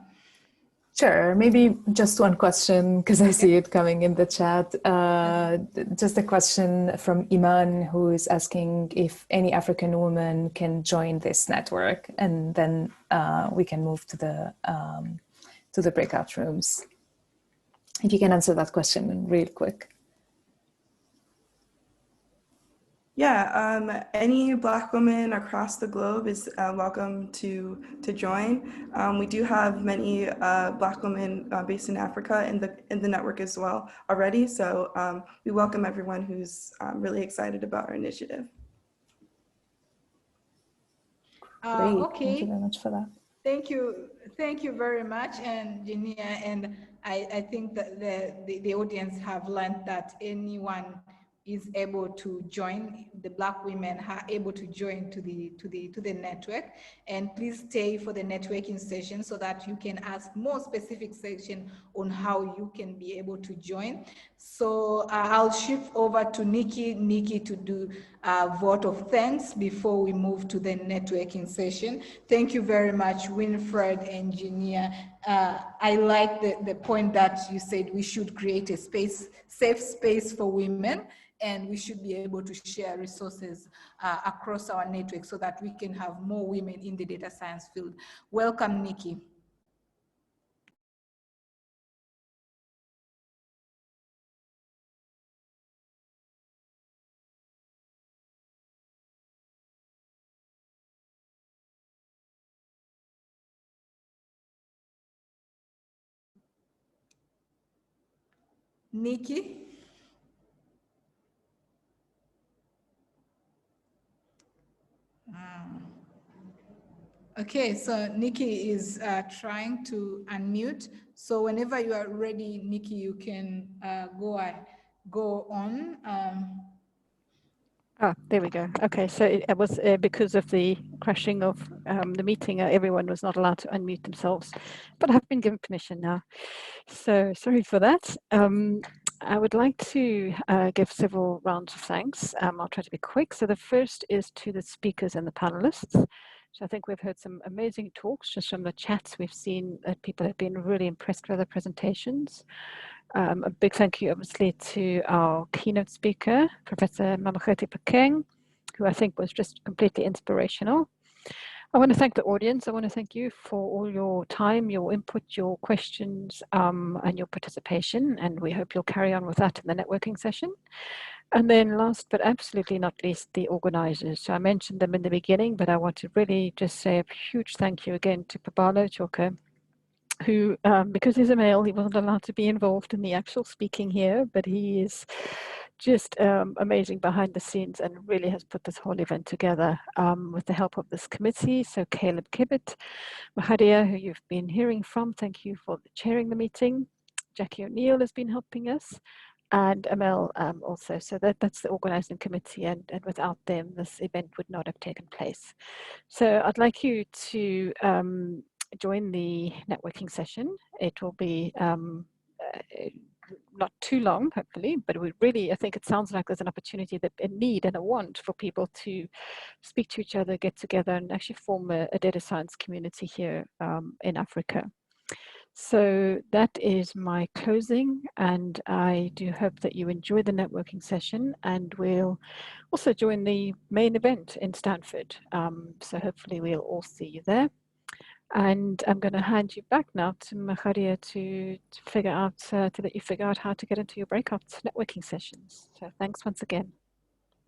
Sure, maybe just one question, because I see it coming in the chat. Just a question from Iman, who is asking if any African woman can join this network, and then we can move to the breakout rooms. If you can answer that question real quick. Yeah, any Black woman across the globe is welcome to join. We do have many Black women based in Africa in the network as well already. So we welcome everyone who's really excited about our initiative. Great. Okay. Thank you very much for that. Thank you very much, and Jenia. And I think that the audience have learned that anyone is able to join, the Black women are able to join to the network. And please stay for the networking session so that you can ask more specific section on how you can be able to join. So I'll shift over to Nikki to do a vote of thanks before we move to the networking session. Thank you very much, Winfred, engineer. I like the point that you said we should create a safe space for women, and we should be able to share resources across our network so that we can have more women in the data science field. Welcome, Nikki. Nikki? Okay, so Nikki is trying to unmute. So whenever you are ready, Nikki, you can go on. There we go. Okay, so it was because of the crashing of the meeting, everyone was not allowed to unmute themselves, but I've been given permission now. So sorry for that. I would like to give several rounds of thanks. I'll try to be quick. So the first is to the speakers and the panelists. So I think we've heard some amazing talks just from the chats. We've seen that people have been really impressed with the presentations. A big thank you, obviously, to our keynote speaker, Professor Mamokgethi Phakeng, who I think was just completely inspirational. I want to thank the audience. I want to thank you for all your time, your input, your questions, and your participation. And we hope you'll carry on with that in the networking session. And then last but absolutely not least, the organizers. So I mentioned them in the beginning, but I want to really just say a huge thank you again to Pabalo Choka, who, because he's a male, he wasn't allowed to be involved in the actual speaking here, but he is just amazing behind the scenes and really has put this whole event together with the help of this committee. So Caleb Kibbett, Mahadia, who you've been hearing from, thank you for chairing the meeting. Jackie O'Neill has been helping us, and Amel also. So that's the organizing committee, and without them, this event would not have taken place. So I'd like you to join the networking session. It will be not too long, hopefully, but we really, I think it sounds like there's an opportunity, that a need and a want for people to speak to each other, get together, and actually form a data science community here in Africa. So that is my closing, and I do hope that you enjoy the networking session, and we'll also join the main event in Stanford. So hopefully we'll all see you there. And I'm going to hand you back now to Macharia to figure out, to let you figure out how to get into your breakout networking sessions. So thanks once again.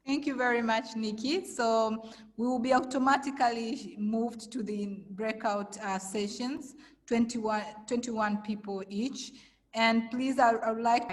Thank you very much, Nikki. So we will be automatically moved to the breakout sessions, 21 people each. And please, I would like